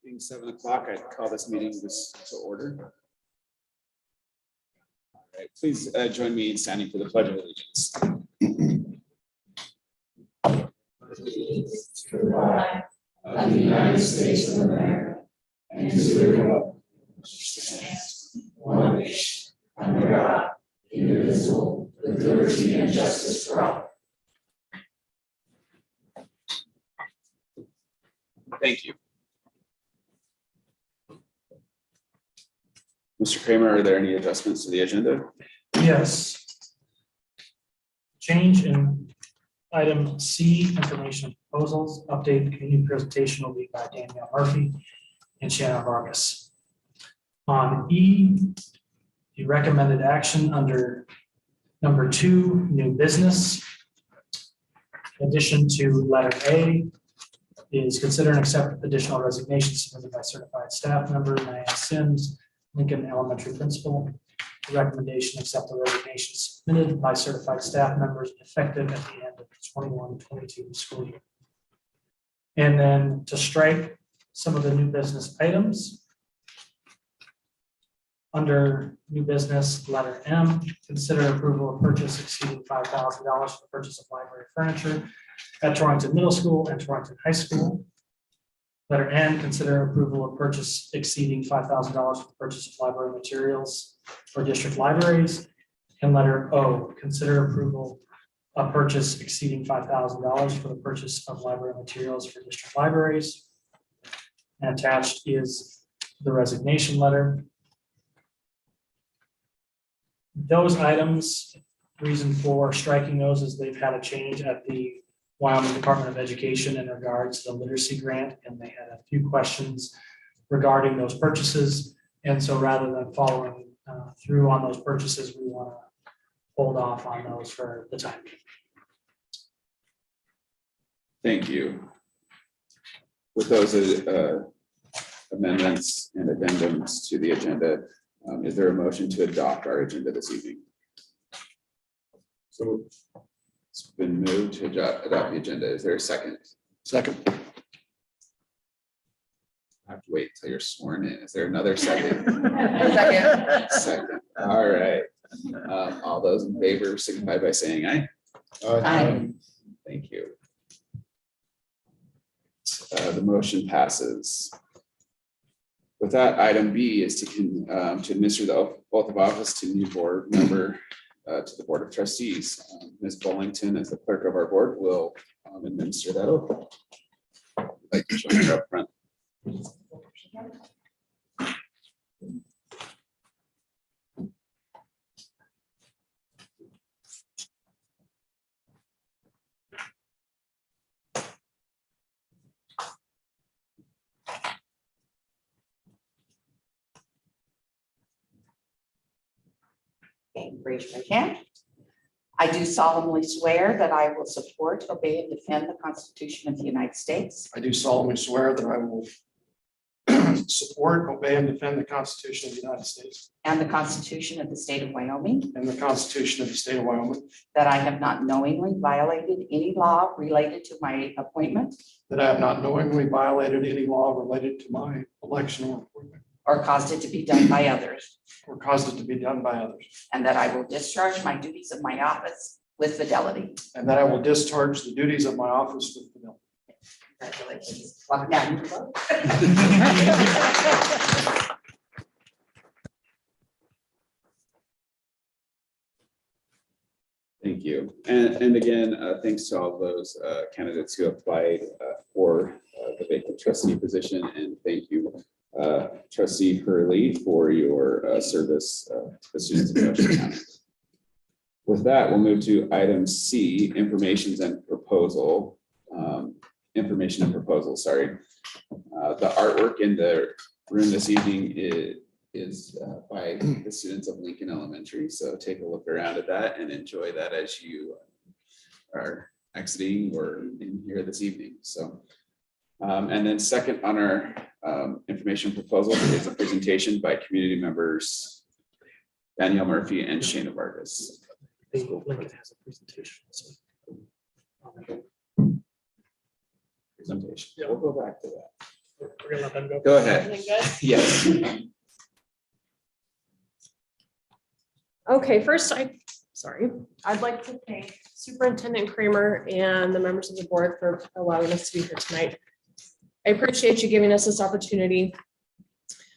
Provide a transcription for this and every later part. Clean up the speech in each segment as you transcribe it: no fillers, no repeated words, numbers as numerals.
Being 7 o'clock, I call this meeting to order. All right, please join me in standing for the Pledge of Allegiance. To the flag of the United States of America and to the republic which stands one nation under God, indivisible, with liberty and justice for all. Thank you. Mr. Kramer, are there any adjustments to the agenda? Yes. Change in item C, information proposals, update community presentation will be by Danielle Murphy and Shannon Vargas. On E, the recommended action under number 2, new business. In addition to letter A is consider and accept additional resignations submitted by certified staff member Diane Sims, Lincoln Elementary Principal. The recommendation accept the resignation submitted by certified staff members effective at the end of the 21-22 school year. And then to strike some of the new business items. Under new business, letter M, consider approval of purchase exceeding $5,000 for the purchase of library furniture at Torrington Middle School and Torrington High School. Letter N, consider approval of purchase exceeding $5,000 for the purchase of library materials for district libraries. And letter O, consider approval of purchase exceeding $5,000 for the purchase of library materials for district libraries. And attached is the resignation letter. Those items, reason for striking those is they've had a change at the Wyoming Department of Education in regards to the literacy grant, and they had a few questions regarding those purchases. And so rather than following through on those purchases, we want to hold off on those for the time being. Thank you. With those amendments and addendums to the agenda, is there a motion to adopt our agenda this evening? So it's been moved to adopt the agenda. Is there a second? Second. I have to wait until you're sworn in. Is there another second? Second. Second. All right. All those in favor signify by saying aye. Aye. Thank you. The motion passes. With that, item B is to administer the oath of office to new board member to the Board of Trustees. Ms. Bollington, as the clerk of our board, will administer that oath. I'd like to show her up front. Okay, raise your hand. I do solemnly swear that I will support, obey, and defend the Constitution of the United States I do solemnly swear that I will support, obey, and defend the Constitution of the United States and the Constitution of the State of Wyoming, and the Constitution of the State of Wyoming, that I have not knowingly violated any law related to my appointment that I have not knowingly violated any law related to my election or appointment or caused it to be done by others, or caused it to be done by others, and that I will discharge my duties of my office with fidelity. and that I will discharge the duties of my office with fidelity. Congratulations. Welcome down. You can vote. Thank you. And again, thanks to all those candidates who applied for the vacant trustee position. And thank you, Trustee Hurley, for your service to the students of Goshen County. With that, we'll move to item C, information and proposal. Sorry. The artwork in the room this evening is by the students of Lincoln Elementary. So take a look around at that and enjoy that as you are exiting or in here this evening. So, and then second on our information proposal is a presentation by community members Danielle Murphy and Shana Vargas. Lincoln has a presentation. So. Presentation. We'll go back to that. we're gonna let them go. Go ahead. Everything good? Yes. Okay, first, I'd like to thank Superintendent Kramer and the members of the board for allowing us to be here tonight. I appreciate you giving us this opportunity.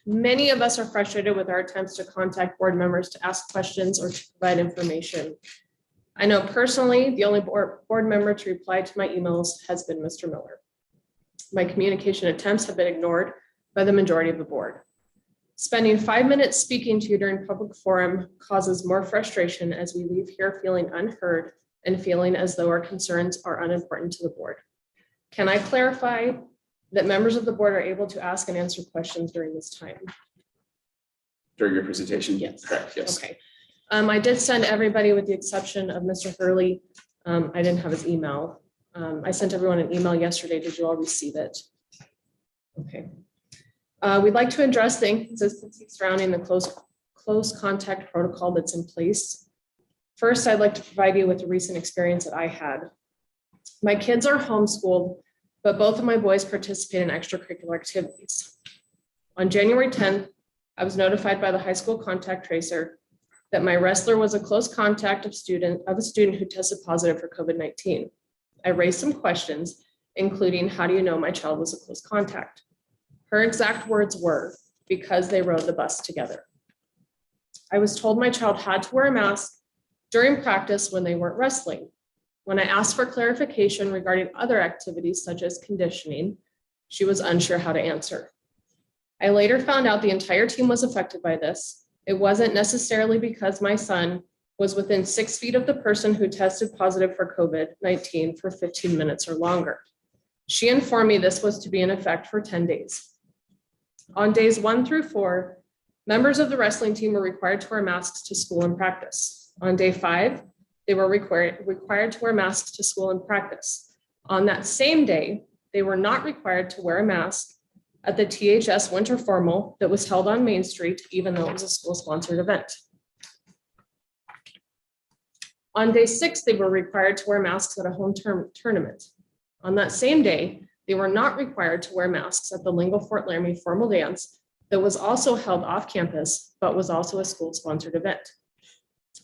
Many of us are frustrated with our attempts to contact board members to ask questions or to provide information. I know personally, the only board member to reply to my emails has been Mr. Miller. My communication attempts have been ignored by the majority of the board. Spending 5 minutes speaking to you during public forum causes more frustration as we leave here feeling unheard and feeling as though our concerns are unimportant to the board. Can I clarify that members of the board are able to ask and answer questions during this time? During your presentation? Yes. Correct, yes. Okay. I did send everybody with the exception of Mr. Hurley. I didn't have his email. I sent everyone an email yesterday. Did you all receive it? Okay. We'd like to address the inconsistency surrounding the close contact protocol that's in place. First, I'd like to provide you with a recent experience that I had. My kids are homeschooled, but both of my boys participate in extracurricular activities. On January 10th, I was notified by the high school contact tracer that my wrestler was a close contact of a student who tested positive for COVID-19. I raised some questions, including, how do you know my child was a close contact? Her exact words were, because they rode the bus together. I was told my child had to wear a mask during practice when they weren't wrestling. When I asked for clarification regarding other activities such as conditioning, she was unsure how to answer. I later found out the entire team was affected by this. It wasn't necessarily because my son was within 6 feet of the person who tested positive for COVID-19 for 15 minutes or longer. She informed me this was to be in effect for 10 days. On days 1 through 4, members of the wrestling team were required to wear masks to school and practice. On day 5, they were required to wear masks to school and practice. On that same day, they were not required to wear a mask at the THS Winter Formal that was held on Main Street, even though it was a school-sponsored event. On day 6, they were required to wear masks at a home tournament. On that same day, they were not required to wear masks at the Lingo Fort Laramie Formal Dance that was also held off campus, but was also a school-sponsored event.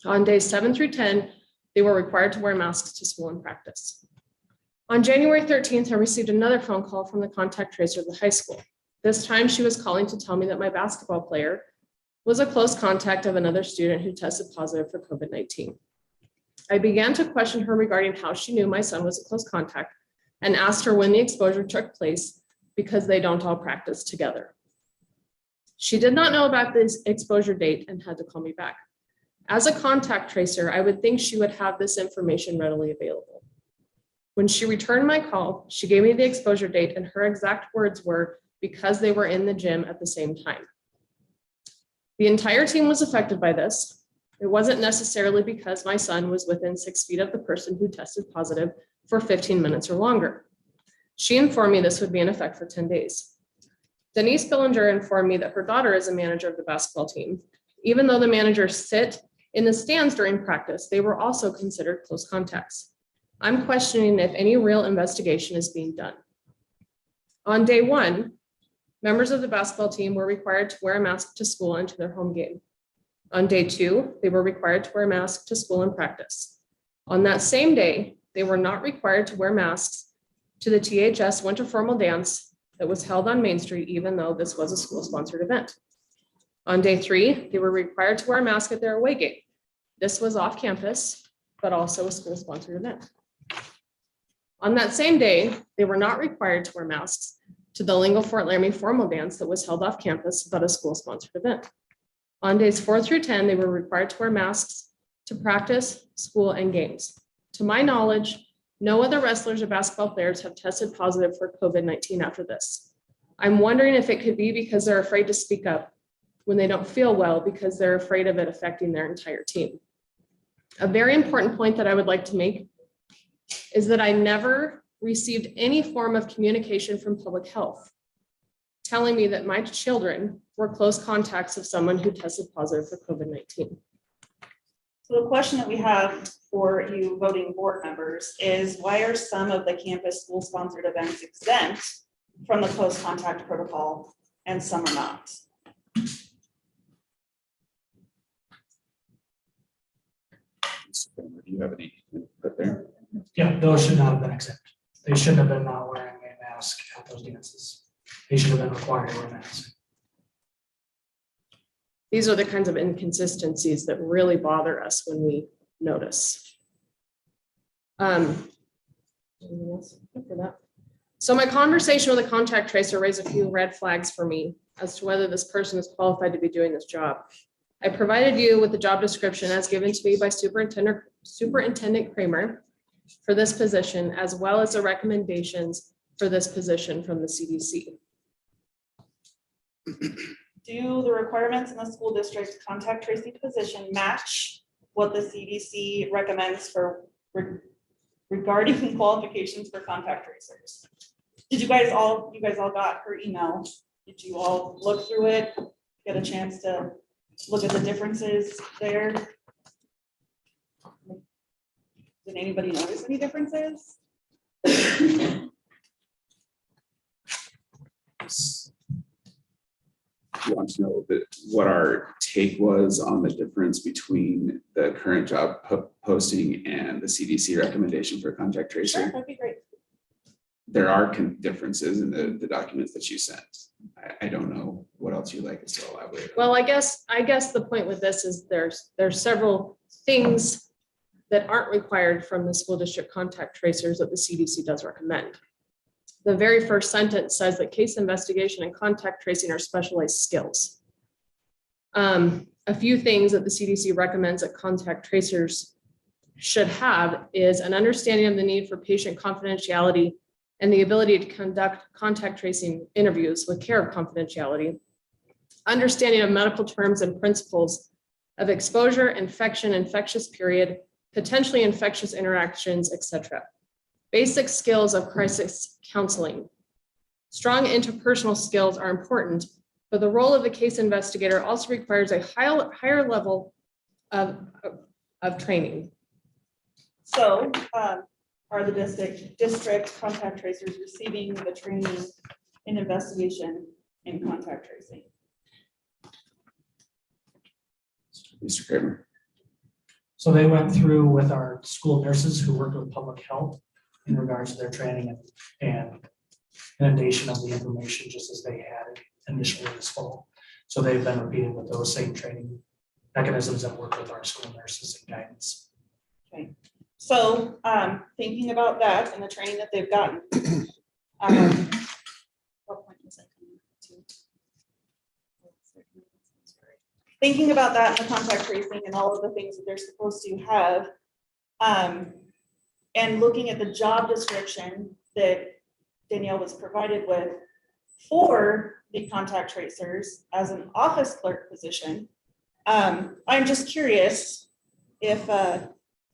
On days 7 through 10, they were required to wear masks to school and practice. On January 13th, I received another phone call from the contact tracer of the high school. This time she was calling to tell me that my basketball player was a close contact of another student who tested positive for COVID-19. I began to question her regarding how she knew my son was a close contact and asked her when the exposure took place because they don't all practice together. She did not know about this exposure date and had to call me back. As a contact tracer, I would think she would have this information readily available. When she returned my call, she gave me the exposure date and her exact words were, because they were in the gym at the same time. The entire team was affected by this. It wasn't necessarily because my son was within 6 feet of the person who tested positive for 15 minutes or longer. She informed me this would be in effect for 10 days. Denise Billinger informed me that her daughter is a manager of the basketball team. Even though the managers sit in the stands during practice, they were also considered close contacts. I'm questioning if any real investigation is being done. On day 1, members of the basketball team were required to wear a mask to school and to their home game. On day 2, they were required to wear a mask to school and practice. On that same day, they were not required to wear masks to the THS Winter Formal Dance that was held on Main Street, even though this was a school-sponsored event. On day 3, they were required to wear a mask at their away game. This was off campus, but also a school-sponsored event. On that same day, they were not required to wear masks to the Lingo Fort Laramie Formal Dance that was held off campus, but a school-sponsored event. On days 4 through 10, they were required to wear masks to practice, school, and games. To my knowledge, no other wrestlers or basketball players have tested positive for COVID-19 after this. I'm wondering if it could be because they're afraid to speak up when they don't feel well because they're afraid of it affecting their entire team. A very important point that I would like to make is that I never received any form of communication from public health telling me that my children were close contacts of someone who tested positive for COVID-19. So the question that we have for you voting board members is, why are some of the campus school-sponsored events exempt from the close contact protocol and some are not. Do you have any input there? Yeah, those should not have been exempt. They shouldn't have been not wearing a mask at those dances. They should have been required to wear a mask. These are the kinds of inconsistencies that really bother us when we notice. Anything else for that? So my conversation with a contact tracer raised a few red flags for me as to whether this person is qualified to be doing this job. I provided you with the job description as given to me by Superintendent Kramer for this position, as well as the recommendations for this position from the CDC. Do the requirements in the school district contact tracing position match what the CDC recommends for regarding qualifications for contact tracers? Did you guys all got her email? Did you all look through it? Get a chance to look at the differences there? Did anybody notice any differences? You want to know what our take was on the difference between the current job posting and the CDC recommendation for contact Sure, tracer? that'd be great. There are differences in the documents that you sent. I don't know what else you'd like us to elaborate on. Well, I guess the point with this is there's several things that aren't required from the school district contact tracers that the CDC does recommend. The very first sentence says that case investigation and contact tracing are specialized skills. A few things that the CDC recommends that contact tracers should have is an understanding of the need for patient confidentiality and the ability to conduct contact tracing interviews with care of confidentiality, understanding of medical terms and principles of exposure, infection, infectious period, potentially infectious interactions, etc. Basic skills of crisis counseling. Strong interpersonal skills are important, but the role of the case investigator also requires a higher level of training. So are the district contact tracers receiving the training in investigation and contact tracing? Mr. Kramer. So they went through with our school nurses who worked with public health in regards to their training and inundation of the information, just as they had initially this fall. So they've been repeated with those same training mechanisms that work with our school nurses and guidance. Okay, so thinking about that and the training that they've gotten. What point was I coming to? Thinking about that and the contact tracing and all of the things that they're supposed to have, and looking at the job description that Danielle was provided with for the contact tracers as an office clerk position, I'm just curious if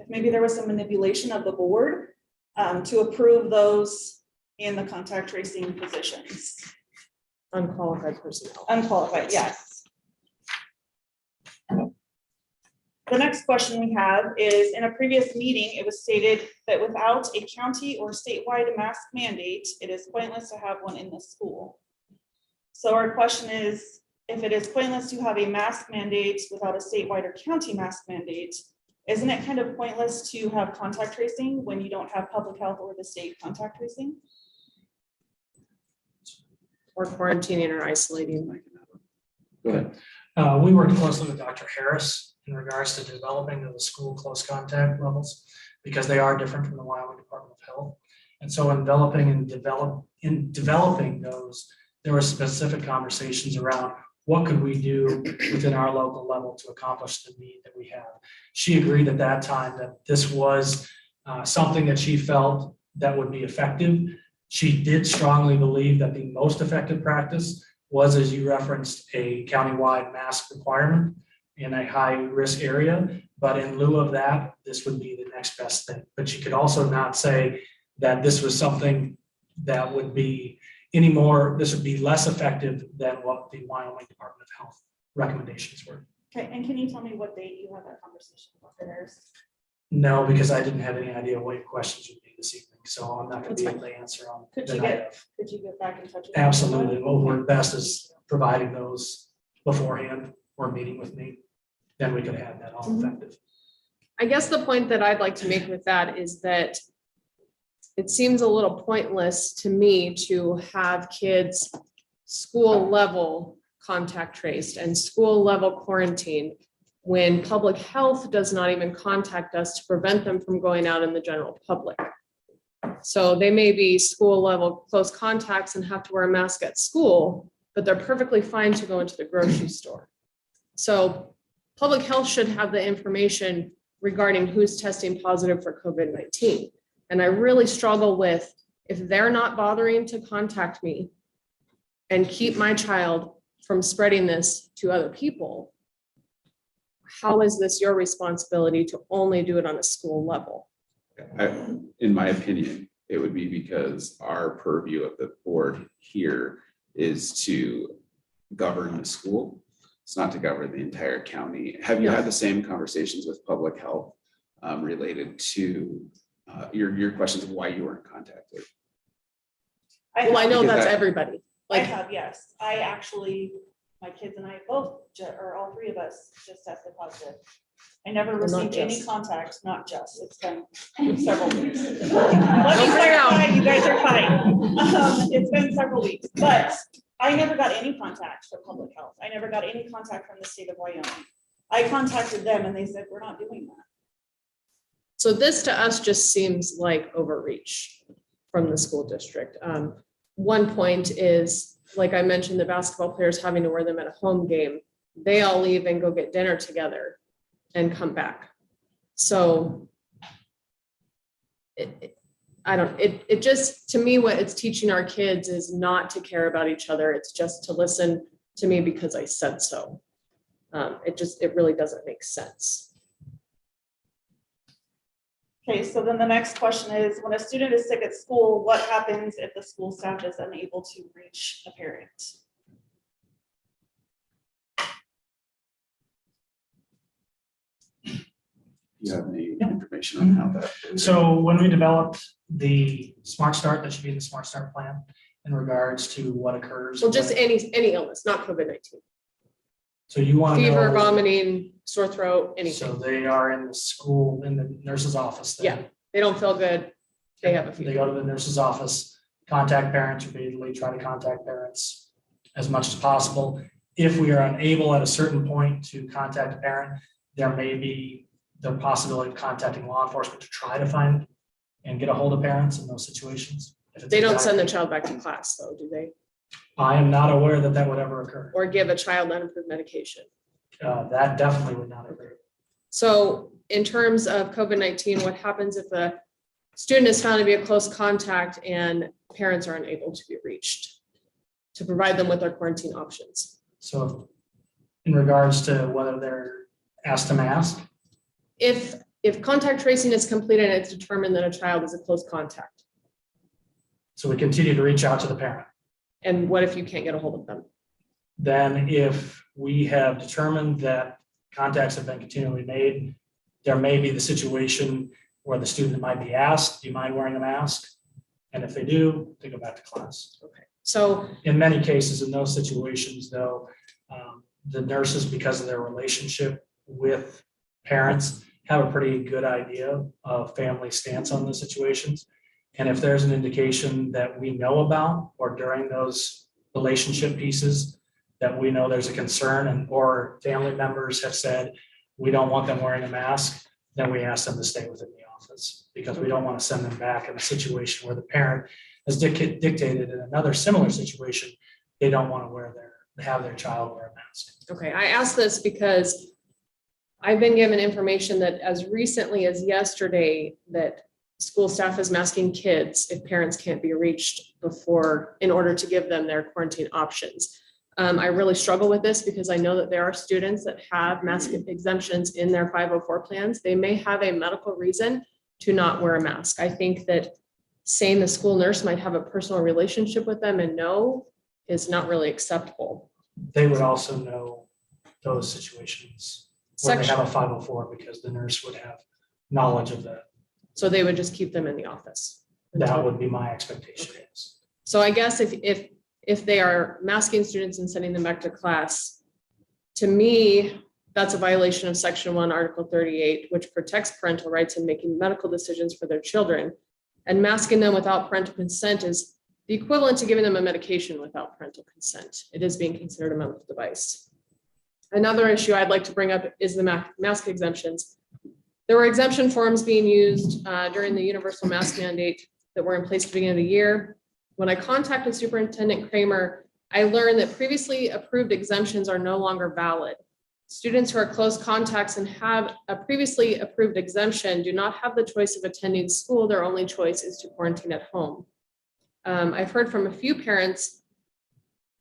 maybe there was some manipulation of the board to approve those in the contact tracing positions. Unqualified personnel. Unqualified, yes. The next question we have is, in a previous meeting, it was stated that without a county or statewide mask mandate, it is pointless to have one in the school. So our question is, if it is pointless to have a mask mandate without a statewide or county mask mandate, isn't it kind of pointless to have contact tracing when you don't have public health or the state contact tracing? Or quarantining or isolating. Go ahead. We worked closely with Dr. Harris in regards to developing the school close contact levels, because they are different from the Wyoming Department of Health. And so in developing those, there were specific conversations around what could we do within our local level to accomplish the need that we have. She agreed at that time that this was something that she felt that would be effective. She did strongly believe that the most effective practice was, as you referenced, a countywide mask requirement in a high risk area. But in lieu of that, this would be the next best thing. But she could also not say that this was something that would be this would be less effective than what the Wyoming Department of Health recommendations were. Okay, and can you tell me what date you had that conversation with the nurse? No, because I didn't have any idea what your questions would be this evening. so I'm not gonna That's be fine. able to answer on Could the you night get- of. Could you get back in touch with? them? Absolutely, what would work best is providing those beforehand or meeting with me, then we could have that all Mhm. effective. I guess the point that I'd like to make with that is that it seems a little pointless to me to have kids school level contact traced and school level quarantined when public health does not even contact us to prevent them from going out in the general public. So they may be school level close contacts and have to wear a mask at school, but they're perfectly fine to go into the grocery store. So public health should have the information regarding who's testing positive for COVID-19. And I really struggle with, if they're not bothering to contact me and keep my child from spreading this to other people, how is this your responsibility to only do it on a school level? In my opinion, it would be because our purview of the board here is to govern the school. It's not to govern the entire county. Have you had the same conversations with public health related to your questions of why you weren't contacted? Well, I know Because that's that- everybody. I Like, have, yes. I actually, my kids and I both, or all three of us just tested positive. I never Well, not received any just. contact, not just, it's been several weeks. Let me Don't bring it out. clarify, you guys are fine. It's been several weeks, but I never got any contact from public health. I never got any contact from the state of Wyoming. I contacted them and they said, we're not doing that. so this to us just seems like overreach from the school district. One point is, like I mentioned, the basketball players having to wear them at a home game. They all leave and go get dinner together and come back. So it just, to me, what it's teaching our kids is not to care about each other. It's just to listen to me because I said so. It really doesn't make sense. Okay, so then the next question is, when a student is sick at school, what happens if the school staff is unable to reach a parent? You have any information on how that? So when we developed the Smart Start, that should be in the Smart Start plan in regards to what occurs. Well, just when- any illness, not COVID-19. So you want to know. Fever, vomiting, sore throat, So anything. they are in the school, in the nurse's office. then. Yeah, they don't feel good. They have a They fever. go to the nurse's office, contact parents, repeatedly try to contact parents as much as possible. If we are unable at a certain point to contact a parent, there may be the possibility of contacting law enforcement to try to find and get a hold of parents in those situations. If it's They don't send the exactly- child back to class though, do they? I am not aware that that would ever occur. Or give a child unapproved medication. That definitely would not occur. So in terms of COVID-19, what happens if a student is found to be a close contact and parents are unable to be reached to provide them with their quarantine options? So in regards to whether they're asked to mask, If contact tracing is completed and it's determined that a child is a close contact, so we continue to reach out to the parent. and what if you can't get a hold of them? Then if we have determined that contacts have been continually made, there may be the situation where the student might be asked, do you mind wearing a mask? And if they do, they go back to class. So In many cases, in those situations, though, the nurses, because of their relationship with parents, have a pretty good idea of family stance on the situations. And if there's an indication that we know about, or during those relationship pieces, that we know there's a concern and or family members have said, we don't want them wearing a mask, then we ask them to stay within the office, because we don't want to send them back in a situation where the parent has dictated in another similar situation, they don't want to have their child wear a mask. okay, I ask this because I've been given information that as recently as yesterday, that school staff is masking kids if parents can't be reached before, in order to give them their quarantine options. I really struggle with this because I know that there are students that have mask exemptions in their 504 plans. They may have a medical reason to not wear a mask. I think that saying the school nurse might have a personal relationship with them and know is not really acceptable. They would also know those situations where they Section, have a 504, because the nurse would have knowledge of that. so they would just keep them in the office. That would be my expectation. Yes. So I guess if they are masking students and sending them back to class, to me, that's a violation of Section 1, Article 38, which protects parental rights in making medical decisions for their children. And masking them without parental consent is the equivalent to giving them a medication without parental consent. It is being considered a medical device. Another issue I'd like to bring up is the mask exemptions. There were exemption forms being used during the universal mask mandate that were in place at the beginning of the year. When I contacted Superintendent Kramer, I learned that previously approved exemptions are no longer valid. Students who are close contacts and have a previously approved exemption do not have the choice of attending school. Their only choice is to quarantine at home. I've heard from a few parents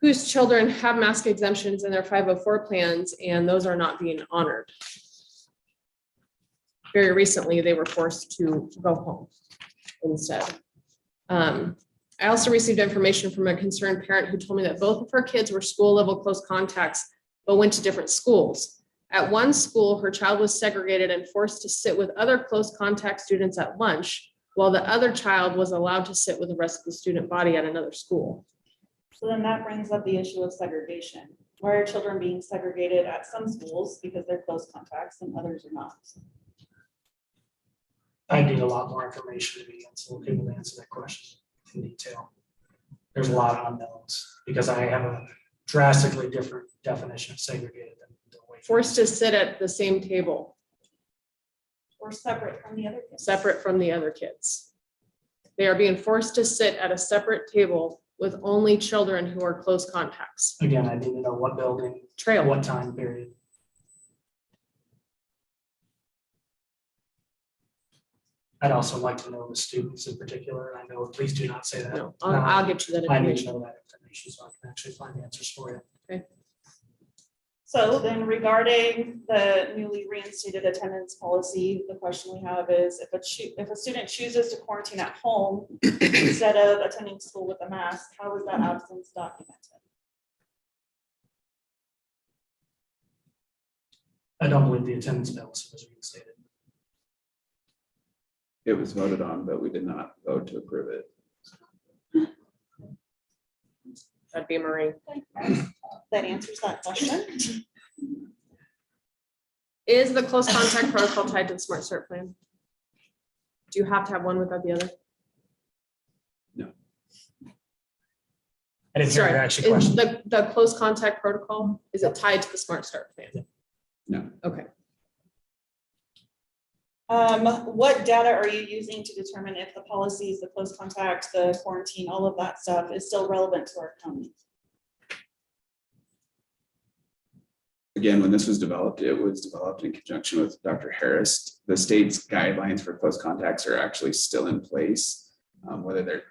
whose children have mask exemptions in their 504 plans, and those are not being honored. Very recently, they were forced to go home instead. I also received information from a concerned parent who told me that both of her kids were school level close contacts, but went to different schools. At one school, her child was segregated and forced to sit with other close contact students at lunch, while the other child was allowed to sit with the rest of the student body at another school. So then that brings up the issue of segregation. Why are children being segregated at some schools because they're close contacts and others are not? I need a lot more information to be able to answer that question in detail. There's a lot of unknowns because I have a drastically different definition of segregated than the way. Forced to sit at the same table, Or separate from the other kids? separate from the other kids. They are being forced to sit at a separate table with only children who are close contacts. Again, I need to know what building, Trail. what time period. I'd also like to know the students in particular. I know, please do not say that. No, I'll get you that I need to information. know that information so I can actually find answers for you. So then regarding the newly reinstated attendance policy, the question we have is if a student chooses to quarantine at home instead of attending school with a mask, how is that absence documented? I don't believe the attendance policy was reinstated. It was voted on, but we did not vote to approve it. That'd be Marie. That answers that question. Is the close contact protocol tied to the Smart Start plan? Do you have to have one without the other? I didn't hear Sorry, your actual is question. the close contact protocol, is it tied to the Smart Start plan? No. Okay. What data are you using to determine if the policies, the close contact, the quarantine, all of that stuff is still relevant to our county? Again, when this was developed, it was developed in conjunction with Dr. Harris. The state's guidelines for close contacts are actually still in place. Whether they're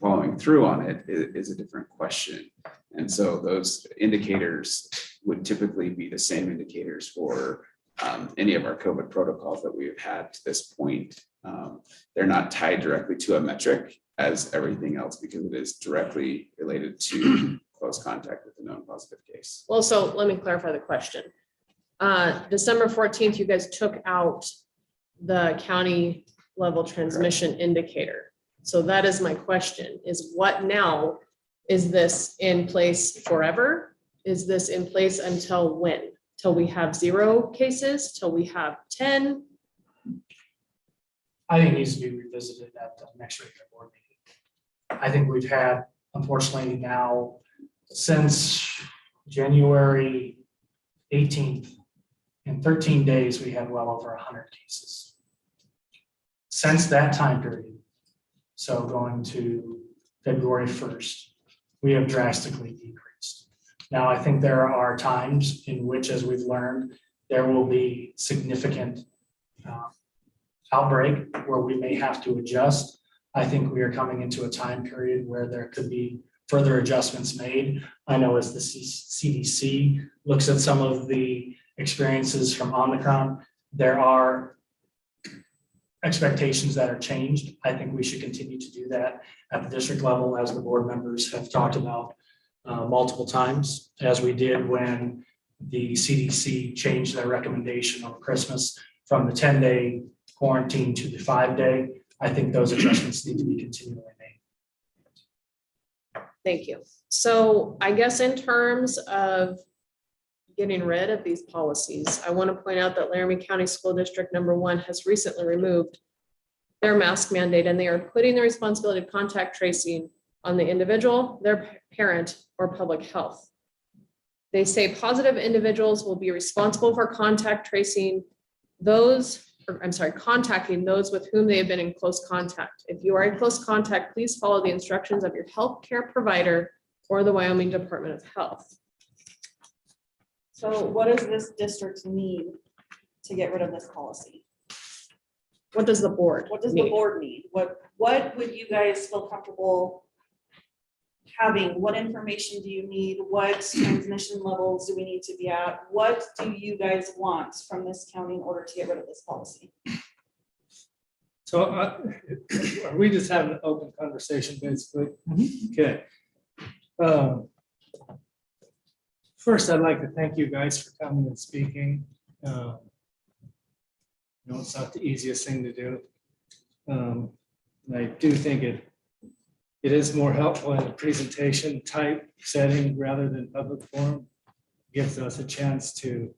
following through on it is a different question. And so those indicators would typically be the same indicators for any of our COVID protocols that we've had to this point. They're not tied directly to a metric as everything else because it is directly related to close contact with a known positive case. Well, so let me clarify the question. December 14th, you guys took out the county level transmission indicator. So that is my question, is what now? Is this in place forever? Is this in place until when? Till we have 0 cases, till we have 10? I think it needs to be revisited at the next regular board meeting. I think we've had, unfortunately now, since January 18th, in 13 days, we had well over 100 cases. Since that time period, so going to February 1st, we have drastically decreased. Now, I think there are times in which, as we've learned, there will be significant outbreak where we may have to adjust. I think we are coming into a time period where there could be further adjustments made. I know as the CDC looks at some of the experiences from Omicron, there are expectations that are changed. I think we should continue to do that at the district level, as the board members have talked about multiple times, as we did when the CDC changed their recommendation on Christmas from the 10-day quarantine to the 5-day. I think those adjustments need to be continually made. Thank you. So I guess in terms of getting rid of these policies, I want to point out that Laramie County School District #1 has recently removed their mask mandate, and they are putting the responsibility of contact tracing on the individual, their parent, or public health. They say positive individuals will be responsible for contact tracing contacting those with whom they have been in close contact. If you are in close contact, please follow the instructions of your healthcare provider or the Wyoming Department of Health. So what does this district need to get rid of this policy? What does the board? What does the need? board need? What would you guys feel comfortable having? What information do you need? What transmission levels do we need to be at? What do you guys want from this county in order to get rid of this policy? So are we just having an open conversation, basically? Okay. First, I'd like to thank you guys for coming and speaking. It's not the easiest thing to do. And I do think it is more helpful in a presentation type setting rather than public forum. Gives us a chance to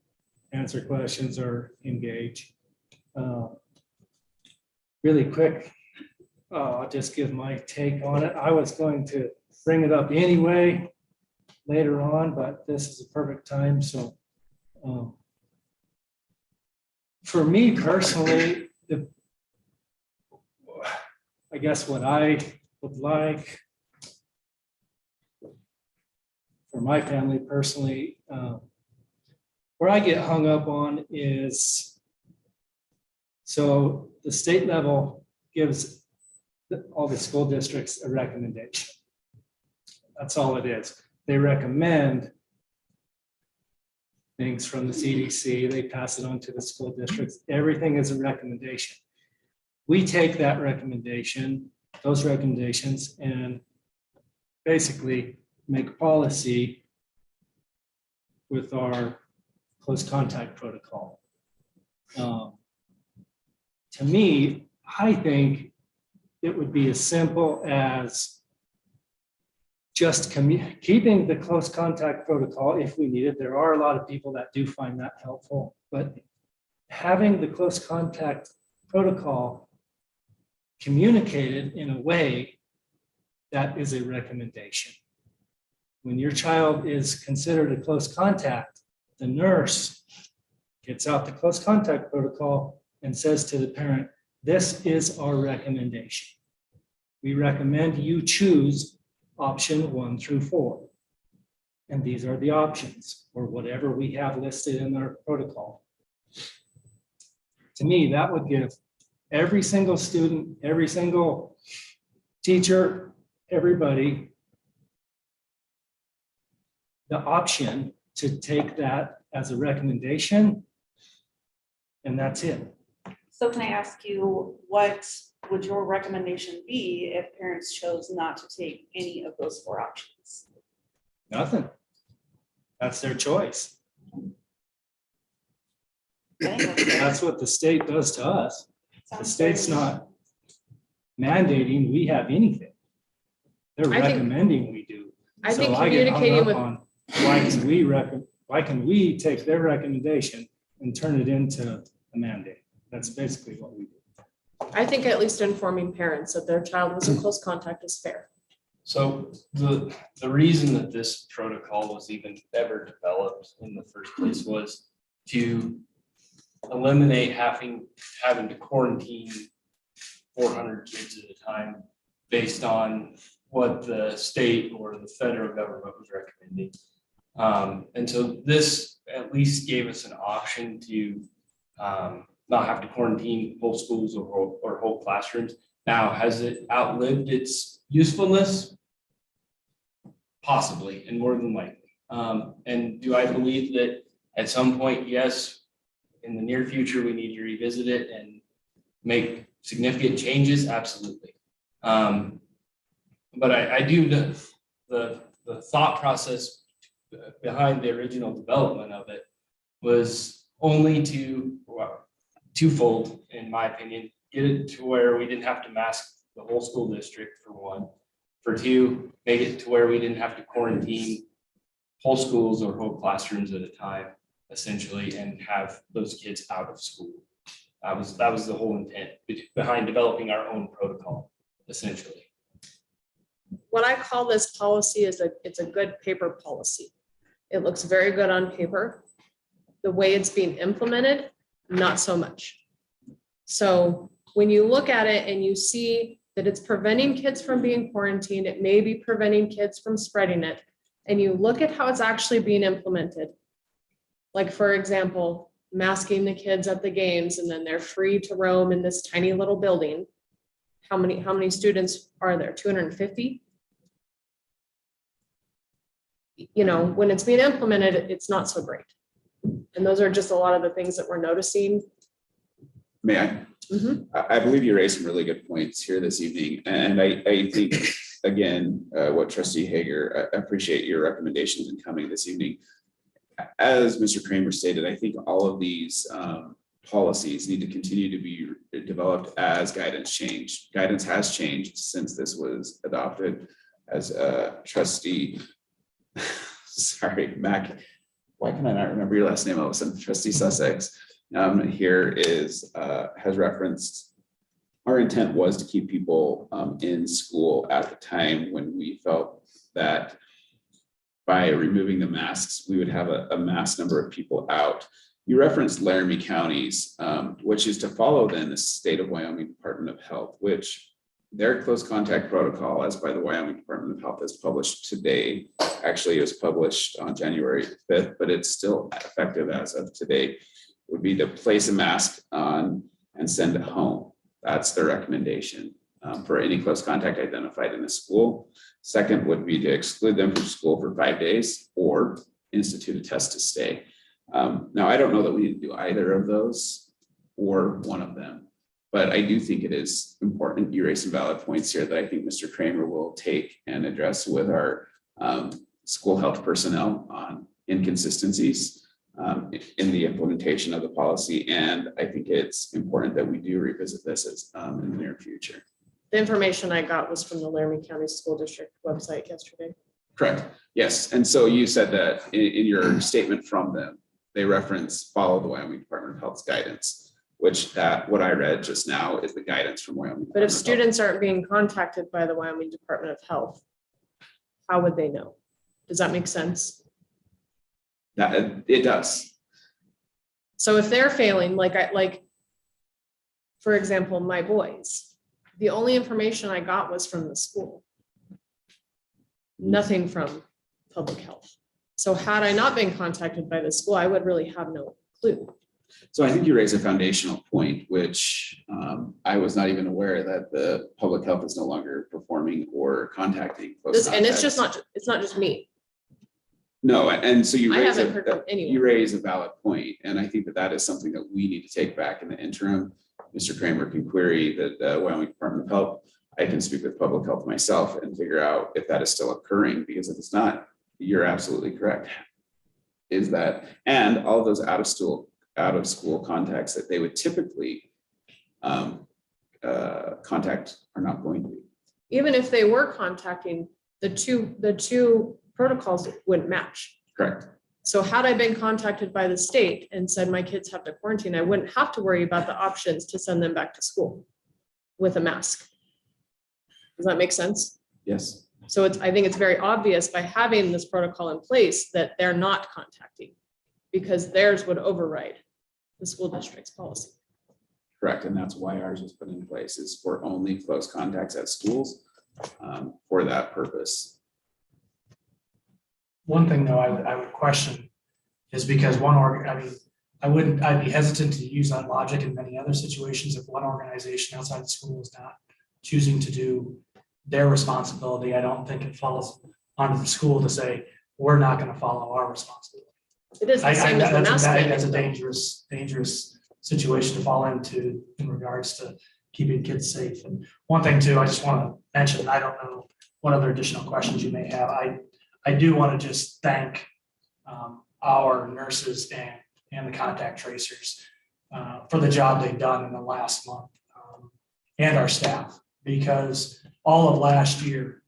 answer questions or engage. Really quick, I'll just give my take on it. I was going to bring it up anyway later on, but this is a perfect time. So for me personally, I guess what I would like for my family personally, where I get hung up on is, so the state level gives all the school districts a recommendation. That's all it is. They recommend things from the CDC, they pass it on to the school districts. Everything is a recommendation. We take that recommendation, those recommendations, and basically make policy with our close contact protocol. To me, I think it would be as simple as just keeping the close contact protocol if we need it. There are a lot of people that do find that helpful, but having the close contact protocol communicated in a way that is a recommendation. When your child is considered a close contact, the nurse gets out the close contact protocol and says to the parent, this is our recommendation. We recommend you choose option 1 through 4. And these are the options, or whatever we have listed in our protocol. To me, that would give every single student, every single teacher, everybody the option to take that as a recommendation, and that's it. So can I ask you, what would your recommendation be if parents chose not to take any of those 4 options? Nothing. That's their choice. That's what the state does to us. The state's not mandating we have anything. They're I think- recommending we do. I think So I get hung communicating up with, on why can we take their recommendation and turn it into a mandate? That's basically what we do. I think at least informing parents that their child was in close contact is fair. So the reason that this protocol was even ever developed in the first place was to eliminate having to quarantine 400 kids at a time based on what the state or the federal government was recommending. And so this at least gave us an option to not have to quarantine whole schools or whole classrooms. Now, has it outlived its usefulness? Possibly, and more than likely. And do I believe that at some point, yes, in the near future, we need to revisit it and make significant changes? Absolutely. But I do the thought process behind the original development of it was only twofold, in my opinion. get it to where we didn't have to mask the whole school district, for one. For two, make it to where we didn't have to quarantine whole schools or whole classrooms at a time, essentially, and have those kids out of school. That was the whole intent behind developing our own protocol, essentially. What I call this policy is it's a good paper policy. It looks very good on paper. The way it's being implemented, not so much. So when you look at it and you see that it's preventing kids from being quarantined, it may be preventing kids from spreading it, and you look at how it's actually being implemented. Like, for example, masking the kids at the games, and then they're free to roam in this tiny little building. How many students are there? 250? You know, when it's being implemented, it's not so great. And those are just a lot of the things that we're noticing. May I? I believe you raised some really good points here this evening, and I think, again, what Trustee Hager, I appreciate your recommendations in coming this evening. As Mr. Kramer stated, I think all of these policies need to continue to be developed as guidance changed. Guidance has changed since this was adopted. As Trustee, sorry, Mac, why can I not remember your last name all of a sudden? Trustee Sussex here has referenced, our intent was to keep people in school at the time when we felt that by removing the masks, we would have a mass number of people out. You referenced Laramie counties, which is to follow then the state of Wyoming Department of Health, which their close contact protocol, as by the Wyoming Department of Health, is published today. Actually, it was published on January 5th, but it's still effective as of today. Would be to place a mask on and send it home. That's the recommendation for any close contact identified in a school. Second would be to exclude them from school for 5 days or institute a test to stay. Now, I don't know that we need to do either of those or one of them, but I do think it is important. You raised some valid points here that I think Mr. Kramer will take and address with our school health personnel on inconsistencies in the implementation of the policy. And I think it's important that we do revisit this in the near future. The information I got was from the Laramie County School District website yesterday. Correct. Yes. And so you said that in your statement from them, they reference follow the Wyoming Department of Health's guidance, which what I read just now is the guidance from Wyoming. But if Department of Health. students aren't being contacted by the Wyoming Department of Health, how would they know? Does that make sense? That it does. So if they're failing, like, for example, my boys, the only information I got was from the school. Nothing from public health. So had I not been contacted by the school, I would really have no clue. So I think you raise a foundational point, which I was not even aware that the public health is no longer performing or contacting. And it's not just me. No, and so you I raise haven't heard from anyone. you raise a valid point, and I think that is something that we need to take back in the interim. Mr. Kramer can query the Wyoming Department of Health. I can speak with public health myself and figure out if that is still occurring, because if it's not, you're absolutely correct. Is that, and all of those out of school contacts that they would typically contact are not going to be. Even if they were contacting, the two protocols wouldn't match. Correct. So had I been contacted by the state and said my kids have to quarantine, I wouldn't have to worry about the options to send them back to school with a mask. Does that make sense? Yes. So I think it's very obvious by having this protocol in place that they're not contacting, because theirs would override the school district's policy. Correct. And that's why ours was put in place, is for only close contacts at schools for that purpose. One thing though, I would question is because I'd be hesitant to use that logic in many other situations. If one organization outside the school is not choosing to do their responsibility, I don't think it falls onto the school to say, we're not going to follow our responsibility. It is the same as the mask That's a mandate. dangerous situation to fall into in regards to keeping kids safe. And one thing too, I just want to mention, I don't know what other additional questions you may have. I do want to just thank our nurses and the contact tracers for the job they've done in the last month. and our staff, because all of last year,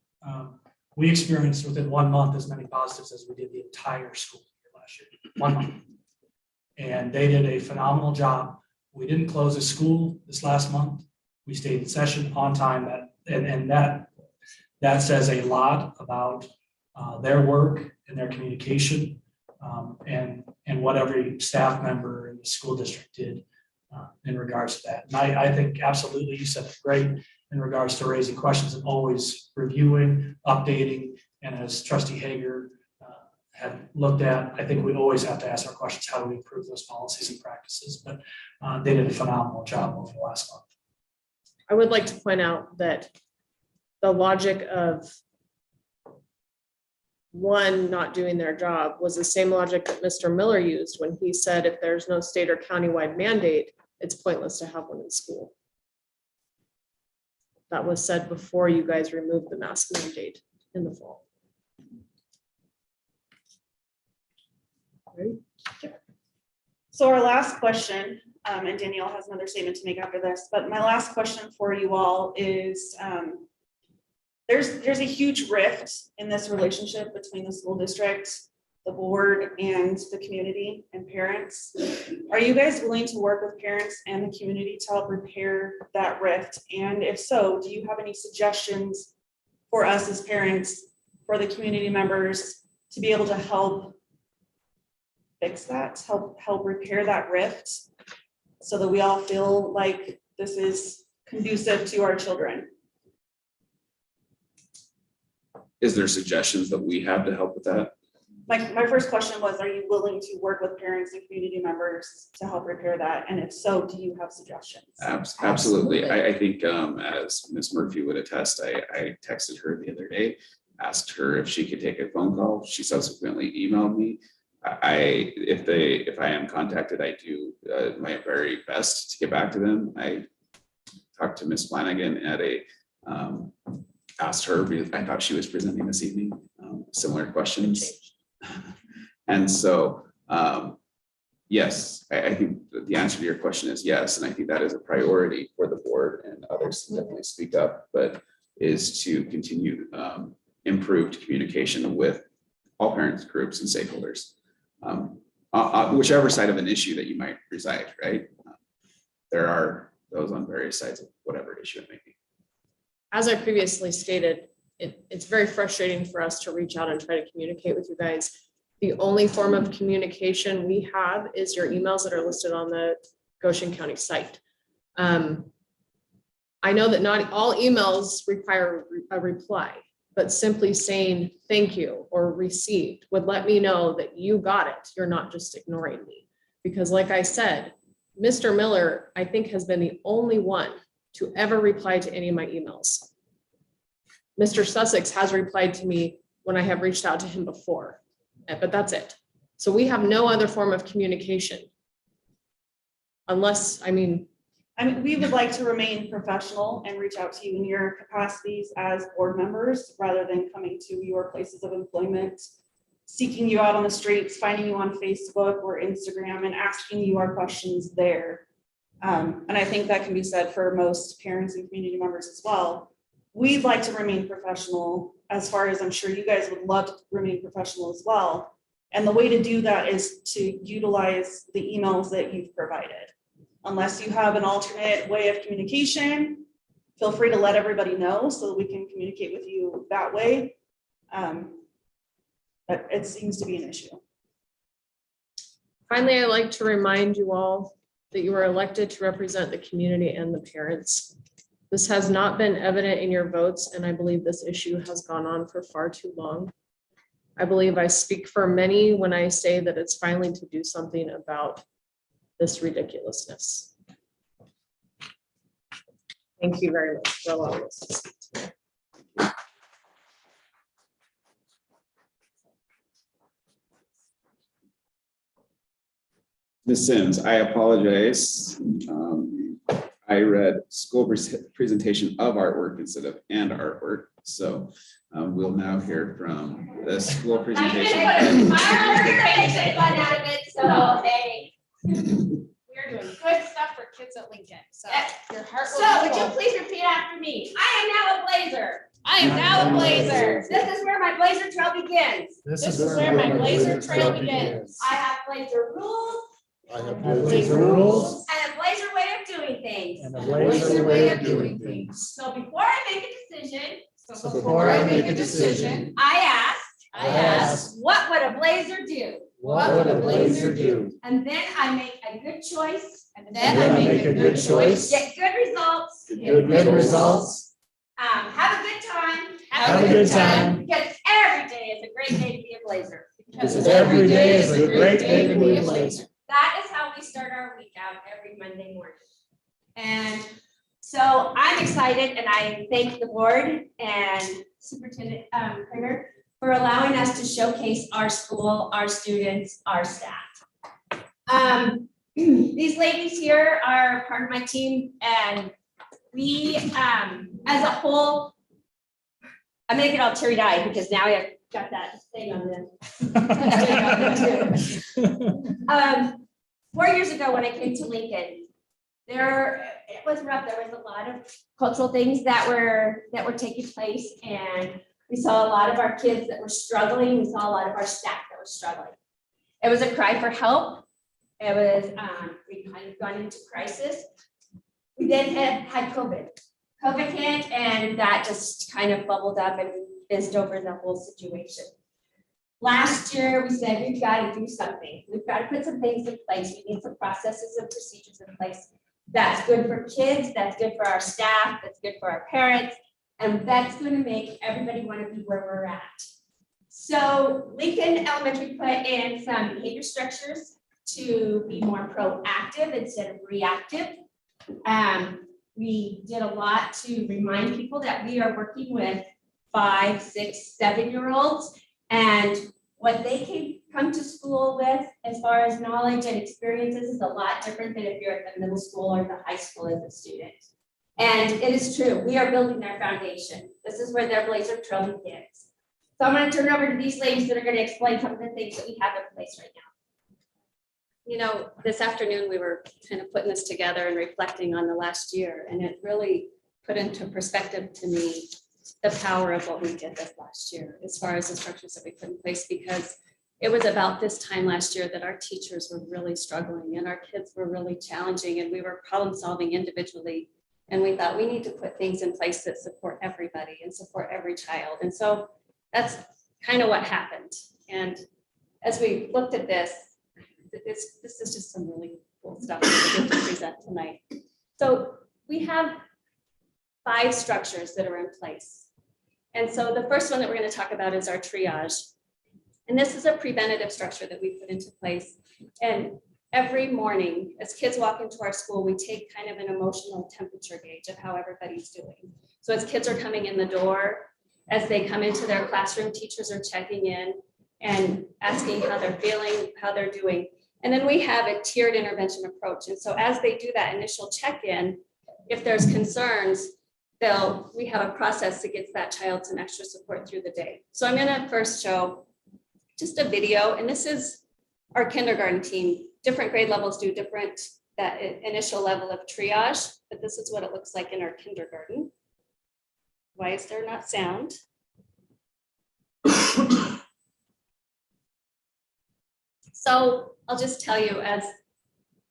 we experienced within 1 month as many positives as we did the entire school year last year, 1 month. And they did a phenomenal job. We didn't close a school this last month. We stayed in session on time, that says a lot about their work and their communication, and what every staff member in the school district did in regards to that. And I think absolutely, you said it great in regards to raising questions and always reviewing, updating, and as Trustee Hager had looked at, I think we always have to ask our questions, how do we improve those policies and practices? But they did a phenomenal job over the last month. I would like to point out that the logic of one not doing their job was the same logic that Mr. Miller used when he said if there's no state or countywide mandate, it's pointless to have one in school. That was said before you guys removed the mask mandate in the fall. Right? So our last question, and Danielle has another statement to make after this, but my last question for you all is, there's a huge rift in this relationship between the school district, the board, and the community and parents. Are you guys willing to work with parents and the community to help repair that rift? And if so, do you have any suggestions for us as parents, for the community members, to be able to help fix that, help repair that rift, so that we all feel like this is conducive to our children? Is there suggestions that we have to help with that? My first question was, are you willing to work with parents and community members to help repair that? And if so, do you have suggestions? Absolutely. I think as Ms. Murphy would attest, I texted her the other day, asked her if she could take a phone call. She subsequently emailed me. If I am contacted, I do my very best to get back to them. I talked to Ms. Flanagan at asked her, because I thought she was presenting this evening, similar questions. And so, yes, I think the answer to your question is yes. And I think that is a priority for the board and others to definitely speak up, but is to continue improved communication with all parents, groups, and stakeholders. Whichever side of an issue that you might reside, right? There are those on various sides of whatever issue it may be. As I previously stated, it's very frustrating for us to reach out and try to communicate with you guys. The only form of communication we have is your emails that are listed on the Goshen County site. I know that not all emails require a reply, but simply saying thank you or received would let me know that you got it. You're not just ignoring me. Because like I said, Mr. Miller, I think, has been the only one to ever reply to any of my emails. Mr. Sussex has replied to me when I have reached out to him before, but that's it. So we have no other form of communication. Unless, we would like to remain professional and reach out to you in your capacities as board members, rather than coming to your places of employment, seeking you out on the streets, finding you on Facebook or Instagram and asking you our questions there. And I think that can be said for most parents and community members as well. We'd like to remain professional, as far as I'm sure you guys would love to remain professional as well. And the way to do that is to utilize the emails that you've provided. Unless you have an alternate way of communication, feel free to let everybody know so that we can communicate with you that way. But it seems to be an issue. Finally, I'd like to remind you all that you are elected to represent the community and the parents. This has not been evident in your votes, and I believe this issue has gone on for far too long. I believe I speak for many when I say that it's finally to do something about this ridiculousness. Thank you very much for allowing us to speak today. Ms. Sims, I apologize. I read school presentation of artwork instead of and artwork. So we'll now hear from the school presentation. My artwork is fun out of it, so hey. We're doing good stuff for kids at Lincoln, so your heart So will would be you full. please repeat after me? I am now a Blazer. I am now a Blazer. This is where my Blazer trail begins. This is where my Blazer trail begins. I have Blazer rules I have Blazer rules and a Blazer way of doing things. and a Blazer way of doing things. So before I make a decision, So before I make a decision, I I ask, what would a Blazer do? what would a Blazer do? And then I make a good choice, And then I make a good choice, get good results, get good results, have a good time. have a good time, Because every day is a great day to be a Blazer. because every day is a great day to be a Blazer. That is how we start our week out every Monday morning. And so I'm excited and I thank the board and Superintendent Kramer for allowing us to showcase our school, our students, our staff. These ladies here are part of my team and we, as a whole, I'm gonna get all teary-eyed because now I've got that thing on them. 4 years ago, when I came to Lincoln, it was rough. There was a lot of cultural things that were taking place, and we saw a lot of our kids that were struggling. We saw a lot of our staff that were struggling. It was a cry for help. It was we kind of gone into crisis. We then had COVID. COVID hit, and that just kind of bubbled up and fizzed over the whole situation. Last year, we said, we've got to do something. We've got to put some things in place. We need some processes and procedures in place. That's good for kids, that's good for our staff, that's good for our parents, and that's going to make everybody want to be where we're at. So Lincoln Elementary put in some behavior structures to be more proactive instead of reactive. We did a lot to remind people that we are working with 5, 6, 7-year-olds. And what they can come to school with as far as knowledge and experiences is a lot different than if you're at the middle school or the high school as a student. And it is true, we are building their foundation. This is where their Blazer trail begins. So I'm going to turn it over to these ladies that are going to explain some of the things that we have in place right now. You know, this afternoon, we were kind of putting this together and reflecting on the last year, and it really put into perspective to me the power of what we did this last year, as far as the structures that we put in place, because it was about this time last year that our teachers were really struggling and our kids were really challenging, and we were problem solving individually. And we thought we need to put things in place that support everybody and support every child. And so that's kind of what happened. And as we looked at this is just some really cool stuff that we get to present tonight. So we have 5 structures that are in place. And so the first one that we're going to talk about is our triage. And this is a preventative structure that we put into place. And every morning, as kids walk into our school, we take kind of an emotional temperature gauge of how everybody's doing. So as kids are coming in the door, as they come into their classroom, teachers are checking in and asking how they're feeling, how they're doing. And then we have a tiered intervention approach. And so as they do that initial check-in, if there's concerns, we have a process that gets that child some extra support through the day. So I'm gonna first show just a video, and this is our kindergarten team. Different grade levels do different, that initial level of triage, but this is what it looks like in our kindergarten. Why is there not sound? So I'll just tell you, as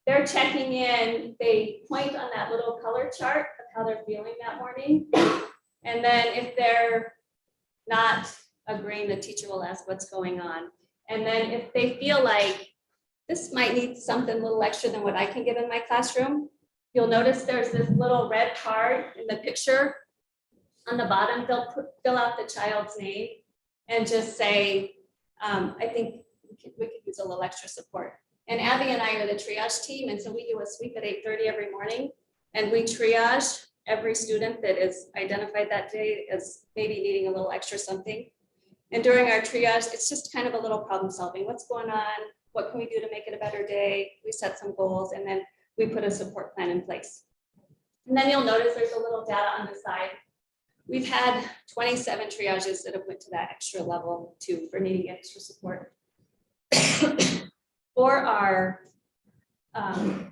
they're checking in, they point on that little color chart of how they're feeling that morning. And then if they're not agreeing, the teacher will ask what's going on. And then if they feel like this might need something a little extra than what I can give in my classroom, you'll notice there's this little red card in the picture. On the bottom, they'll fill out the child's name and just say, I think we could use a little extra support. And Abby and I are the triage team, and so we do a sweep at 8:30 every morning, and we triage every student that is identified that day as maybe needing a little extra something. And during our triage, it's just kind of a little problem solving. What's going on? What can we do to make it a better day? We set some goals, and then we put a support plan in place. And then you'll notice there's a little data on the side. We've had 27 triages that have went to that extra level for needing extra support. For our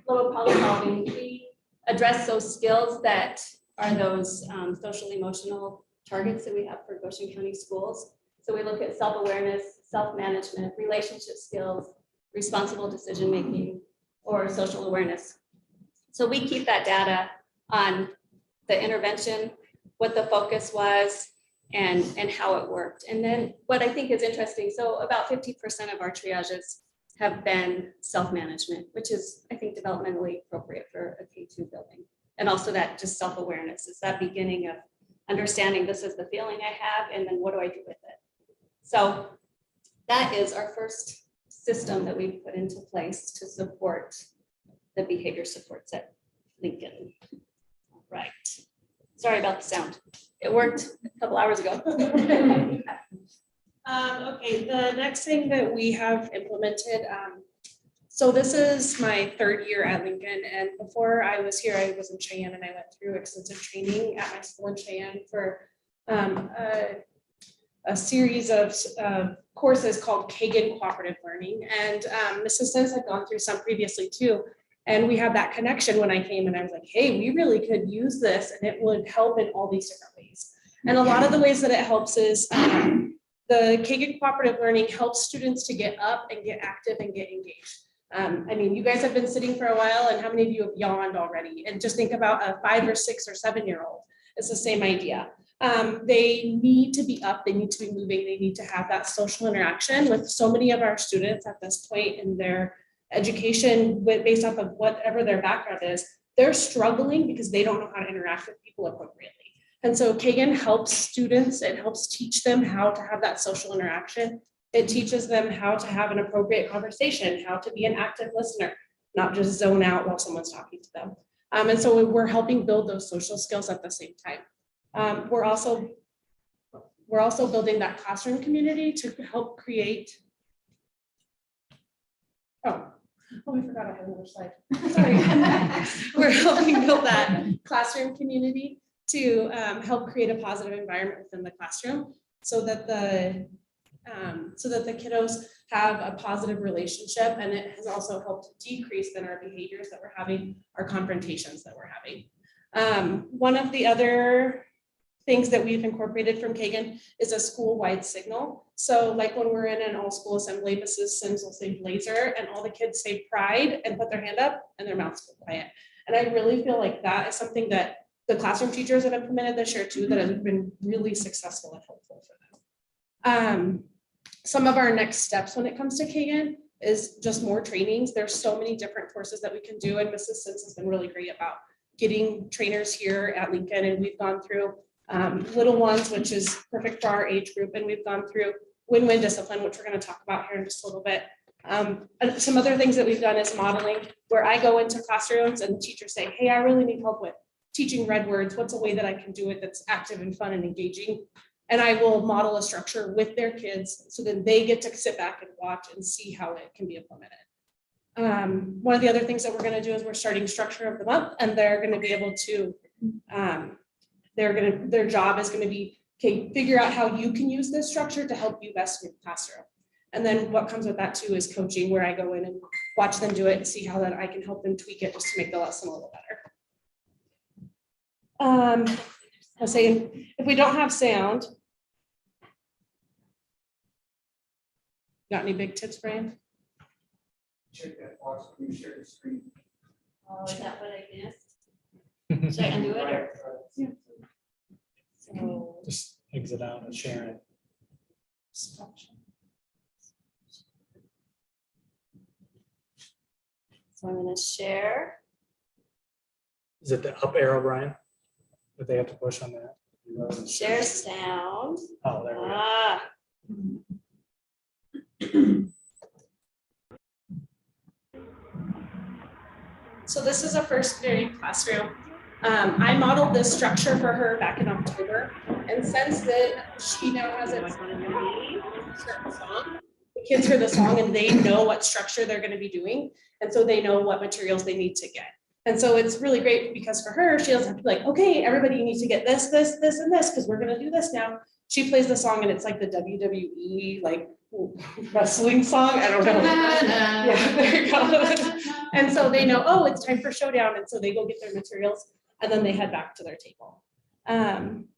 little problem solving, we address those skills that are those social emotional targets that we have for Goshen County schools. So we look at self-awareness, self-management, relationship skills, responsible decision-making, or social awareness. So we keep that data on the intervention, what the focus was, and how it worked. And then what I think is interesting, so about 50% of our triages have been self-management, which is, I think, developmentally appropriate for a K-2 building. And also that just self-awareness is that beginning of understanding this is the feeling I have, and then what do I do with it? So that is our first system that we put into place to support the behavior supports at Lincoln. Right. Sorry about the sound. It worked a couple hours ago. Okay, the next thing that we have implemented, so this is my third year at Lincoln, and before I was here, I was in Cheyenne, and I went through extensive training at my school in Cheyenne for a series of courses called Kagan Cooperative Learning, and Mrs. Sims had gone through some previously too. And we had that connection when I came, and I was like, hey, we really could use this, and it would help in all these different ways. And a lot of the ways that it helps is the Kagan Cooperative Learning helps students to get up and get active and get engaged. I mean, you guys have been sitting for a while, and how many of you have yawned already? And just think about a 5 or 6 or 7-year-old. It's the same idea. They need to be up, they need to be moving, they need to have that social interaction with so many of our students at this point in their education based off of whatever their background is. They're struggling because they don't know how to interact with people appropriately. And so Kagan helps students, it helps teach them how to have that social interaction. It teaches them how to have an appropriate conversation, how to be an active listener, not just zone out while someone's talking to them. And so we're helping build those social skills at the same time. We're also building that classroom community to help create. Oh, I forgot I had another slide. Sorry. We're helping build that classroom community to help create a positive environment within the classroom so that the kiddos have a positive relationship, and it has also helped decrease then our behaviors that we're having, our confrontations that we're having. One of the other things that we've incorporated from Kagan is a school-wide signal. So like when we're in an all-school assembly, Mrs. Sims will say blazer, and all the kids say pride and put their hand up and their mouths go quiet. And I really feel like that is something that the classroom teachers have implemented this year too, that has been really successful and helpful for them. Some of our next steps when it comes to Kagan is just more trainings. There's so many different courses that we can do, and Mrs. Sims has been really great about getting trainers here at Lincoln, and we've gone through little ones, which is perfect for our age group, and we've gone through win-win discipline, which we're going to talk about here in just a little bit. And some other things that we've done is modeling, where I go into classrooms and the teachers say, hey, I really need help with teaching red words. What's a way that I can do it that's active and fun and engaging? And I will model a structure with their kids so that they get to sit back and watch and see how it can be implemented. One of the other things that we're going to do is we're starting structure of the month, and they're going to be able to, their job is going to be, okay, figure out how you can use this structure to help you best in the classroom. And then what comes with that too is coaching, where I go in and watch them do it and see how that I can help them tweak it just to make the lesson a little better. I was saying, if we don't have sound, got any big tips, Brian? Check that box, can you share the screen? Oh, is that what I missed? Should I undo it or? So, Just exit out and share it. so I'm gonna share. Is it the up arrow, Brian? That they have to push on that? Share sound. Oh, there we go. Ah. So this is a first grade classroom. I modeled this structure for her back in October, and since then she now has it. Certain song. The kids hear the song and they know what structure they're going to be doing, and so they know what materials they need to get. And so it's really great because for her, she doesn't have to be like, okay, everybody needs to get this, this, this, and this, because we're going to do this now. she plays the song and it's like the WWE, like wrestling song. I don't know. Yeah, there you go. And so they know, oh, it's time for showdown. And so they go get their materials and then they head back to their table.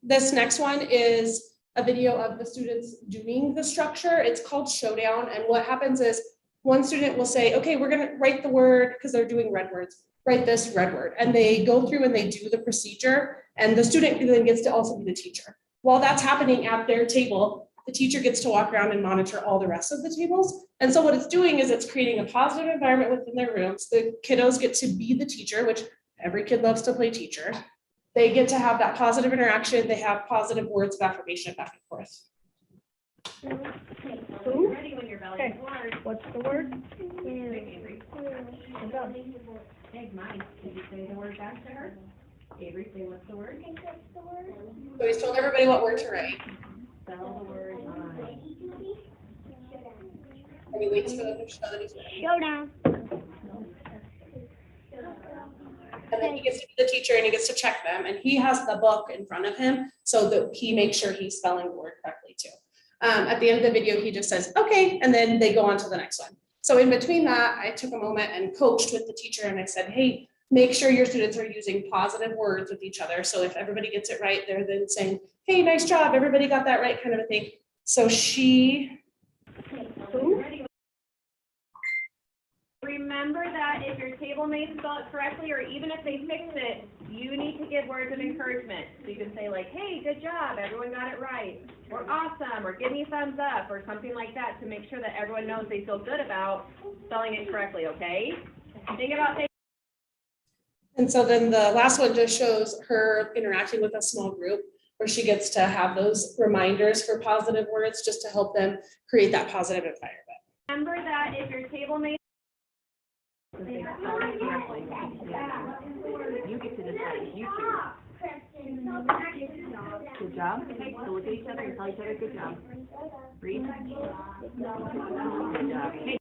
This next one is a video of the students doing the structure. It's called Showdown. And what happens is one student will say, okay, we're gonna write the word, because they're doing red words, write this red word. And they go through and they do the procedure. And the student then gets to also be the teacher. While that's happening at their table, the teacher gets to walk around and monitor all the rest of the tables. And so what it's doing is it's creating a positive environment within their rooms. The kiddos get to be the teacher, which every kid loves to play teacher. They get to have that positive interaction. They have positive words of affirmation back and forth. Ready when you're ready. What's the word? Take mine. Can you say the word back to her? Avery, say what's the word? So he's told everybody what word to write. Spell the word I. And he waits for them to show that he's ready. Showdown. And then he gets to be the teacher and he gets to check them. And he has the book in front of him so that he makes sure he's spelling the word correctly too. At the end of the video, he just says, okay, and then they go on to the next one. So in between that, I took a moment and coached with the teacher and I said, hey, make sure your students are using positive words with each other. So if everybody gets it right, they're then saying, hey, nice job, everybody got that right, kind of a thing. So she. Remember that if your table mates spell it correctly, or even if they fix it, you need to give words of encouragement. So you can say like, hey, good job, everyone got it right, or awesome, or give me a thumbs up, or something like that to make sure that everyone knows they feel good about spelling it correctly, okay? Think about things. And so then the last one just shows her interacting with a small group where she gets to have those reminders for positive words just to help them create that positive environment. Remember that if your table mates You get to decide. You choose. Good job. Okay, so look at each other and tell each other good job. Read. Good job. Hey.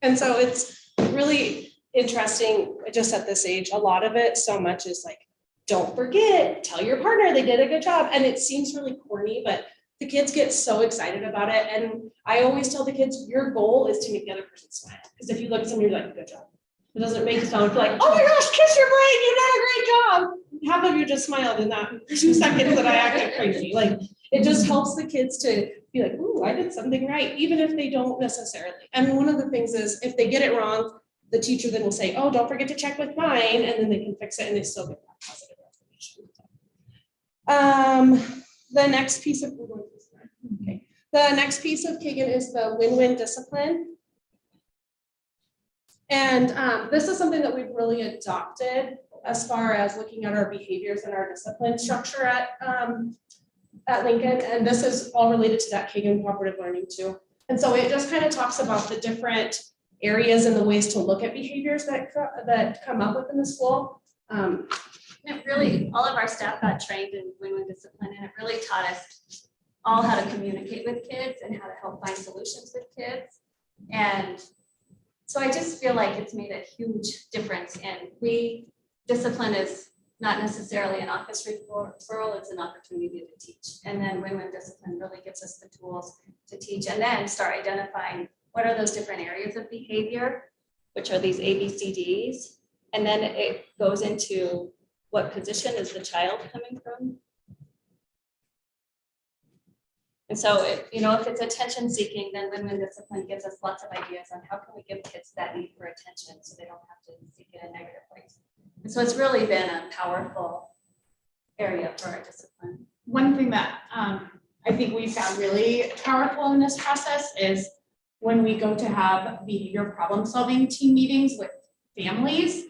And so it's really interesting just at this age. A lot of it, so much is like, don't forget, tell your partner they did a good job. And it seems really corny, but the kids get so excited about it. And I always tell the kids, your goal is to make the other person smile. Because if you look at somebody, you're like, good job. It doesn't make it sound like, oh my gosh, kiss your brain, you did a great job. Half of you just smiled in that 2 seconds that I acted crazy. Like, it just helps the kids to be like, ooh, I did something right, even if they don't necessarily. And one of the things is, if they get it wrong, the teacher then will say, oh, don't forget to check with mine, and then they can fix it and they still get that positive affirmation. The next piece of Kagan is the win-win discipline. And this is something that we've really adopted as far as looking at our behaviors and our discipline structure at Lincoln. And this is all related to that Kagan cooperative learning too. And so it just kind of talks about the different areas and the ways to look at behaviors that come up within the school. It really, all of our staff got trained in win-win discipline, and it really taught us all how to communicate with kids and how to help find solutions with kids. And so I just feel like it's made a huge difference. And discipline is not necessarily an office referral, it's an opportunity to teach. And then win-win discipline really gives us the tools to teach and then start identifying what are those different areas of behavior, which are these ABCDs. And then it goes into what position is the child coming from? And so, if it's attention seeking, then win-win discipline gives us lots of ideas on how can we give kids that need for attention so they don't have to seek it in negative ways. And so it's really been a powerful area for our discipline. One thing that I think we found really powerful in this process is when we go to have behavior problem solving team meetings with families.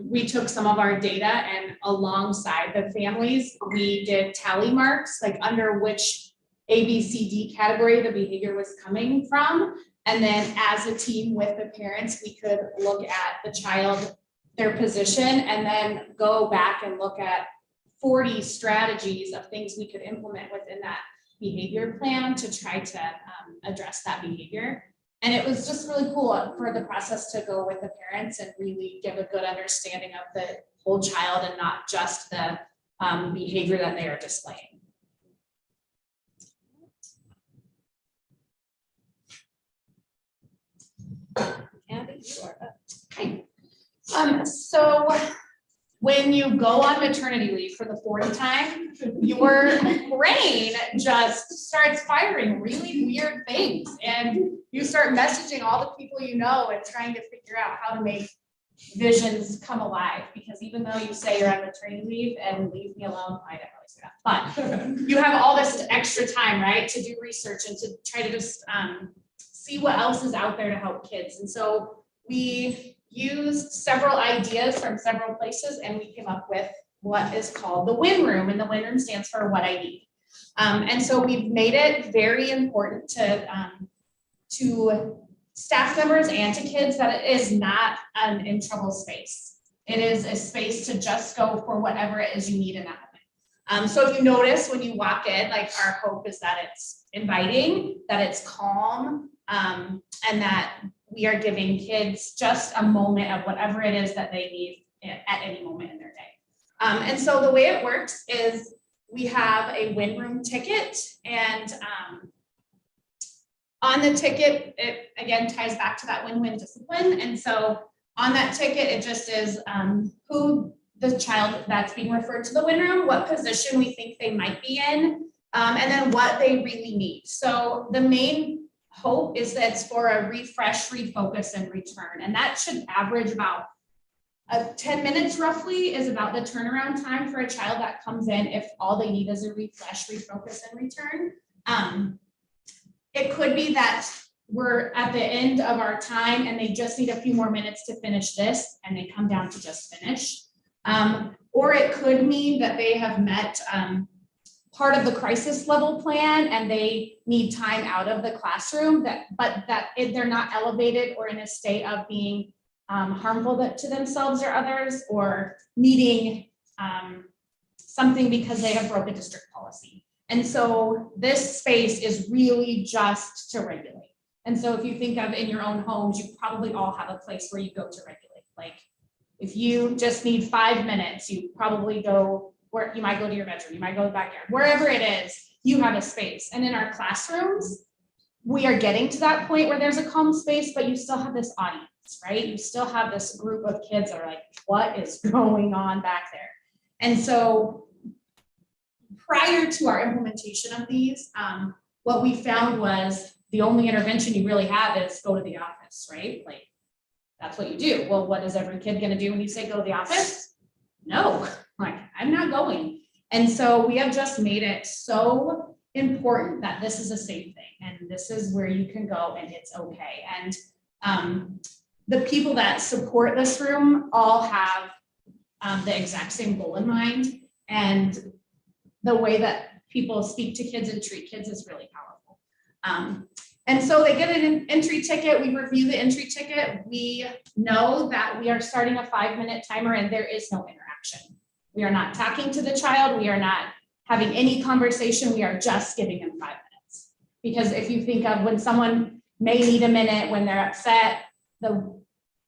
We took some of our data and alongside the families, we did tally marks, like under which ABCD category the behavior was coming from. And then as a team with the parents, we could look at the child, their position, and then go back and look at 40 strategies of things we could implement within that behavior plan to try to address that behavior. And it was just really cool for the process to go with the parents and really give a good understanding of the whole child and not just the behavior that they are displaying. So when you go on maternity leave for the fourth time, your brain just starts firing really weird things. And you start messaging all the people you know and trying to figure out how to make visions come alive. Because even though you say you're on maternity leave and leave me alone, I don't really say that. But you have all this extra time, right, to do research and to try to just see what else is out there to help kids. And so we used several ideas from several places and we came up with what is called the WIN room, and the WIN room stands for what I need. And so we've made it very important to staff members and to kids that it is not an in trouble space. It is a space to just go for whatever it is you need in that moment. So if you notice when you walk in, like our hope is that it's inviting, that it's calm, and that we are giving kids just a moment of whatever it is that they need at any moment in their day. And so the way it works is we have a WIN room ticket, and on the ticket, it again ties back to that win-win discipline. And so on that ticket, it just is who the child that's being referred to the WIN room, what position we think they might be in, and then what they really need. So the main hope is that it's for a refresh, refocus, and return. And that should average about 10 minutes roughly is about the turnaround time for a child that comes in if all they need is a refresh, refocus, and return. It could be that we're at the end of our time and they just need a few more minutes to finish this and they come down to just finish. Or it could mean that they have met part of the crisis level plan and they need time out of the classroom, but they're not elevated or in a state of being harmful to themselves or others, or needing something because they have broken district policy. And so this space is really just to regulate. And so if you think of in your own homes, you probably all have a place where you go to regulate. Like if you just need 5 minutes, you probably go where you might go to your bedroom, you might go to the backyard, wherever it is, you have a space. And in our classrooms, we are getting to that point where there's a calm space, but you still have this audience, right? You still have this group of kids that are like, what is going on back there? And so prior to our implementation of these, what we found was the only intervention you really have is go to the office, right? Like that's what you do. Well, what is every kid gonna do when you say go to the office? No, like I'm not going. And so we have just made it so important that this is a safe thing and this is where you can go and it's okay. And the people that support this room all have the exact same goal in mind, and the way that people speak to kids and treat kids is really powerful. And so they get an entry ticket, we review the entry ticket, we know that we are starting a 5-minute timer and there is no interaction. We are not talking to the child, we are not having any conversation, we are just giving them 5 minutes. Because if you think of when someone may need a minute, when they're upset, the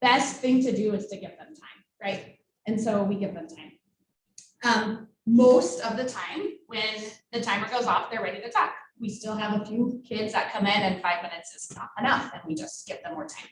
best thing to do is to give them time, right? And so we give them time. Most of the time when the timer goes off, they're ready to talk. We still have a few kids that come in and 5 minutes is not enough and we just give them more time.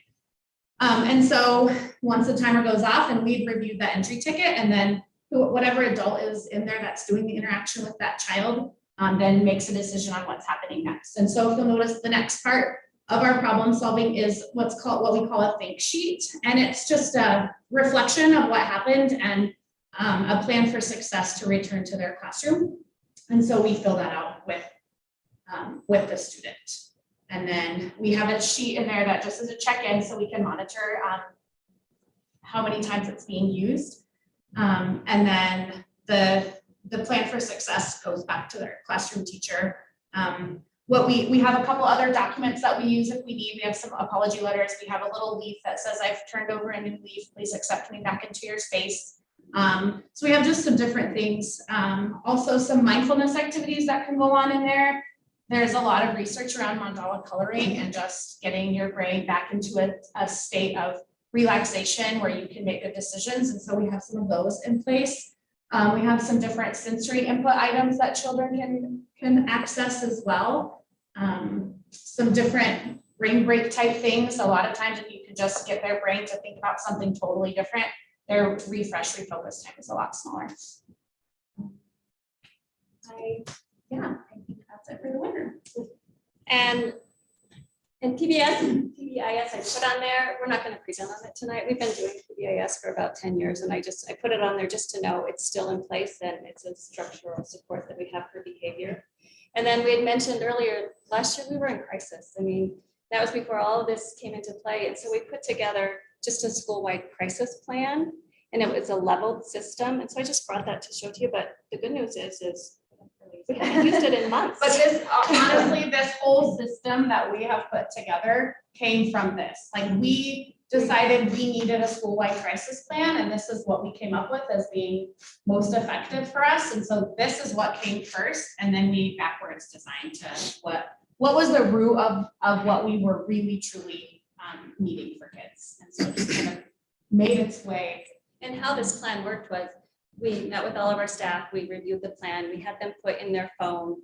And so once the timer goes off and we've reviewed that entry ticket, and then whatever adult is in there that's doing the interaction with that child then makes a decision on what's happening next. And so if you'll notice, the next part of our problem solving is what we call a think sheet. And it's just a reflection of what happened and a plan for success to return to their classroom. And so we fill that out with the student. And then we have a sheet in there that just is a check-in so we can monitor how many times it's being used. And then the plan for success goes back to their classroom teacher. We have a couple other documents that we use if we need. We have some apology letters. We have a little leaf that says, I've turned over a new leaf. Please accept me back into your space. So we have just some different things. Also some mindfulness activities that can go on in there. There's a lot of research around mandala coloring and just getting your brain back into a state of relaxation where you can make good decisions. And so we have some of those in place. We have some different sensory input items that children can access as well. Some different brain break type things. A lot of times if you can just get their brain to think about something totally different, their refocus time is a lot smaller. I think that's it for the winter. And PBIS, I put on there, we're not gonna present on it tonight. We've been doing PBIS for about 10 years, and I put it on there just to know it's still in place and it's a structural support that we have for behavior. And then we had mentioned earlier, last year we were in crisis. I mean, that was before all of this came into play. And so we put together just a school-wide crisis plan, and it was a leveled system. And so I just brought that to show to you, but the good news is we haven't used it in months. But this, honestly, this whole system that we have put together came from this. Like, we decided we needed a school-wide crisis plan, and this is what we came up with as being most effective for us. And so this is what came first, and then we backwards designed to what was the root of what we were really truly needing for kids. And so it just kind of made its way. And how this plan worked was, we met with all of our staff, we reviewed the plan, we had them put in their phone,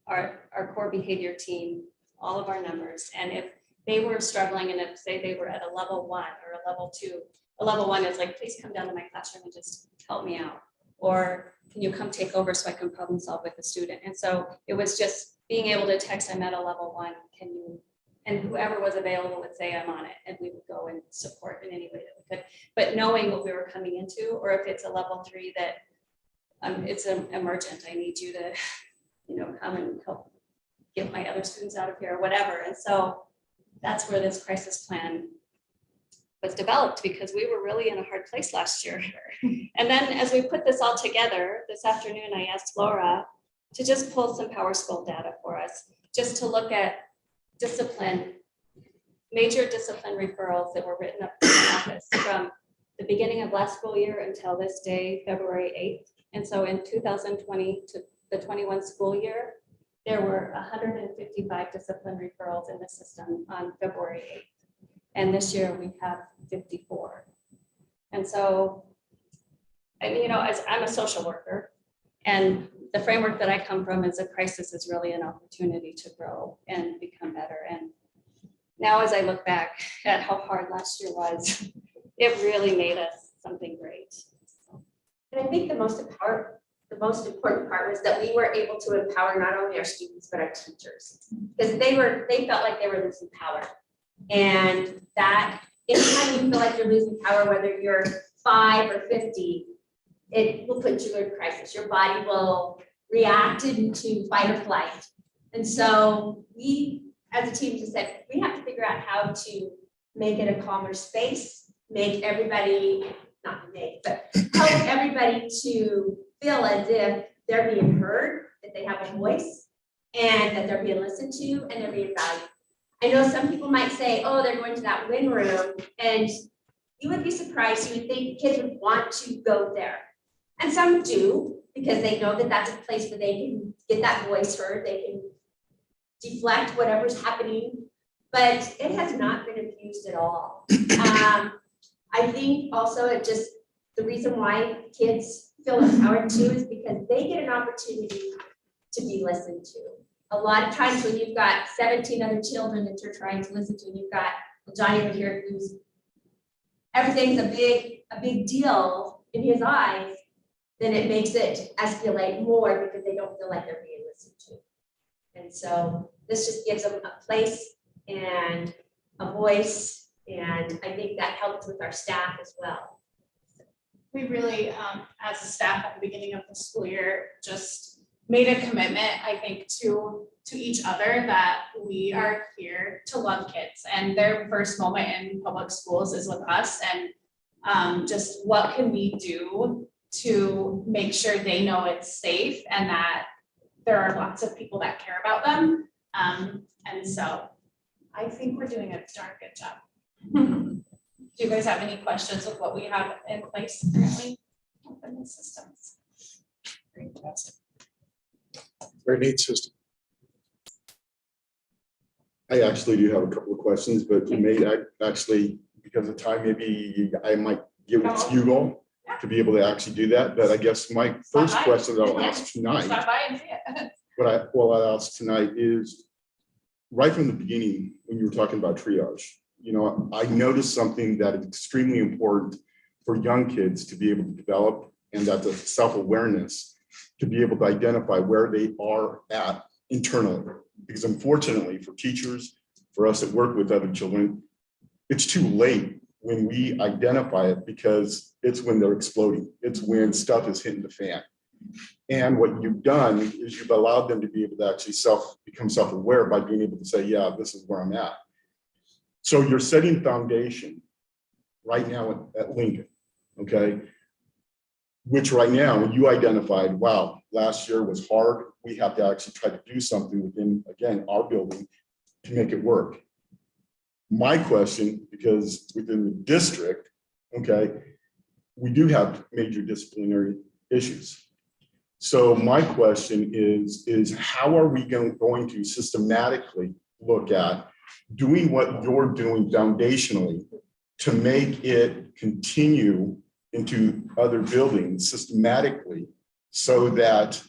our core behavior team, all of our numbers. And if they were struggling, and if say they were at a level 1 or a level 2, a level 1 is like, please come down to my classroom and just help me out. Or can you come take over so I can problem solve with the student? And so it was just being able to text, I'm at a level 1, can you, and whoever was available would say, I'm on it, and we would go and support in any way that we could. But knowing what we were coming into, or if it's a level 3 that it's an emergent, I need you to, come and help get my other students out of here or whatever. And so that's where this crisis plan was developed, because we were really in a hard place last year. And then as we put this all together this afternoon, I asked Laura to just pull some PowerSchool data for us, just to look at major discipline referrals that were written up in the office from the beginning of last school year until this day, February 8th. And so in 2020 to the 21 school year, there were 155 discipline referrals in the system on February 8th. And this year we have 54. And so, as I'm a social worker, and the framework that I come from is a crisis is really an opportunity to grow and become better. And now as I look back at how hard last year was, it really made us something great. And I think the most important part was that we were able to empower not only our students, but our teachers. Because they felt like they were losing power. And that anytime you feel like you're losing power, whether you're 5 or 50, it will put you in crisis. Your body will react into fight or flight. And so we, as a team, just said, we have to figure out how to make it a calmer space, make everybody, but help everybody to feel as if they're being heard, that they have a voice, and that they're being listened to, and they're being valued. I know some people might say, oh, they're going to that win room, and you would be surprised. You would think kids would want to go there. And some do, because they know that that's a place where they can get that voice heard, they can deflect whatever's happening, but it has not been abused at all. I think also the reason why kids feel empowered too is because they get an opportunity to be listened to. A lot of times when you've got 17 other children that you're trying to listen to, and you've got Johnny over here who's everything's a big deal in his eyes, then it makes it escalate more because they don't feel like they're being listened to. And so this just gives them a place and a voice, and I think that helps with our staff as well. We really, as a staff at the beginning of the school year, just made a commitment, I think, to each other that we are here to love kids, and their first moment in public schools is with us, and just what can we do to make sure they know it's safe and that there are lots of people that care about them. And so I think we're doing a darn good job. Do you guys have any questions with what we have in place currently in the systems? Fantastic. Very neat system. I actually do have a couple of questions, but you may actually, because of time, maybe I might give it to you all to be able to actually do that. But I guess my first question that I'll ask tonight, Stop by and see it. what I'll ask tonight is, right from the beginning, when you were talking about triage, you know, I noticed something that is extremely important for young kids to be able to develop, and that's a self-awareness to be able to identify where they are at internally. Because unfortunately for teachers, for us that work with other children, it's too late when we identify it because it's when they're exploding. It's when stuff is hitting the fan. And what you've done is you've allowed them to be able to actually become self-aware by being able to say, yeah, this is where I'm at. So you're setting foundation right now at Lincoln, okay? Which right now you identified, wow, last year was hard. We have to actually try to do something within, again, our building to make it work. My question, because within the district, okay, we do have major disciplinary issues. So my question is how are we going to systematically look at doing what you're doing foundationally to make it continue into other buildings systematically so that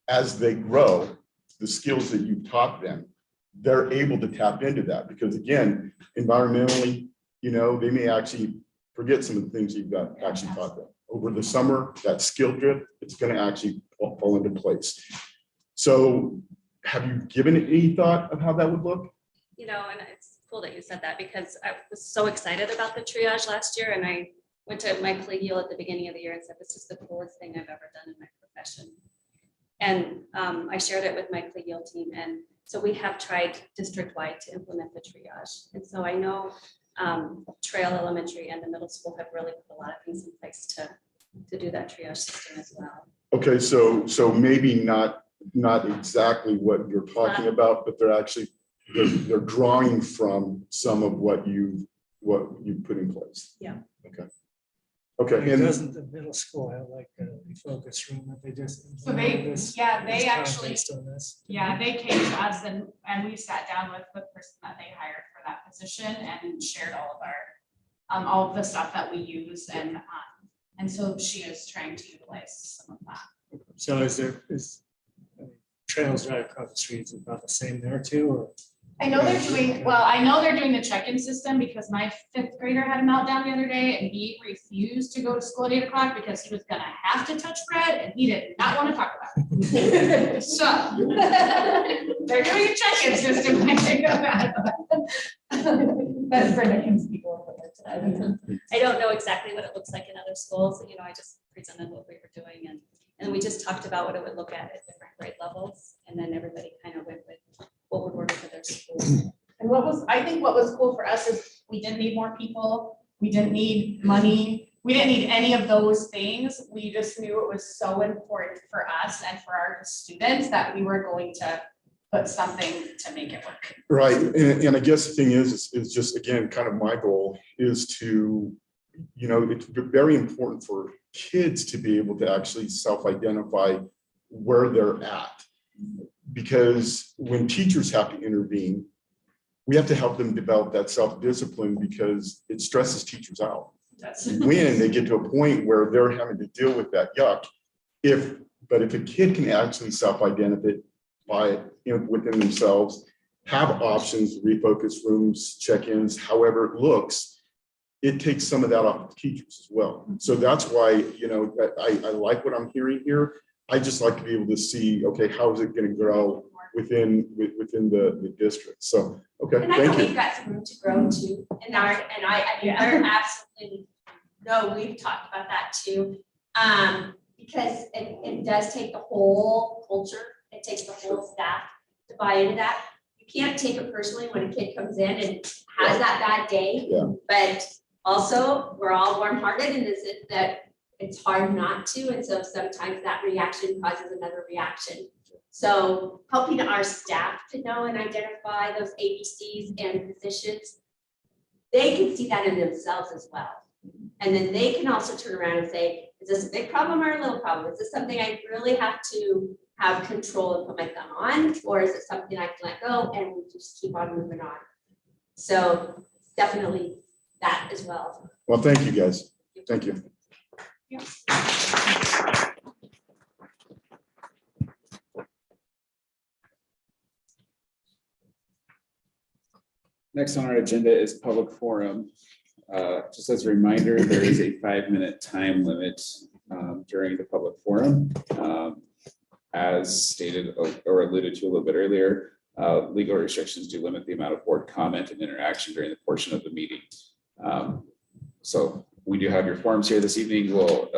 as they grow, the skills that you've taught them, they're able to tap into that? Because again, environmentally, you know, they may actually forget some of the things you've got actually taught them. Over the summer, that skill drift, it's going to actually fall into place. So have you given it any thought of how that would look? You know, and it's cool that you said that because I was so excited about the triage last year, and I went to my collegial at the beginning of the year and said, this is the coolest thing I've ever done in my profession. And I shared it with my collegial team. And so we have tried district-wide to implement the triage. And so I know Trail Elementary and the middle school have really put a lot of things in place to do that triage system as well. Okay, so maybe not exactly what you're talking about, but they're actually they're drawing from some of what you put in place. Yeah. Okay. Okay. And doesn't the middle school have like a focus room that they just? So they, yeah, they actually, Based on this. yeah, they came to us and we sat down with the person that they hired for that position and shared all of our, all of the stuff that we use and so she is trying to utilize some of that. So is trails right across the street, is it about the same there too, or? I know they're doing, well, I know they're doing the check-in system because my 5th grader had a meltdown the other day and he refused to go to school at 8 o'clock because he was gonna have to touch bread and he did not want to talk about it. So they're doing a check-in system. I think of that. But Brenda can speak a little bit to that. I don't know exactly what it looks like in other schools. You know, I just presented what we were doing and we just talked about what it would look at different grade levels. And then everybody kind of went with what would work for their school. And I think what was cool for us is we didn't need more people. We didn't need money. We didn't need any of those things. We just knew it was so important for us and for our students that we were going to put something to make it work. right, and I guess the thing is just again, kind of my goal is to, you know, it's very important for kids to be able to actually self-identify where they're at. Because when teachers have to intervene, we have to help them develop that self-discipline because it stresses teachers out. When they get to a point where they're having to deal with that yuck, but if a kid can actually self-identify within themselves, have options, refocus rooms, check-ins, however it looks, it takes some of that off of teachers as well. So that's why, you know, I like what I'm hearing here. I just like to be able to see, okay, how is it going to grow within the district? So, okay, And I know thank we've you. got some room to grow too, and I mean, they're absolutely, no, we've talked about that too. Because it does take the whole culture, it takes the whole staff to buy into that. You can't take it personally when a kid comes in and has that bad day. Yeah. But also, we're all warm-hearted and that it's hard not to, and so sometimes that reaction causes another reaction. So helping our staff to know and identify those ABCs and positions, they can see that in themselves as well. And then they can also turn around and say, is this a big problem or a little problem? Is this something I really have to have control and put my thumb on? Or is it something I can let go and we just keep on moving on? So definitely that as well. Well, thank you guys. Thank you. Yeah. Next on our agenda is public forum. Just as a reminder, there is a 5-minute time limit during the public forum. As stated or alluded to a little bit earlier, legal restrictions do limit the amount of board comment and interaction during the portion of the meeting. So we do have your forms here this evening. We'll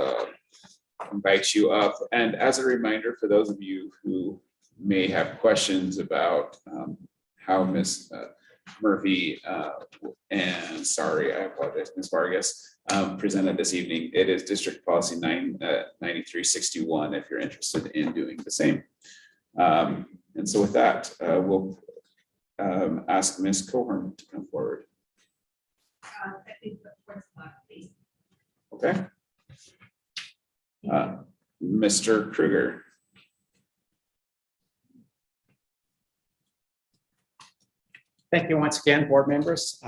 invite you up. And as a reminder, for those of you who may have questions about how Ms. Murphy and sorry, I apologize, Ms. Vargas presented this evening, it is District Policy 9361 if you're interested in doing the same. And so with that, we'll ask Ms. Cohen to come forward. Okay. Mr. Kruger. Thank you once again, board members.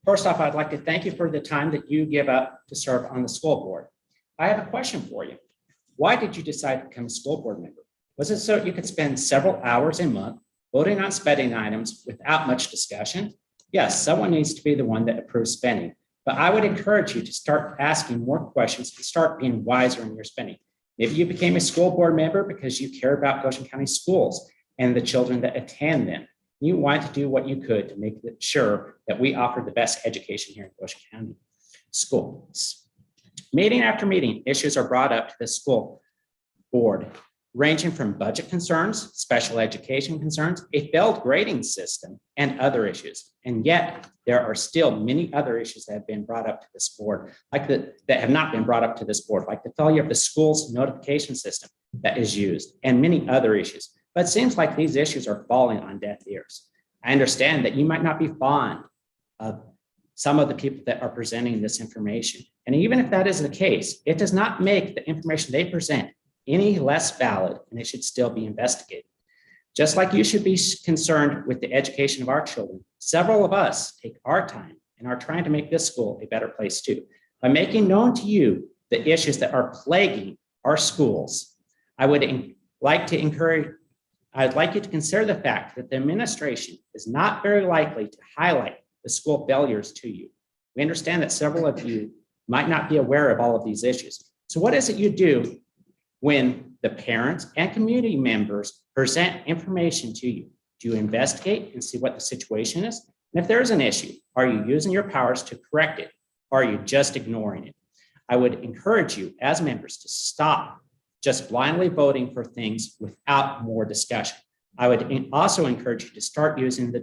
First off, I'd like to thank you for the time that you give up to serve on the school board. I have a question for you. Why did you decide to become a school board member? Was it so you could spend several hours a month voting on spending items without much discussion? Yes, someone needs to be the one that approves spending, but I would encourage you to start asking more questions and start being wiser in your spending. Maybe you became a school board member because you care about Goshen County schools and the children that attend them. You wanted to do what you could to make sure that we offer the best education here in Goshen County schools. Meeting after meeting, issues are brought up to the school board, ranging from budget concerns, special education concerns, a failed grading system, and other issues. And yet, there are still many other issues that have been brought up to this board, that have not been brought up to this board, like the failure of the school's notification system that is used, and many other issues. But it seems like these issues are falling on deaf ears. I understand that you might not be fond of some of the people that are presenting this information. And even if that is the case, it does not make the information they present any less valid, and it should still be investigated. Just like you should be concerned with the education of our children, several of us take our time and are trying to make this school a better place too. By making known to you the issues that are plaguing our schools, I'd like you to consider the fact that the administration is not very likely to highlight the school failures to you. We understand that several of you might not be aware of all of these issues. So what is it you do when the parents and community members present information to you? Do you investigate and see what the situation is? And if there is an issue, are you using your powers to correct it? Or are you just ignoring it? I would encourage you as members to stop just blindly voting for things without more discussion. I would also encourage you to start using the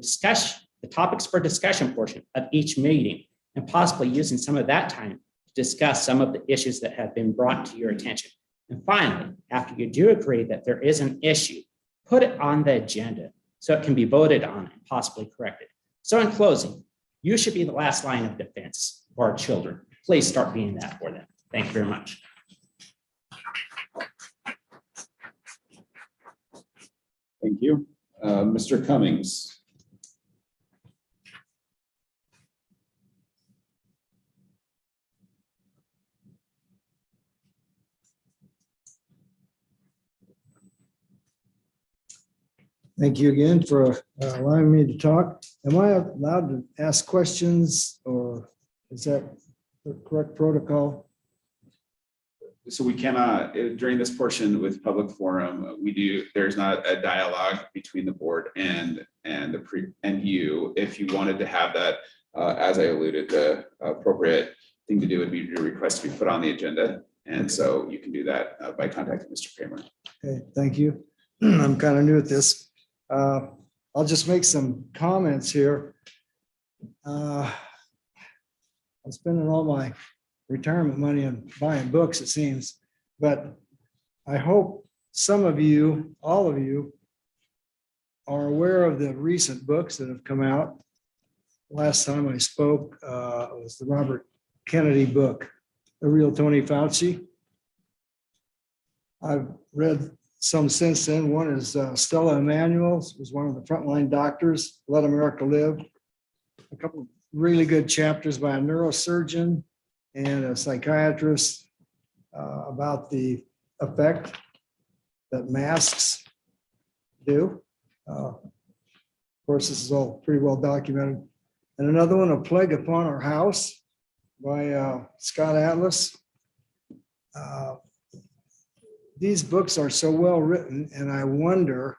topics for discussion portion of each meeting, and possibly using some of that time to discuss some of the issues that have been brought to your attention. And finally, after you do agree that there is an issue, put it on the agenda so it can be voted on and possibly corrected. So in closing, you should be the last line of defense for our children. Please start being that for them. Thank you very much. Thank you. Mr. Cummings. Thank you again for allowing me to talk. Am I allowed to ask questions, or is that the correct protocol? So we cannot, during this portion with public forum, there's not a dialogue between the board and you. If you wanted to have that, as I alluded, the appropriate thing to do would be to request to be put on the agenda. And so you can do that by contacting Mr. Kramer. Okay, thank you. I'm kind of new at this. I'll just make some comments here. I'm spending all my retirement money on buying books, it seems, but I hope some of you, all of you, are aware of the recent books that have come out. Last time I spoke was the Robert Kennedy book, The Real Tony Fauci. I've read some since then. One is Stella Emanuel, was one of the frontline doctors, Let America Live. A couple of really good chapters by a neurosurgeon and a psychiatrist about the effect that masks do. course, this is all pretty well documented. And another one, A Plague Upon Our House by Scott Atlas. These books are so well written, and I wonder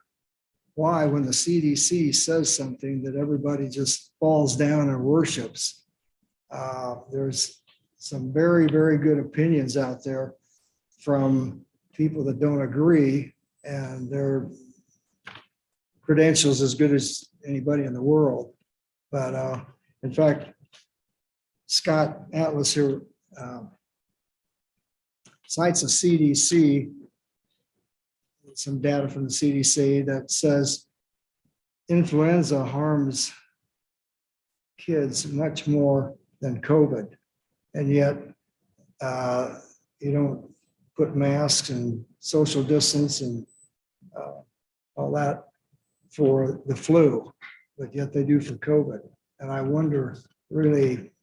why, when the CDC says something, that everybody just falls down and worships. There's some very, very good opinions out there from people that don't agree, and their credentials as good as anybody in the world. But in fact, Scott Atlas here cites a CDC, some data from the CDC that says influenza harms kids much more than COVID. And yet you don't put masks and social distance and all that for the flu, but yet they do for COVID. And I wonder really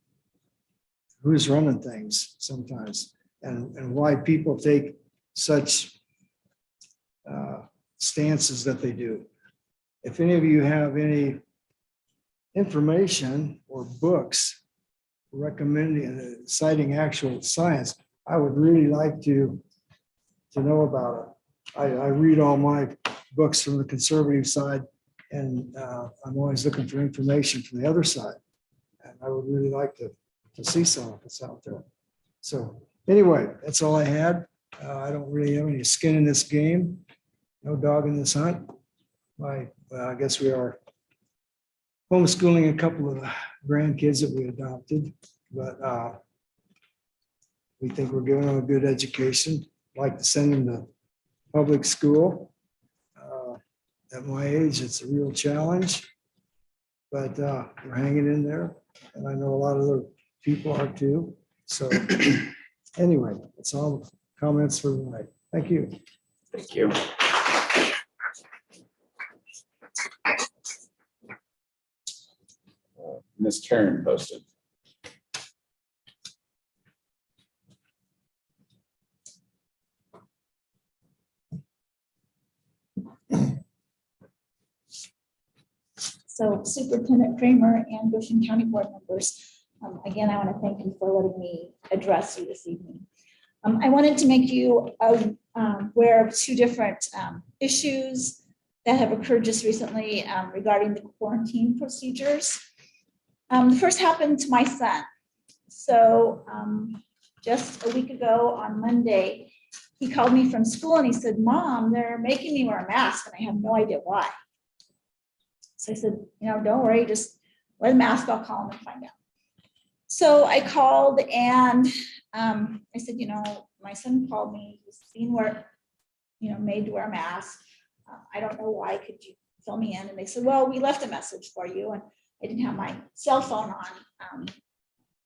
who's running things sometimes, and why people take such stances that they do. If any of you have any information or books recommending, citing actual science, I would really like to know about it. I read all my books from the conservative side, and I'm always looking for information from the other side. And I would really like to see some of it's out there. So anyway, that's all I had. I don't really have any skin in this game. No dog in this hunt. I guess we are homeschooling a couple of grandkids that we adopted, but we think we're giving them a good education. Like to send them to public school. At my age, it's a real challenge, but we're hanging in there, and I know a lot of other people are too. So anyway, that's all the comments for tonight. Thank you. Thank you. Ms. Karen posted. So Superintendent Kramer and Goshen County Board members, again, I want to thank you for letting me address you this evening. I wanted to make you aware of two different issues that have occurred just recently regarding the quarantine procedures. The first happened to my son. So just a week ago on Monday, he called me from school and he said, "Mom, they're making me wear a mask and I have no idea why." So I said, don't worry, just wear the mask, I'll call him and find out. So I called and I said, my son called me, he's being made to wear a mask. I don't know why, could you fill me in? And they said, well, we left a message for you. And I didn't have my cell phone on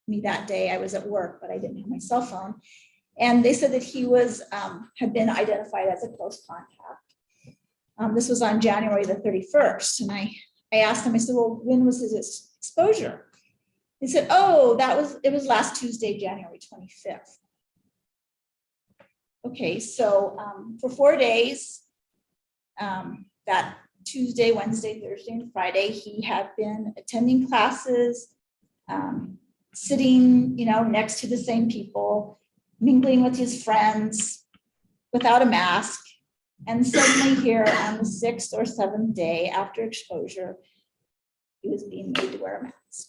me that day. I was at work, but I didn't have my cell phone. And they said that he had been identified as a close contact. This was on January the 31st. And I asked him, I said, well, when was his exposure? He said, oh, it was last Tuesday, January 25th. Okay, so for 4 days, that Tuesday, Wednesday, Thursday, and Friday, he had been attending classes, sitting, next to the same people, mingling with his friends without a mask. And suddenly here on the 6th or 7th day after exposure, he was being made to wear a mask.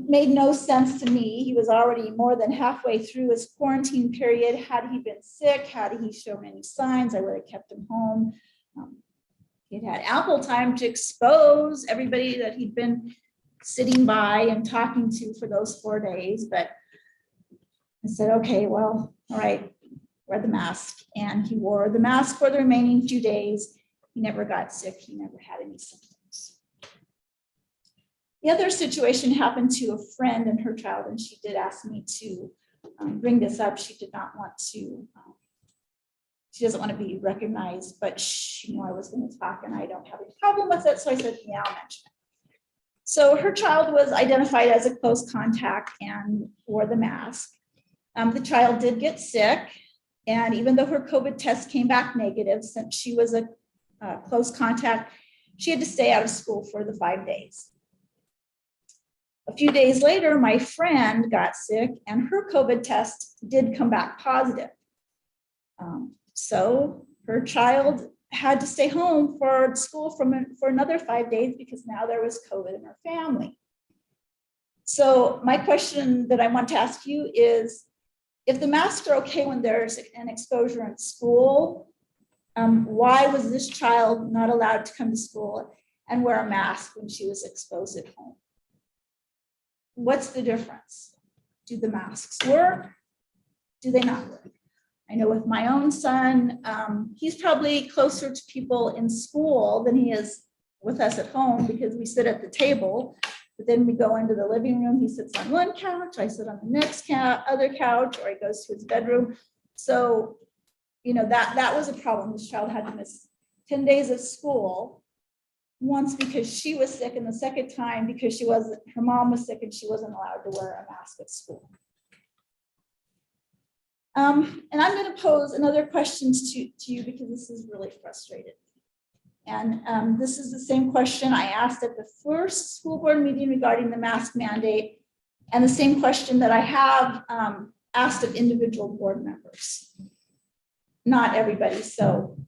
Made no sense to me. He was already more than halfway through his quarantine period. Had he been sick, had he shown any signs, I would have kept him home. He'd had ample time to expose everybody that he'd been sitting by and talking to for those 4 days. But I said, okay, well, all right, wear the mask. And he wore the mask for the remaining few days. He never got sick. He never had any symptoms. The other situation happened to a friend and her child, and she did ask me to bring this up. She did not want to, she doesn't want to be recognized, but she knew I was going to talk and I don't have any problem with it. So I said, yeah, I'll mention it. So her child was identified as a close contact and wore the mask. The child did get sick. And even though her COVID test came back negative, since she was a close contact, she had to stay out of school for the 5 days. A few days later, my friend got sick and her COVID test did come back positive. So her child had to stay home for school for another 5 days because now there was COVID in her family. So my question that I want to ask you is, if the masks are okay when there's an exposure in school, why was this child not allowed to come to school and wear a mask when she was exposed at home? What's the difference? Do the masks work? Do they not work? I know with my own son, he's probably closer to people in school than he is with us at home because we sit at the table, but then we go into the living room. He sits on one couch, I sit on the next other couch, or he goes to his bedroom. So, you know, that was a problem. This child had to miss 10 days of school, once because she was sick, and the second time because her mom was sick and she wasn't allowed to wear a mask at school. And I'm going to pose another question to you because this is really frustrating. And this is the same question I asked at the first school board meeting regarding the mask mandate, and the same question that I have asked of individual board members. Not everybody, so.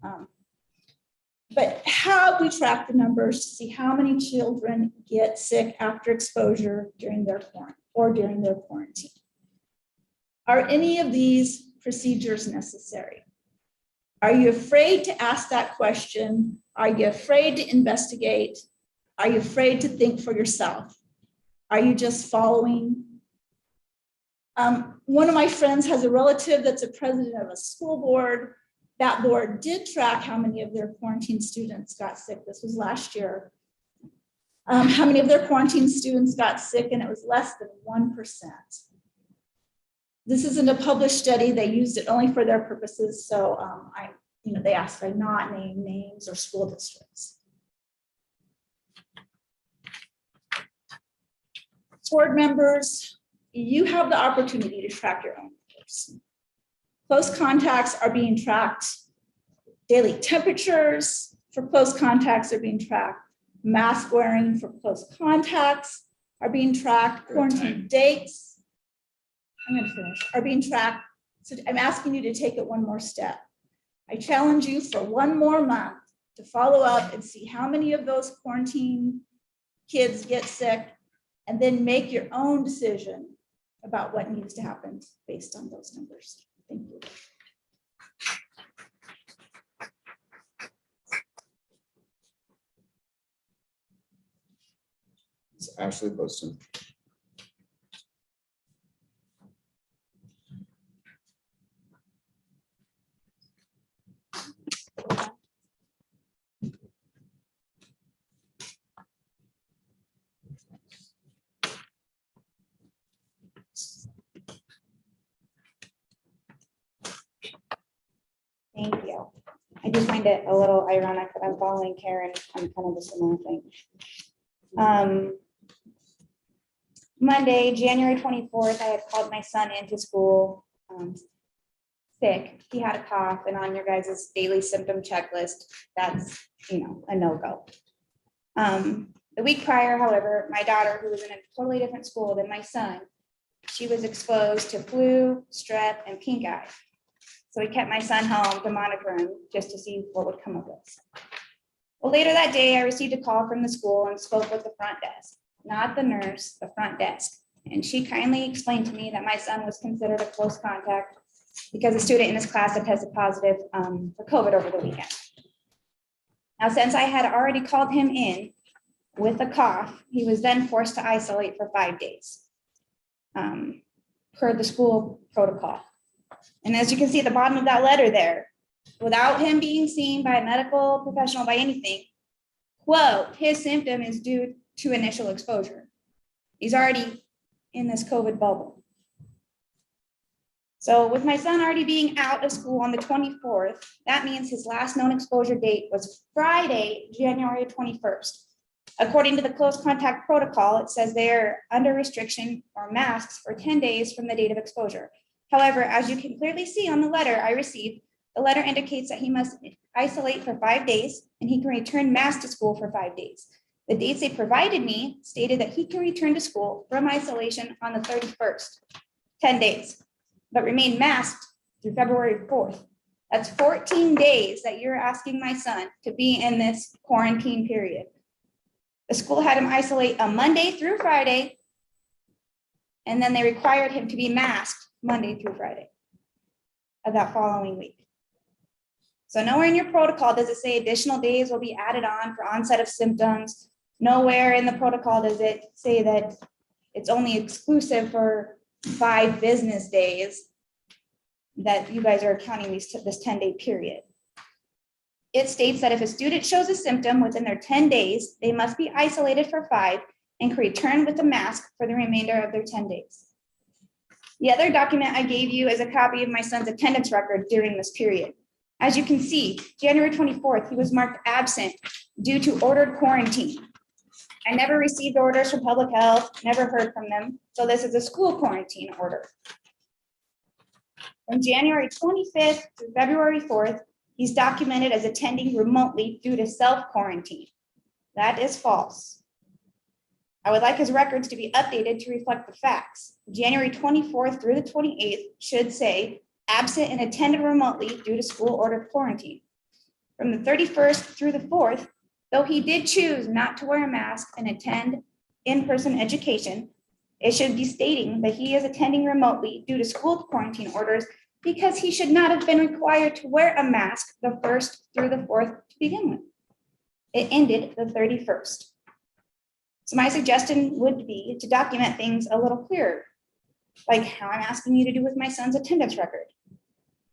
But have we tracked the numbers to see how many children get sick after exposure during their quarantine? Are any of these procedures necessary? Are you afraid to ask that question? Are you afraid to investigate? Are you afraid to think for yourself? Are you just following? One of my friends has a relative that's a president of a school board. That board did track how many of their quarantine students got sick. This was last year. How many of their quarantine students got sick, and it was less than 1%. This isn't a published study. They used it only for their purposes. So they asked I not name names or school districts. Board members, you have the opportunity to track your own numbers. Close contacts are being tracked. Daily temperatures for close contacts are being tracked. Mask wearing for close contacts are being tracked. Quarantine dates, I'm going to finish, are being tracked. So I'm asking you to take it one more step. I challenge you for one more month to follow up and see how many of those quarantine kids get sick, and then make your own decision about what needs to happen based on those numbers. Thank you. It's Ashley Poston. Thank you. I do find it a little ironic that I'm following Karen on kind of a similar thing. Monday, January 24th, I had called my son into school sick. He had a cough, and on your guys' daily symptom checklist, that's, a no-go. The week prior, however, my daughter, who was in a totally different school than my son, she was exposed to flu, strep, and pink eye. So we kept my son home to monitor him just to see what would come of this. Well, later that day, I received a call from the school and spoke with the front desk, not the nurse, the front desk. And she kindly explained to me that my son was considered a close contact because a student in his class had tested positive for COVID over the weekend. Now, since I had already called him in with a cough, he was then forced to isolate for 5 days per the school protocol. And as you can see at the bottom of that letter there, without him being seen by a medical professional by anything, quote, his symptom is due to initial exposure. He's already in this COVID bubble. So with my son already being out of school on the 24th, that means his last known exposure date was Friday, January 21st. According to the close contact protocol, it says they're under restriction or masks for 10 days from the date of exposure. However, as you can clearly see on the letter I received, the letter indicates that he must isolate for 5 days, and he can return masked to school for 5 days. The dates they provided me stated that he can return to school from isolation on the 31st, 10 days, but remain masked through February 4th. That's 14 days that you're asking my son to be in this quarantine period. The school had him isolate a Monday through Friday, and then they required him to be masked Monday through Friday of that following week. So nowhere in your protocol does it say additional days will be added on for onset of symptoms. Nowhere in the protocol does it say that it's only exclusive for 5 business days that you guys are counting this 10-day period. It states that if a student shows a symptom within their 10 days, they must be isolated for 5 and can return with a mask for the remainder of their 10 days. The other document I gave you is a copy of my son's attendance record during this period. As you can see, January 24th, he was marked absent due to ordered quarantine. I never received orders from public health, never heard from them. So this is a school quarantine order. From January 25th through February 4th, he's documented as attending remotely due to self-quarantine. That is false. I would like his records to be updated to reflect the facts. January 24th through the 28th should say absent and attended remotely due to school ordered quarantine. From the 31st through the 4th, though he did choose not to wear a mask and attend in-person education, it should be stating that he is attending remotely due to school quarantine orders because he should not have been required to wear a mask the 1st through the 4th to begin with. It ended the 31st. So my suggestion would be to document things a little clearer, like how I'm asking you to do with my son's attendance record.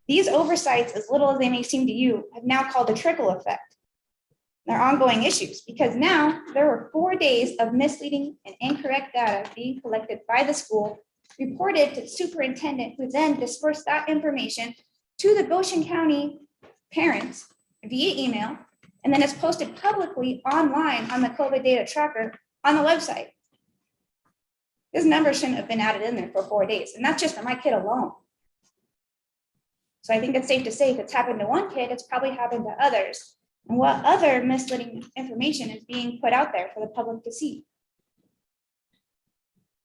These oversights, as little as they may seem to you, have now called a trickle effect. They're ongoing issues because now there were 4 days of misleading and incorrect data being collected by the school, reported to the superintendent, who then dispersed that information to the Goshen County parents via email, and then it's posted publicly online on the COVID data tracker on the website. This number shouldn't have been added in there for 4 days, and that's just for my kid alone. So I think it's safe to say if it's happened to one kid, it's probably happened to others. And what other misleading information is being put out there for the public to see?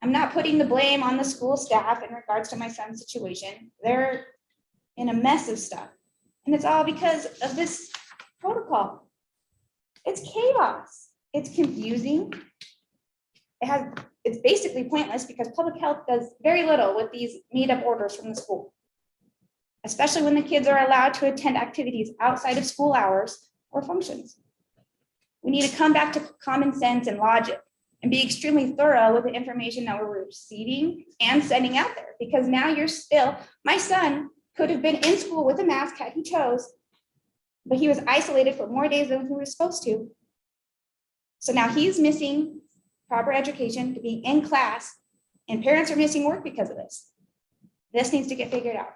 I'm not putting the blame on the school staff in regards to my son's situation. They're in a mess of stuff. And it's all because of this protocol. It's chaos. It's confusing. It's basically pointless because public health does very little with these made-up orders from the school, especially when the kids are allowed to attend activities outside of school hours or functions. We need to come back to common sense and logic and be extremely thorough with the information that we're receiving and sending out there, because now my son could have been in school with a mask had he chose, but he was isolated for more days than he was supposed to. So now he's missing proper education to be in class, and parents are missing work because of this. This needs to get figured out.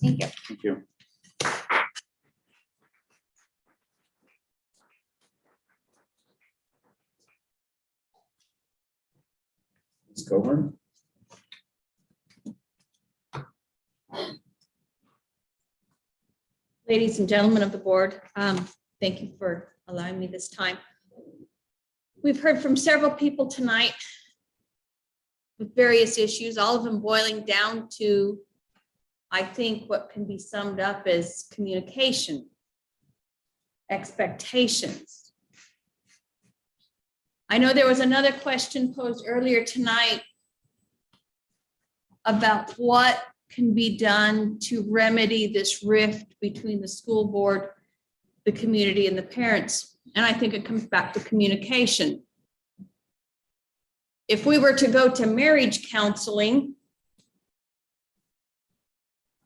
Thank you. Thank you. Ms. Coburn? Ladies and gentlemen of the board, thank you for allowing me this time. We've heard from several people tonight with various issues, all of them boiling down to, I think, what can be summed up as communication, expectations. I know there was another question posed earlier tonight about what can be done to remedy this rift between the school board, the community, and the parents. And I think it comes back to communication. If we were to go to marriage counseling,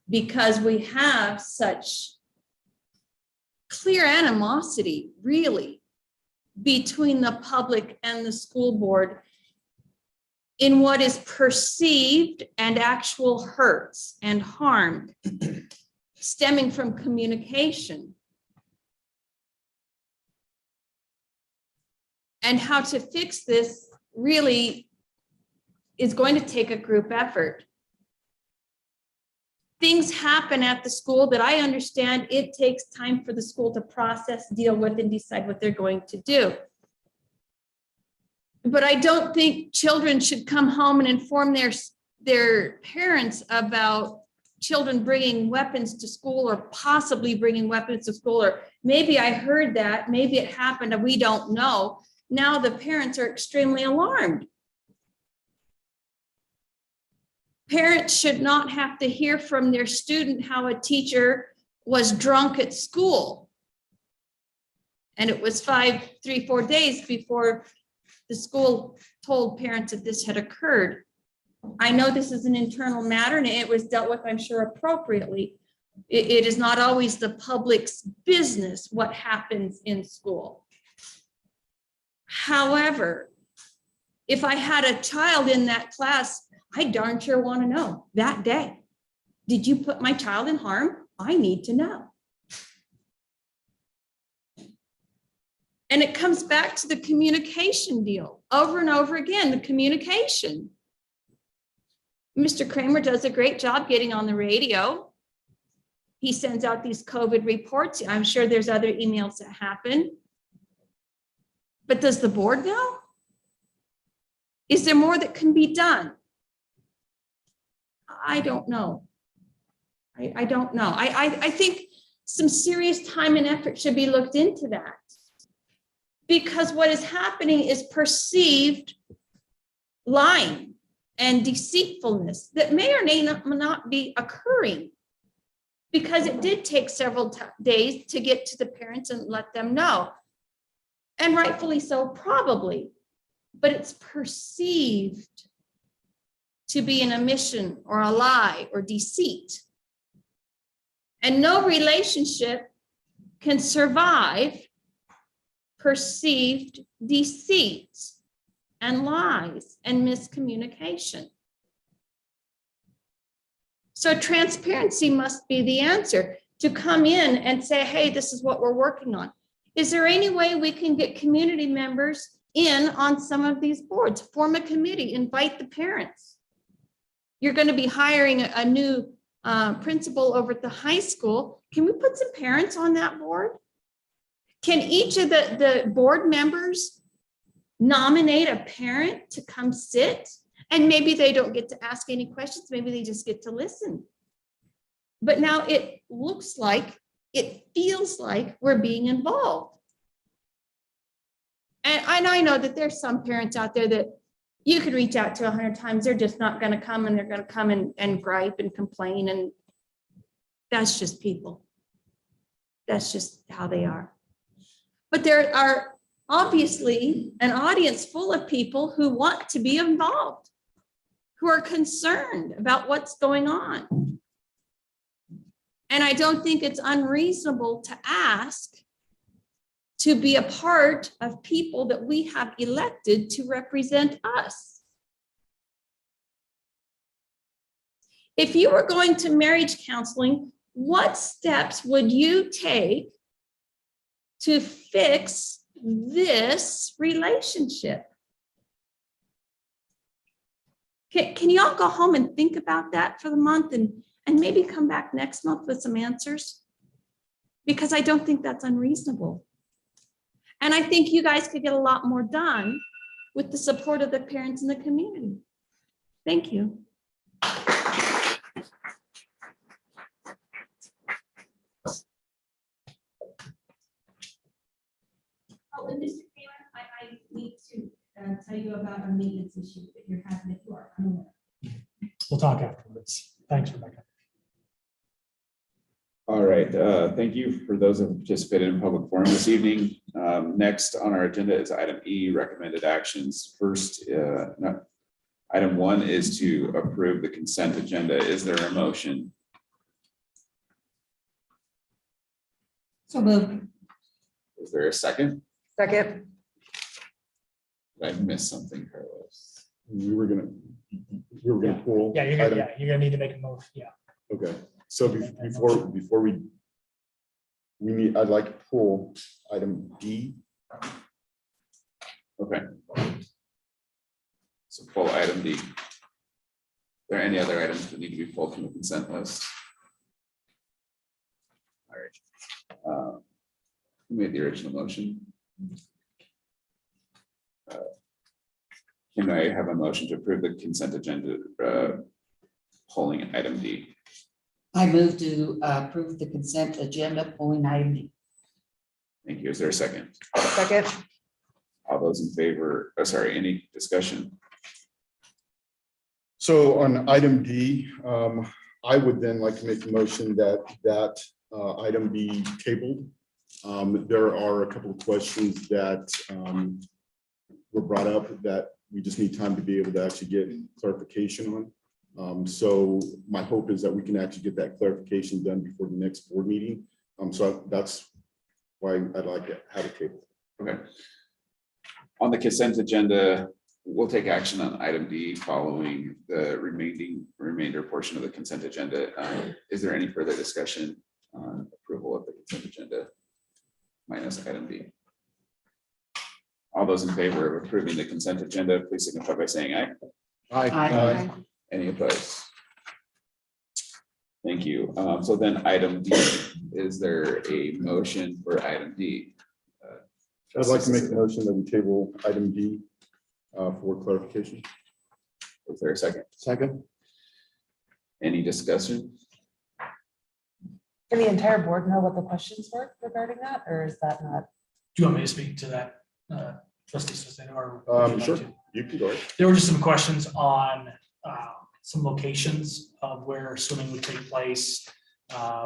because we have such clear animosity, really, between the public and the school board in what is perceived and actual hurts and harm stemming from communication, and how to fix this really is going to take a group effort. things happen at the school that I understand it takes time for the school to process, deal with, and decide what they're going to do. But I don't think children should come home and inform their parents about children bringing weapons to school or possibly bringing weapons to school, or maybe I heard that, maybe it happened, and we don't know. Now the parents are extremely alarmed. Parents should not have to hear from their student how a teacher was drunk at school. And it was 3-4 days before the school told parents that this had occurred. I know this is an internal matter and it was dealt with, I'm sure, appropriately. It is not always the public's business what happens in school. However, if I had a child in that class, I darn sure want to know that day, did you put my child in harm? I need to know. And it comes back to the communication deal over and over again, the communication. Mr. Kramer does a great job getting on the radio. He sends out these COVID reports. I'm sure there's other emails that happen. But does the board know? Is there more that can be done? I don't know. I don't know. I think some serious time and effort should be looked into that. Because what is happening is perceived lying and deceitfulness that may or may not be occurring, because it did take several days to get to the parents and let them know. And rightfully so, probably, but it's perceived to be an omission or a lie or deceit. And no relationship can survive perceived deceit and lies and miscommunication. So transparency must be the answer, to come in and say, hey, this is what we're working on. Is there any way we can get community members in on some of these boards? Form a committee, invite the parents. You're going to be hiring a new principal over at the high school. Can we put some parents on that board? Can each of the board members nominate a parent to come sit? And maybe they don't get to ask any questions. Maybe they just get to listen. But now it looks like, it feels like we're being involved. And I know that there's some parents out there that you could reach out to 100 times. They're just not going to come, and they're going to come and gripe and complain. And that's just people. That's just how they are. But there are obviously an audience full of people who want to be involved, who are concerned about what's going on. And I don't think it's unreasonable to ask to be a part of people that we have elected to represent us. If you were going to marriage counseling, what steps would you take to fix this relationship? Can y'all go home and think about that for the month and maybe come back next month with some answers? Because I don't think that's unreasonable. And I think you guys could get a lot more done with the support of the parents in the community. Thank you. Oh, and Mr. Kramer, I need to tell you about a maintenance issue that you're having at your home. We'll talk afterwards. Thanks, Rebecca. All right, thank you for those who participated in public forum this evening. Next on our agenda is item E, recommended actions. First, item 1 is to approve the consent agenda. Is there a motion? So moved. Is there a second? Second. Did I miss something, Carlos? We were gonna pull. Yeah, you're item- gonna need to make a move. Yeah. Okay, so before we need, I'd like to pull item D. Okay. So pull item D. Are there any other items that need to be pulled from the consent list? All right. Who made the original motion? Can I have a motion to approve the consent agenda, polling item D? I move to approve the consent agenda, polling item D. Thank you. Is there a second? Second. All those in favor, any discussion? So on item D, I would then like to make a motion that item be tabled. There are a couple of questions that were brought up that we just need time to be able to actually get clarification on. So my hope is that we can actually get that clarification done before the next board meeting. So that's why I'd like to have a table. Okay. On the consent agenda, we'll take action on item D following the remainder portion of the consent agenda. Is there any further discussion on approval of the consent agenda minus item D? All those in favor of approving the consent agenda, please signify by saying aye. Aye. Any opposed? Thank you. So then item D, is there a motion for item D? I'd like to make a motion that we table item D for clarification. Is there a second? Second. Any discussion? Can the entire board know what the questions were regarding that, or is that not? Do you want me to speak to that, trustee Sisseton, or? would you like Sure, to? you can go ahead. There were just some questions on some locations of where swimming would take place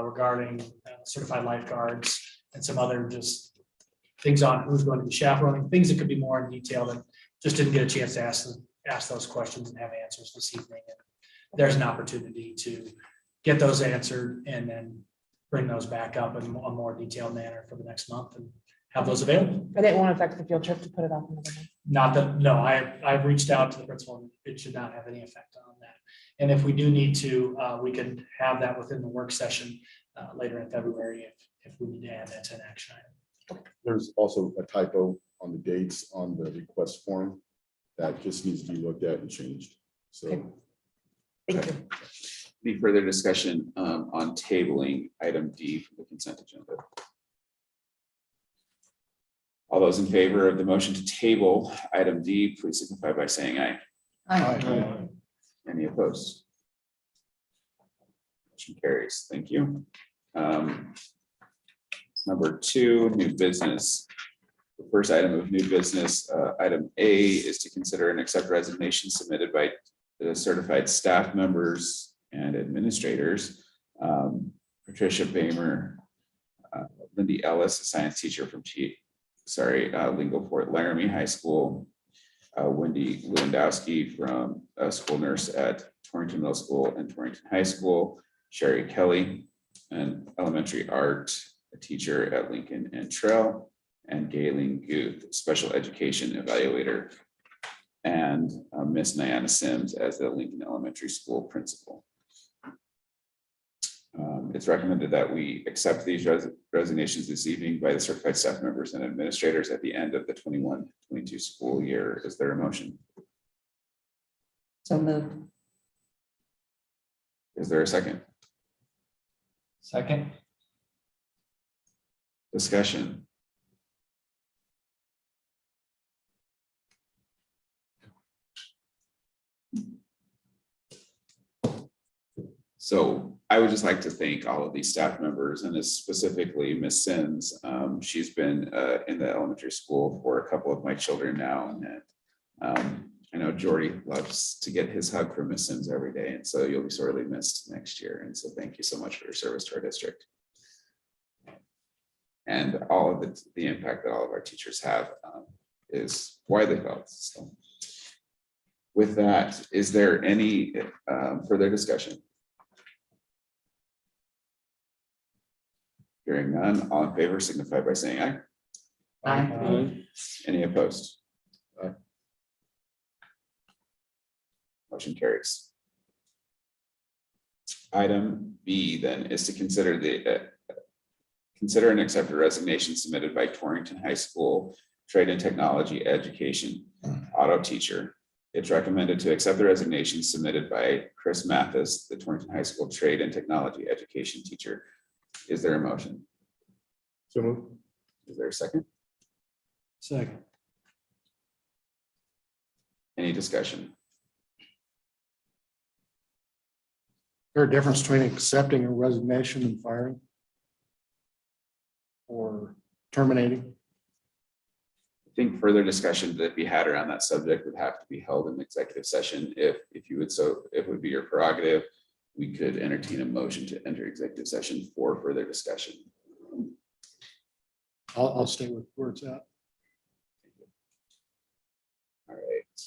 regarding certified lifeguards and some other just things on who's going to be chaperoning, things that could be more in detail that just didn't get a chance to ask those questions and have answers this evening. And there's an opportunity to get those answered and then bring those back up in a more detailed manner for the next month and have those available. And it won't affect the field trip to put it off another month? Not that, no, I've reached out to the principal, and it should not have any effect on that. And if we do need to, we can have that within the work session later in February if we need to add that to an action item. There's also a typo on the dates on the request form that just needs to be looked at and changed. So. Thank you. Any further discussion on tabling item D for the consent agenda? All those in favor of the motion to table item D, please signify by saying aye. Aye. Any opposed? Motion carries. Thank you. Number 2, new business. The first item of new business, item A, is to consider and accept resignation submitted by the certified staff members and administrators. Patricia Bamer, Lindy Ellis, a science teacher from Lingo Fort Laramie High School, Wendy Lewandowski from a school nurse at Torrington Middle School and Torrington High School, Sherry Kelly, an elementary art teacher at Lincoln and Trail, and Galen Guth, special education evaluator, and Miss Niana Sims as the Lincoln Elementary School principal. It's recommended that we accept these resignations this evening by the certified staff members and administrators at the end of the 21-22 school year. Is there a motion? So moved. Is there a second? Second. Discussion. So I would just like to thank all of these staff members, and specifically Ms. Sims. She's been in the elementary school for a couple of my children now, and I know Jordy loves to get his hug from Ms. Sims every day, and so you'll be sorely missed next year. And so thank you so much for your service to our district and all of the impact that all of our teachers have is widely felt. So with that, is there any further discussion? Hearing none, all in favor signify by saying aye. Aye. Any opposed? Motion carries. Item B then is to consider and accept a resignation submitted by Torrington High School Trade and Technology Education auto teacher. It's recommended to accept the resignation submitted by Chris Mathis, the Torrington High School Trade and Technology Education teacher. Is there a motion? So moved. Is there a second? Second. Any discussion? There a difference between accepting a resignation and firing? Or terminating? I think further discussion that be had around that subject would have to be held in executive session. If you would, so if it would be your prerogative, we could entertain a motion to enter executive session for further discussion. I'll stay with where it's at. All right.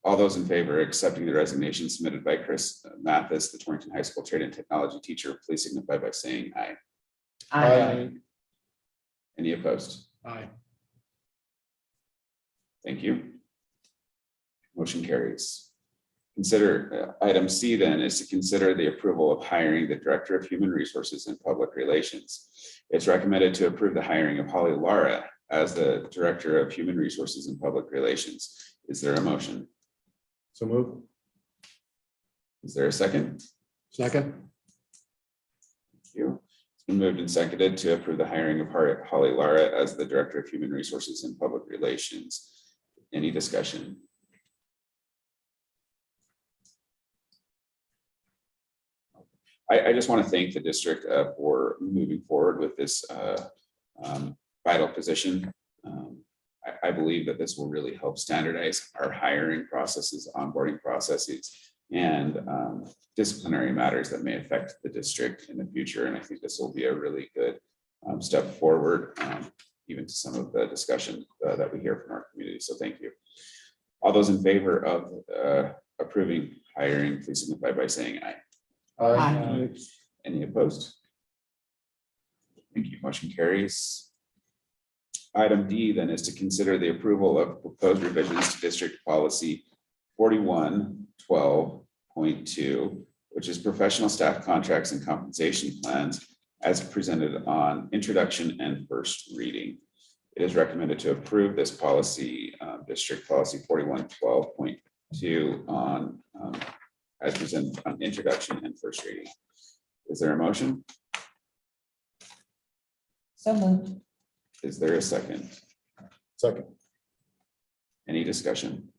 All those in favor of accepting the resignation submitted by Chris Mathis, the Torrington High School Trade and Technology teacher, please signify by saying aye. Aye. Any opposed? Aye. Thank you. Motion carries. Consider item C then is to consider the approval of hiring the Director of Human Resources and Public Relations. It's recommended to approve the hiring of Holly Lara as the Director of Human Resources and Public Relations. Is there a motion? So moved. Is there a second? Second. Thank you. It's been moved and seconded to approve the hiring of Holly Lara as the Director of Human Resources and Public Relations. Any discussion? I just want to thank the district for moving forward with this vital position. I believe that this will really help standardize our hiring processes, onboarding processes, and disciplinary matters that may affect the district in the future. And I think this will be a really good step forward, even to some of the discussion that we hear from our community. So thank you. All those in favor of approving hiring, please signify by saying aye. Aye. Any opposed? Thank you. Motion carries. Item D then is to consider the approval of proposed revisions to district policy 4112.2, which is professional staff contracts and compensation plans as presented on introduction and first reading. It is recommended to approve this policy, district policy 4112.2 on as presented on introduction and first reading. Is there a motion? So moved. Is there a second? Second. Any discussion?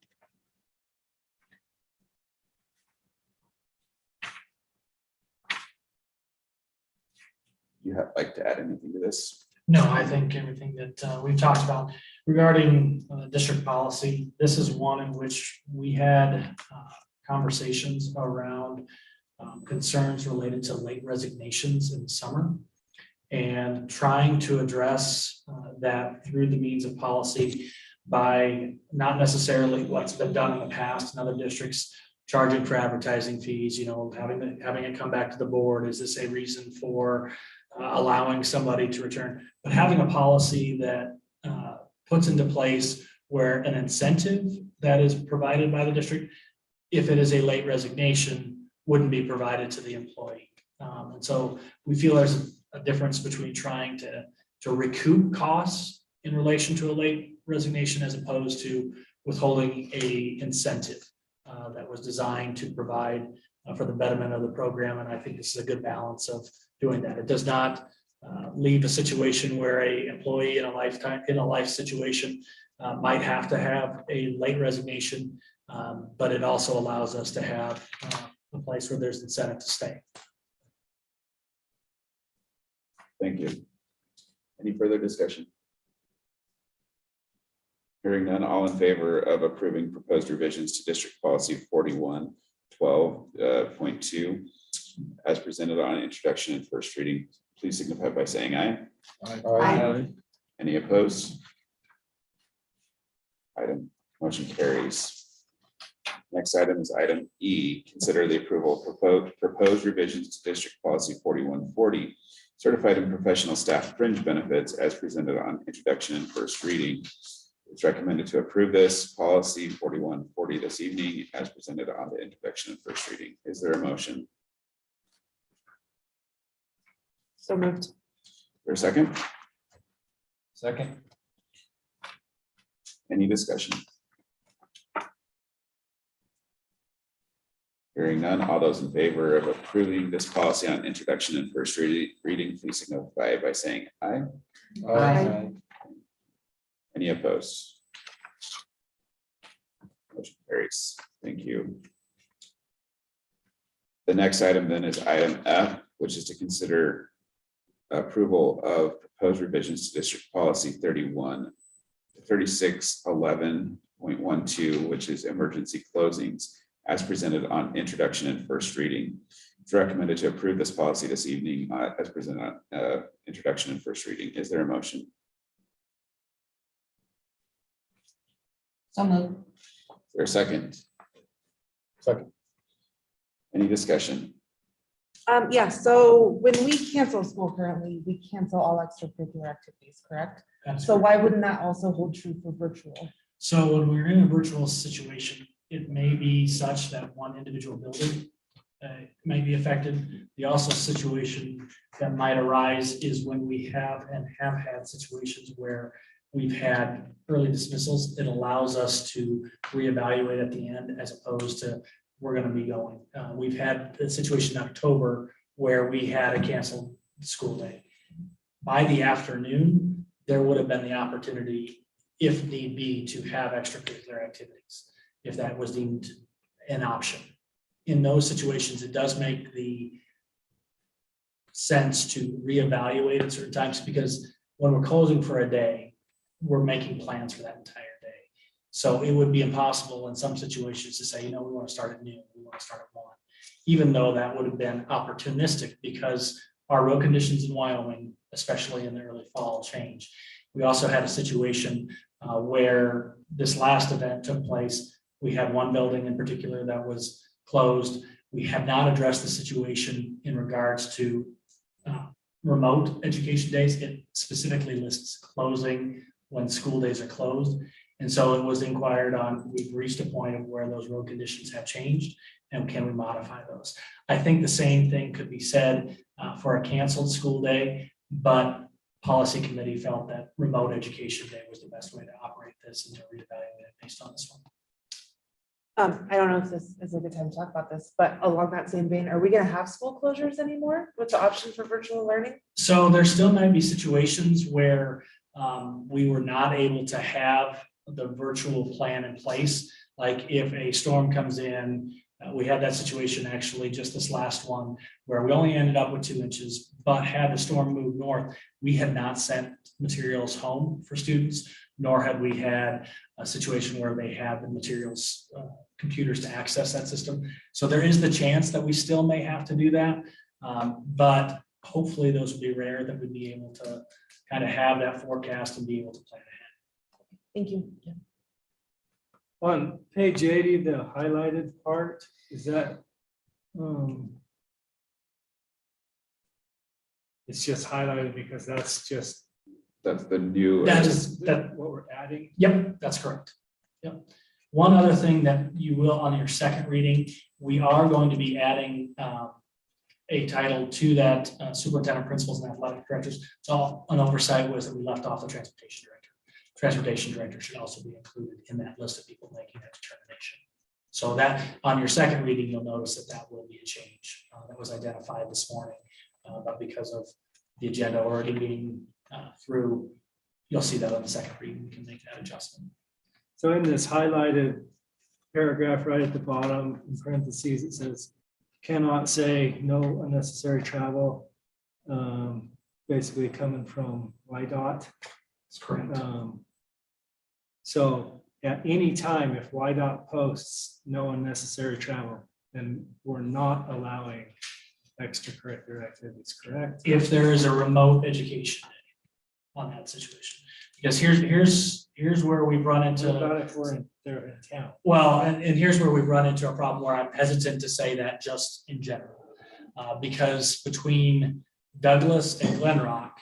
You have like to add anything to this? No, I think everything that we've talked about regarding district policy, this is one in which we had conversations around concerns related to late resignations in the summer and trying to address that through the means of policy by not necessarily what's been done in the past in other districts, charging for advertising fees, having it come back to the board. Is this a reason for allowing somebody to return? But having a policy that puts into place where an incentive that is provided by the district, if it is a late resignation, wouldn't be provided to the employee. And so we feel there's a difference between trying to recoup costs in relation to a late resignation as opposed to withholding a incentive that was designed to provide for the betterment of the program. And I think this is a good balance of doing that. It does not leave a situation where a employee in a life situation might have to have a late resignation, but it also allows us to have a place where there's incentive to stay. Thank you. Any further discussion? Hearing none, all in favor of approving proposed revisions to district policy 4112.2 as presented on introduction and first reading, please signify by saying aye. Aye. Any opposed? Motion carries. Next item is item E, consider the approval of proposed revisions to district policy 4140, certified and professional staff fringe benefits as presented on introduction and first reading. It's recommended to approve this policy 4140 this evening as presented on the introduction and first reading. Is there a motion? So moved. Is there a second? Second. Any discussion? Hearing none, all those in favor of approving this policy on introduction and first reading, please signify by saying aye. Aye. Any opposed? Motion carries. Thank you. The next item then is item F, which is to consider approval of proposed revisions to district policy 3611.12, which is emergency closings, as presented on introduction and first reading. It's recommended to approve this policy this evening as presented on introduction and first reading. Is there a motion? So moved. Is there a second? Second. Any discussion? Yeah, so when we cancel school currently, we cancel all extracurricular activities, correct? That's So correct. why wouldn't that also hold true for virtual? So when we're in a virtual situation, it may be such that one individual building may be affected. The also situation that might arise is when we have had situations where we've had early dismissals. It allows us to reevaluate at the end as opposed to we're going to be going. We've had a situation in October where we had a canceled school day. By the afternoon, there would have been the opportunity, if need be, to have extracurricular activities, if that was deemed an option. In those situations, it does make the sense to reevaluate at certain times, because when we're closing for a day, we're making plans for that entire day. So it would be impossible in some situations to say, we want to start at noon, we want to start at 1, even though that would have been opportunistic because our road conditions in Wyoming, especially in the early fall, change. We also had a situation where this last event took place. We had one building in particular that was closed. We have not addressed the situation in regards to remote education days. It specifically lists closing when school days are closed. And so it was inquired on, we've reached a point of where those road conditions have changed and can we modify those? I think the same thing could be said for a canceled school day, but policy committee felt that remote education day was the best way to operate this and to reevaluate it based on this one. I don't know if this is a good time to talk about this, but along that same vein, are we gonna have school closures anymore with the option for virtual learning? So there still might be situations where we were not able to have the virtual plan in place. Like if a storm comes in, we had that situation actually just this last one where we only ended up with 2 inches, but had the storm move north, we had not sent materials home for students, nor had we had a situation where they had the materials, computers to access that system. So there is the chance that we still may have to do that. But hopefully those would be rare, that we'd be able to kind of have that forecast and be able to plan ahead. Thank you. On page 80, the highlighted part, is that, it's just highlighted because that's the new. That what we're adding. Yep, that's correct. Yep. One other thing that you will on your second reading, we are going to be adding a title to that superintendent, principals, and athletic directors. It's all an oversight was that we left off the transportation director. Transportation director should also be included in that list of people making that determination. So that on your second reading, you'll notice that will be a change that was identified this morning. But because of the agenda already being through, you'll see that on the second reading, we can make that adjustment. So in this highlighted paragraph right at the bottom, in parentheses, it says, cannot say no unnecessary travel, basically coming from YDOT. That's correct. So at any time, if YDOT posts no unnecessary travel, then we're not allowing extracurricular activities, correct? If there is a remote education day on that situation, because here's where we've run into. What about if they're in town? Well, and here's where we've run into a problem where I'm hesitant to say that just in general. Because between Douglas and Glen Rock,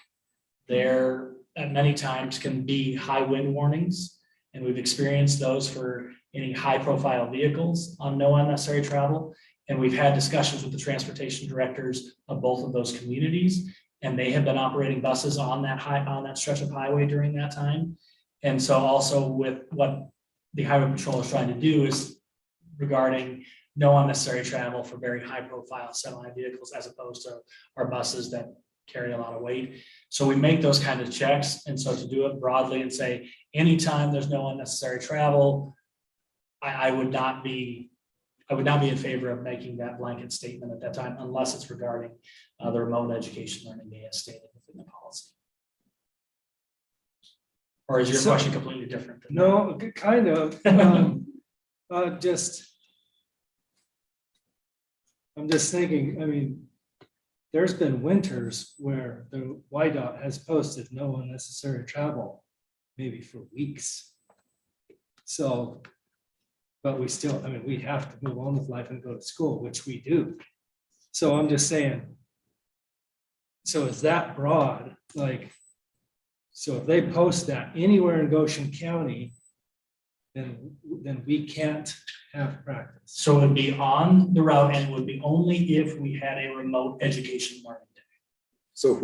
there at many times can be high wind warnings. And we've experienced those for any high profile vehicles on no unnecessary travel. And we've had discussions with the transportation directors of both of those communities. And they have been operating buses on that stretch of highway during that time. And so also with what the highway patrol is trying to do is regarding no unnecessary travel for very high profile semi vehicles as opposed to our buses that carry a lot of weight. So we make those kind of checks. And so to do it broadly and say, anytime there's no unnecessary travel, I would not be in favor of making that blanket statement at that time unless it's regarding the remote education learning day as stated within the policy. Or is your So- question completely different? than that? No, kind of. I'm just thinking, I mean, there's been winters where the YDOT has posted no unnecessary travel, maybe for weeks. So, but we still, I mean, we have to move on with life and go to school, which we do. So I'm just saying, so is that broad, like, so if they post that anywhere in Goshen County, then we can't have practice. So it would be on the route and it would be only if we had a remote education learning day. So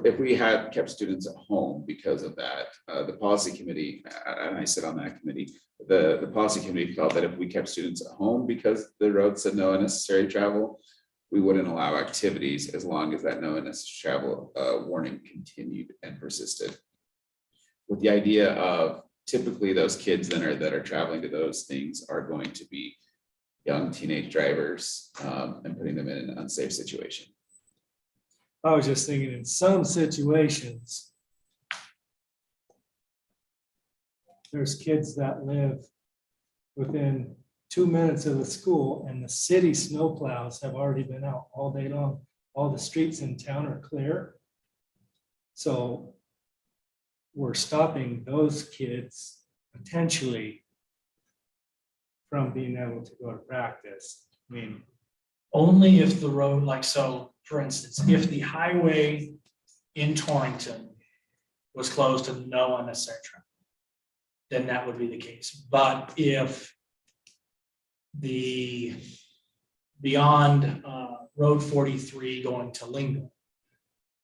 if we had kept students at home because of that, the policy committee, and I sit on that committee, the policy committee felt that if we kept students at home because the road said no unnecessary travel, we wouldn't allow activities as long as that no unnecessary travel warning continued and persisted. With the idea of typically those kids that are traveling to those things are going to be young teenage drivers and putting them in an unsafe situation. I was just thinking in some situations, there's kids that live within 2 minutes of the school and the city snowplows have already been out all day long. All the streets in town are clear. So we're stopping those kids potentially from being able to go to practice. I mean, Only if the road, like, so, for instance, if the highway in Torrington was closed to no unnecessary traffic, then that would be the case. But if the beyond Road 43 going to Lingo,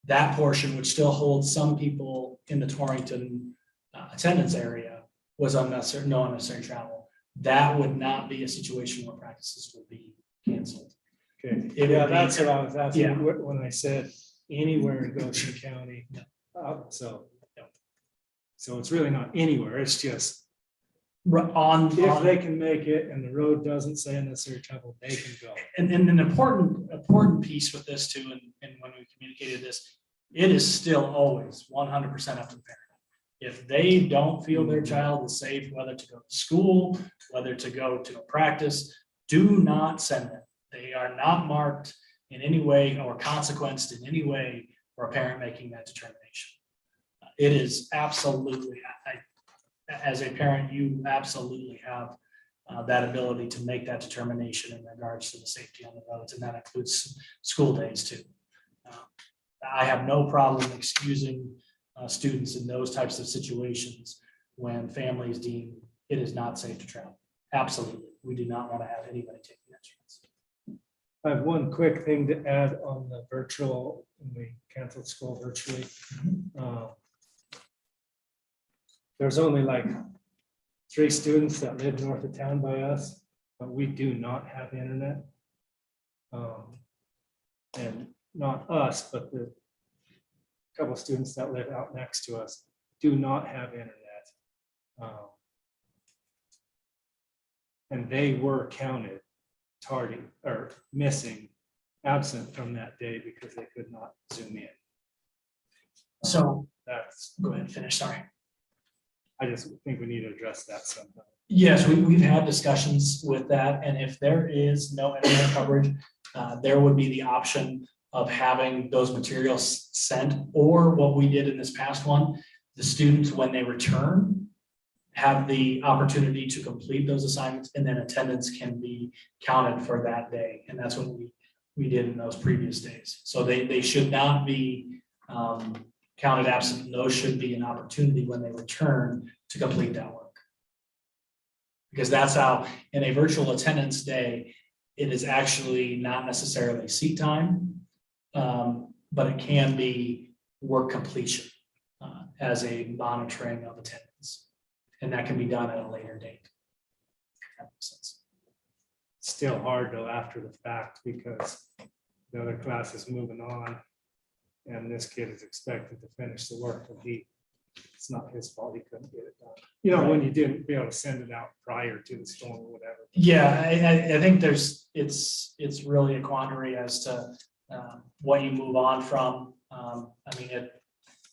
that portion would still hold some people in the Torrington attendance area was unnecessary, no unnecessary travel. That would not be a situation where practices would be canceled. okay, It yeah, would be- that's what I was asking Yeah. when I said anywhere in Goshen County. So it's really not anywhere, it's just if they can make it and the road doesn't say unnecessary travel, they can go. And an important piece with this too, and when we communicated this, it is still always 100% up to the parent. If they don't feel their child is safe, whether to go to school, whether to go to a practice, do not send them. They are not marked in any way or consequenced in any way for a parent making that determination. It is absolutely, as a parent, you absolutely have that ability to make that determination in regards to the safety on the roads, and that includes school days too. I have no problem excusing students in those types of situations when families deem it is not safe to travel. Absolutely, we do not want to have anybody taking that chance. I have one quick thing to add on the virtual, when we canceled school virtually. There's only like 3 students that live north of town by us, but we do not have internet. And not us, but the couple students that live out next to us do not have internet. And they were counted tardy or missing, absent from that day because they could not Zoom in. So That's, go ahead, finish, sorry. I just think we need to address that sometime. Yes, we've had discussions with that, and if there is no internet coverage, there would be the option of having those materials sent, or what we did in this past one, the students, when they return, have the opportunity to complete those assignments, and then attendance can be counted for that day, and that's what we did in those previous days. So they should not be counted absent, and those should be an opportunity when they return to complete that work. Because that's how, in a virtual attendance day, it is actually not necessarily seat time, but it can be work completion as a monitoring of attendance. And that can be done at a later date. That makes sense. still hard though after the fact because the other class is moving on. And this kid is expected to finish the work and it's not his fault, he couldn't get it done. You know, when you didn't be able to send it out prior to the storm or whatever. Yeah, I think it's really a quandary as to what you move on from. I mean,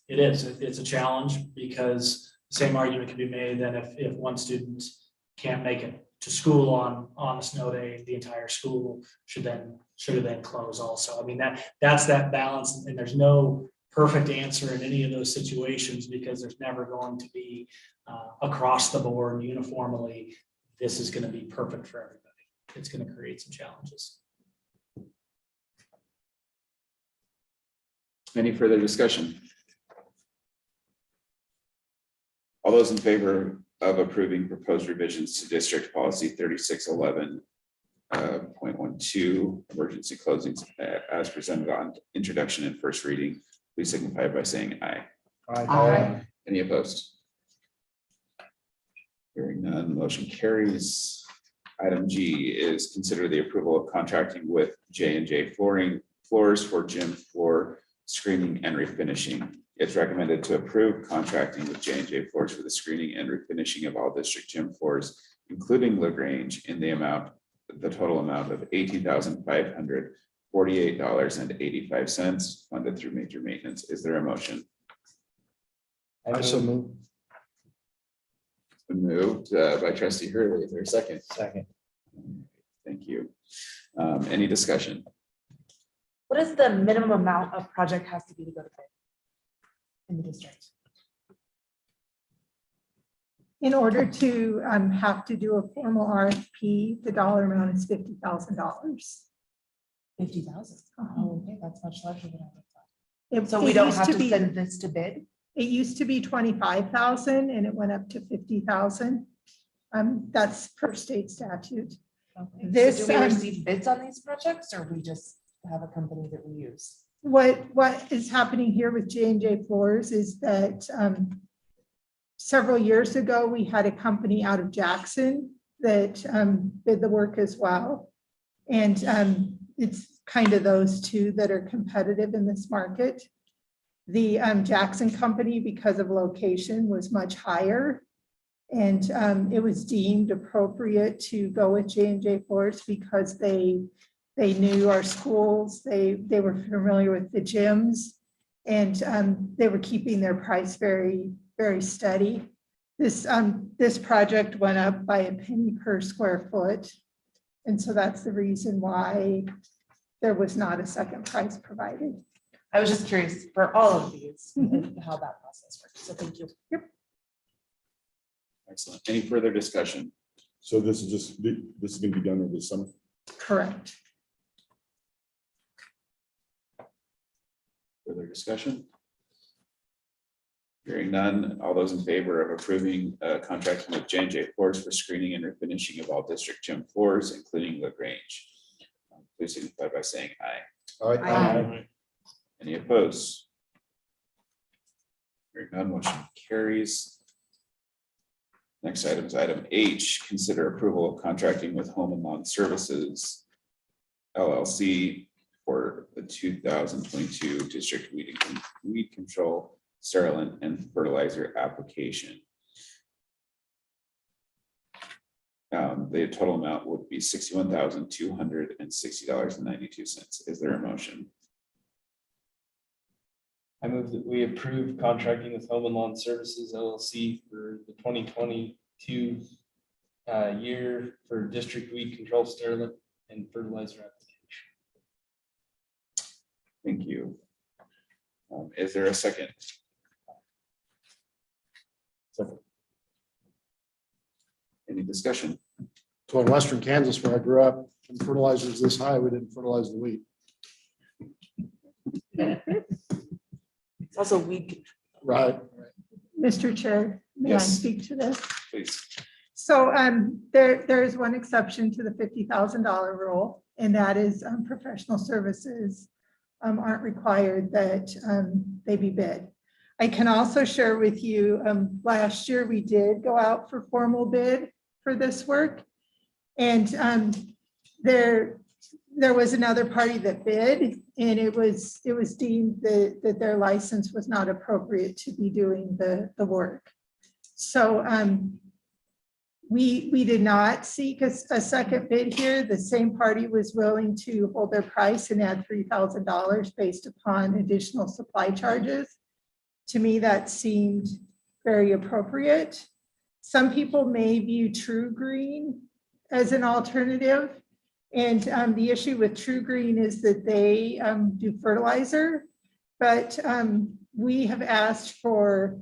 it's a challenge because the same argument can be made that if one student can't make it to school on a snow day, the entire school should then close also. I mean, that's that balance, and there's no perfect answer in any of those situations because there's never going to be across the board uniformly, this is going to be perfect for everybody. It's going to create some challenges. Any further discussion? All those in favor of approving proposed revisions to district policy 3611.12 emergency closings as presented on introduction and first reading, please signify by saying aye. Aye. Any opposed? Hearing none, motion carries. Item G is consider the approval of contracting with J&J floors for gym floor screening and refinishing. It's recommended to approve contracting with J&J floors for the screening and refinishing of all district gym floors, including LaGrange, in the total amount of $18,548.85 funded through major maintenance. Is there a motion? I so move. It's been moved by trustee Hurley. Is there a second? Second. Thank you. Any discussion? What is the minimum amount of project has to be to go to bid in the district? In order to have to do a formal RFP, the dollar amount is $50,000. 50,000. Oh, okay, that's much larger than I thought. It- So it we don't used have to be- send this to bid? It used to be 25,000 and it went up to 50,000. That's per state statute. Okay. So This, do we um, receive bids on these projects or we just have a company that we use? What is happening here with J&J Floors is that several years ago, we had a company out of Jackson that did the work as well. And it's kind of those two that are competitive in this market. The Jackson company, because of location, was much higher. And it was deemed appropriate to go with J&J Floors because they knew our schools, they were familiar with the gyms, and they were keeping their price very, very steady. This project went up by a penny per square foot. And so that's the reason why there was not a second price provided. I was just curious for all of these, how that process works. So thank you. Yep. Excellent. Any further discussion? So this is going to be done over the summer? Correct. Further discussion? Hearing none, all those in favor of approving contracting with J&J Floors for screening and refinishing of all district gym floors, including LaGrange, please signify by saying aye. Aye. Any opposed? Hearing none, motion carries. Next item is item H, consider approval of contracting with Home and Lawn Services LLC for the 2022 district weed control, sterilant, and fertilizer application. The total amount would be $61,260.92. Is there a motion? I move that we approve contracting with Home and Lawn Services LLC for the 2022 year for district weed control, sterilant, and fertilizer application. Thank you. Is there a second? Any discussion? So in Western Kansas, where I grew up, when fertilizer is this high, we didn't fertilize the wheat. It's also weed. Right. Mr. Chair, may I Yes. speak to this? Please. So there is one exception to the $50,000 rule, and that is professional services aren't required that they be bid. I can also share with you, last year we did go out for formal bid for this work. And there was another party that bid, and it was deemed that their license was not appropriate to be doing the work. So we did not seek a second bid here. The same party was willing to hold their price and add $3,000 based upon additional supply charges. To me, that seemed very appropriate. Some people may view True Green as an alternative. And the issue with True Green is that they do fertilizer, but we have asked for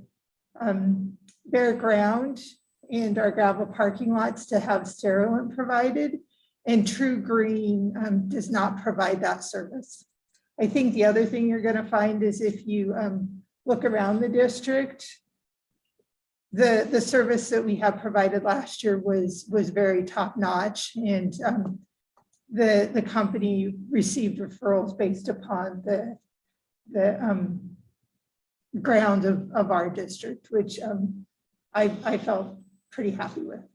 bare ground and our gravel parking lots to have sterilant provided, and True Green does not provide that service. I think the other thing you're going to find is if you look around the district, the service that we have provided last year was very top notch, and the company received referrals based upon the ground of our district, which I felt pretty happy with.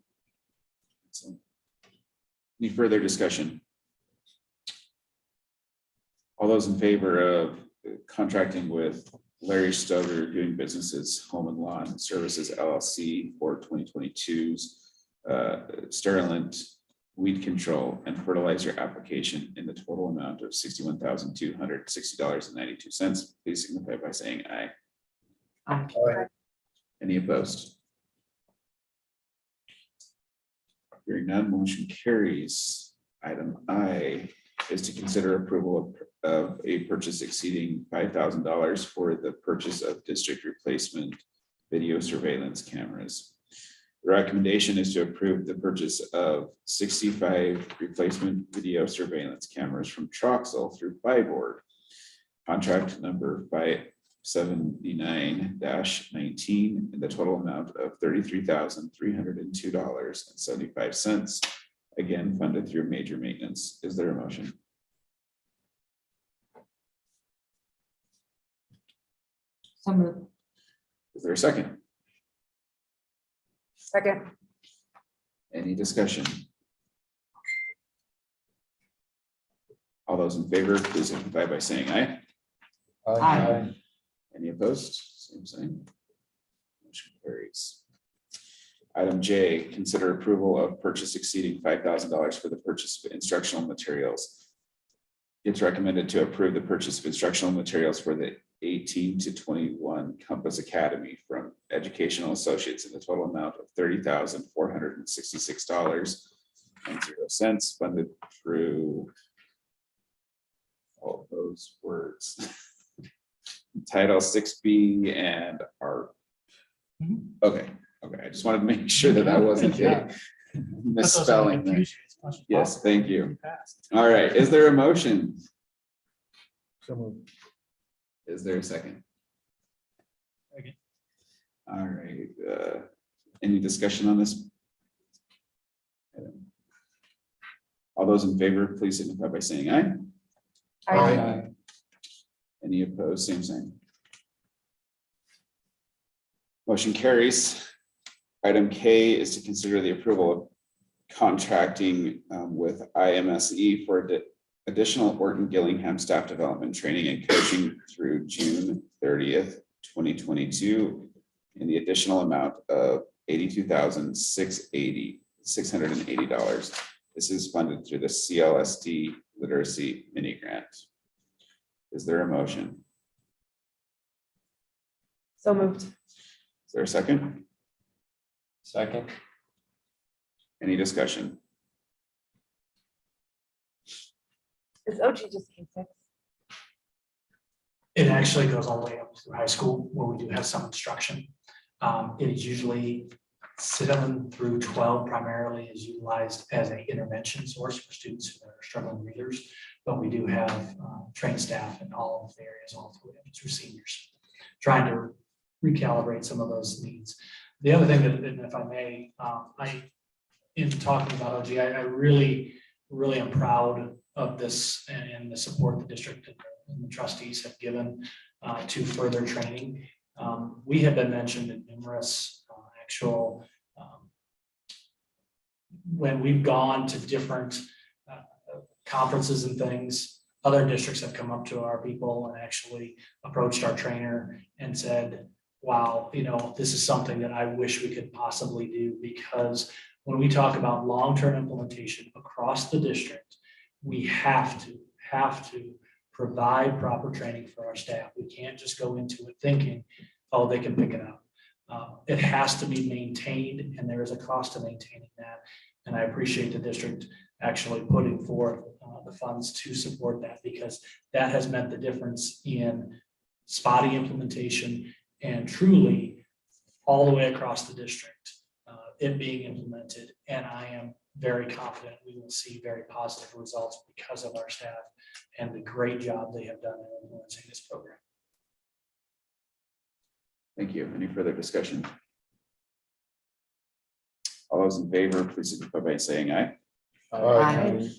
Any further discussion? All those in favor of contracting with Larry Stover doing businesses Home and Lawn Services LLC for 2022's sterilant weed control and fertilizer application in the total amount of $61,260.92. Please signify by saying aye. Aye. Any opposed? Hearing none, motion carries. Item I is to consider approval of a purchase exceeding $5,000 for the purchase of district replacement video surveillance cameras. The recommendation is to approve the purchase of 65 replacement video surveillance cameras from Troxel through Byboard. Contract number 579-19 in the total amount of $33,302.75. Again, funded through major maintenance. Is there a motion? So moved. Is there a second? Second. Any discussion? All those in favor, please signify by saying aye. Aye. Any opposed? Same sign. Motion carries. Item J, consider approval of purchase exceeding $5,000 for the purchase of instructional materials. It's recommended to approve the purchase of instructional materials for the 18 to 21 Compass Academy from Educational Associates in the total amount of $30,466.00 funded through all those words. Title 6B and art. Okay, I just wanted to make sure that wasn't a misspelling there. Yes, thank you. All right, is there a motion? Is there a second? All right, any discussion on this? All those in favor, please signify by saying aye. Aye. Any opposed, same sign. Motion carries. Item K is to consider the approval of contracting with IMSE for additional Orton Gillingham staff development training and coaching through June 30th, 2022, in the additional amount of $82,680. This is funded through the CLSD Literacy Mini Grant. Is there a motion? So moved. Is there a second? Second. Any discussion? Is OG just K6? It actually goes all the way up to high school where we do have some instruction. It is usually 7 through 12 primarily is utilized as an intervention source for students who are struggling readers, but we do have trained staff in all of the areas, all the way up through seniors, trying to recalibrate some of those needs. The other thing that, and if I may, in talking about OG, I really am proud of this and the support the district and the trustees have given to further training. We have been mentioned in numerous actual, when we've gone to different conferences and things, other districts have come up to our people and actually approached our trainer and said, wow, this is something that I wish we could possibly do, because when we talk about long-term implementation across the district, we have to provide proper training for our staff. We can't just go into it thinking, oh, they can pick it up. It has to be maintained, and there is a cost to maintaining that. And I appreciate the district actually putting forth the funds to support that, because that has meant the difference in spotty implementation and truly all the way across the district, it being implemented. And I am very confident we will see very positive results because of our staff and the great job they have done in implementing this program. Thank you. Any further discussion? All those in favor, please signify by saying aye. Aye.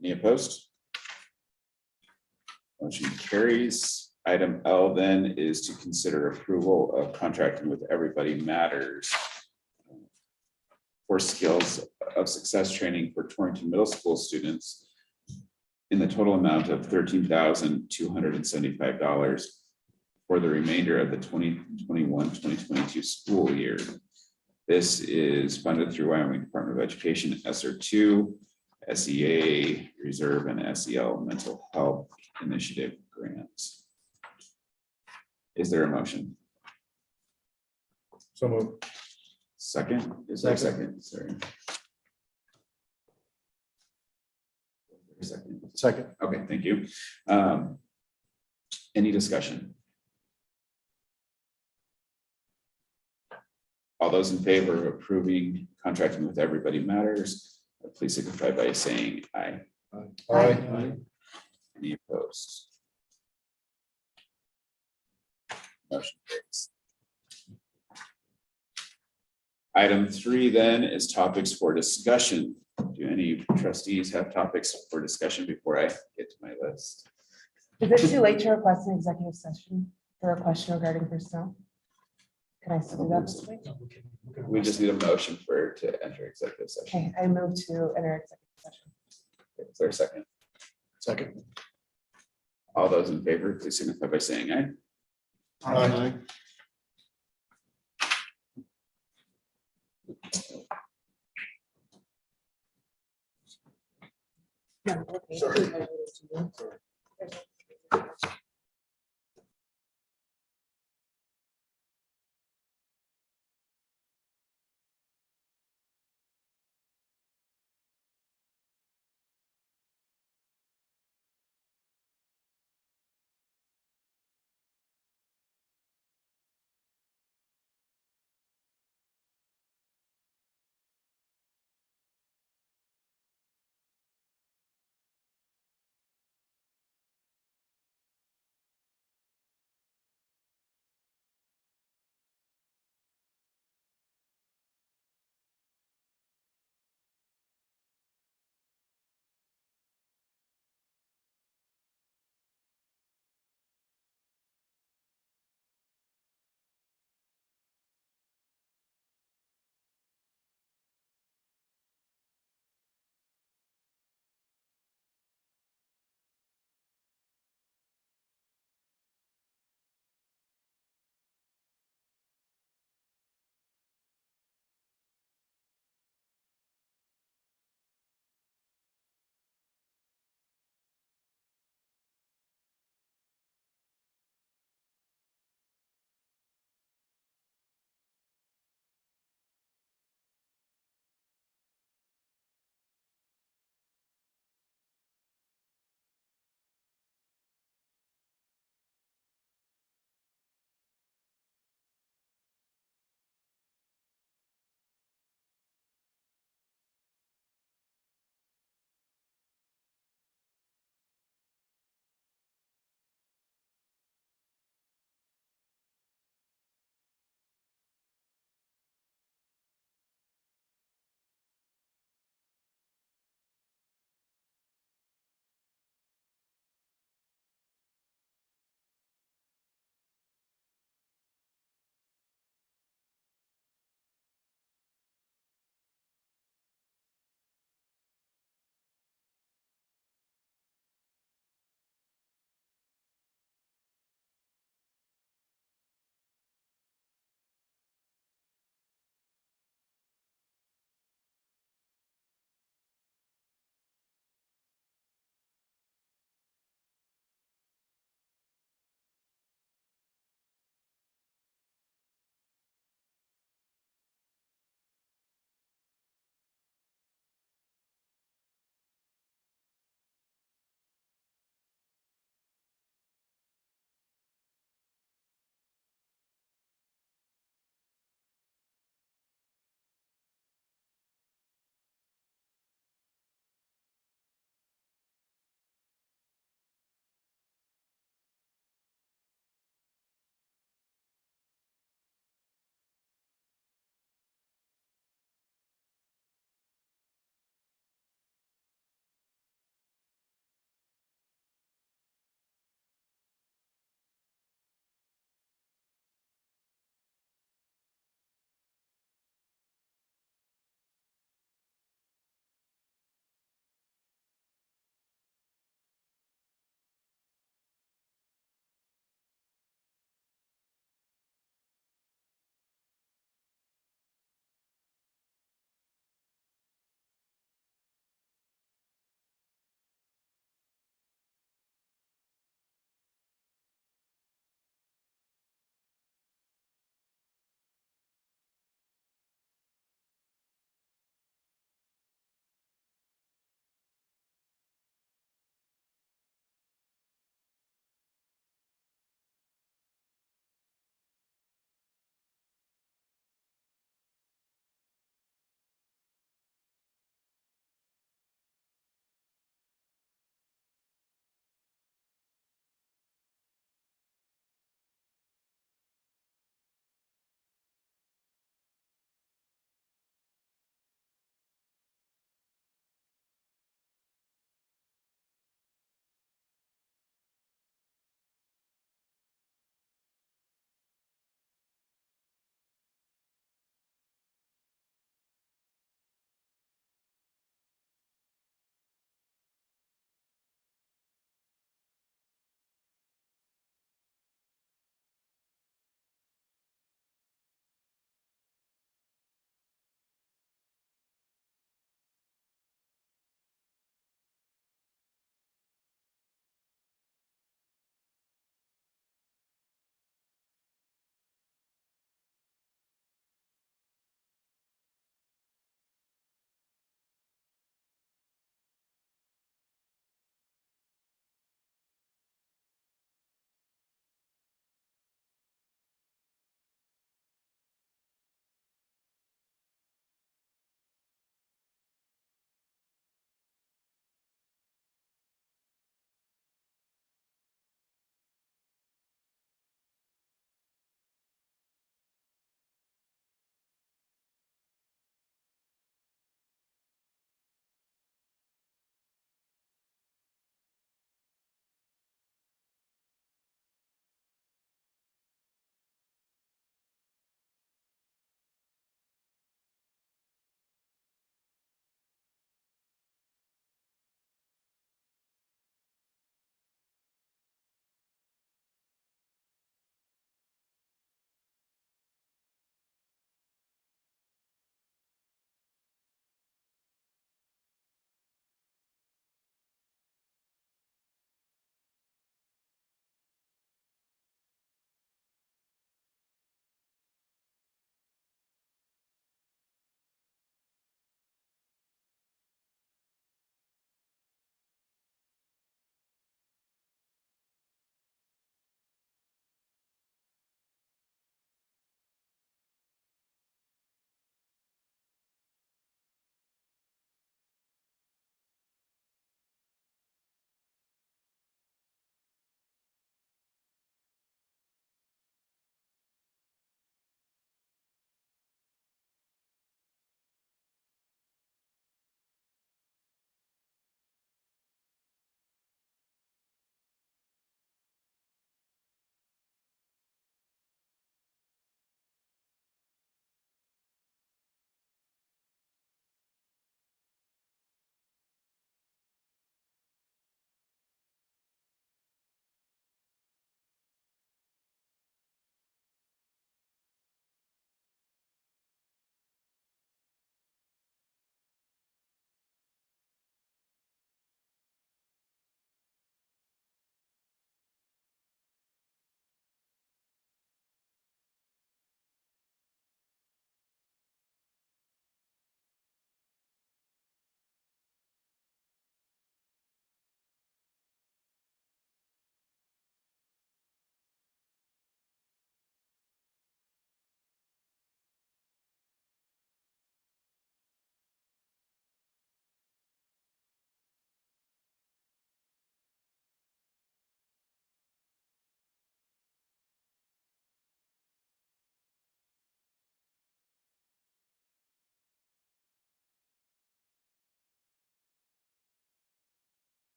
Any opposed? Motion carries. Item L then is to consider approval of contracting with Everybody Matters for skills of success training for Torrington Middle School students in the total amount of $13,275 for the remainder of the 2021-2022 school year. This is funded through Wyoming Department of Education, ESSER 2, SEA Reserve, and SEL Mental Health Initiative grants. Is there a motion? So moved. Second, is there a second? Sorry. Second. Okay, thank you. Any discussion? All those in favor of approving contracting with Everybody Matters, please signify by saying aye. Aye. Any opposed? Motion carries. Item 3 then is topics for discussion. Do any trustees have topics for discussion before I get to my list? Is it too late to request an executive session for a question regarding personnel? Can I still do that this week? We just need a motion to enter executive session. Okay, I move to enter executive session. Is there a second? Second. All those in favor, please signify by saying aye. Aye. No, okay.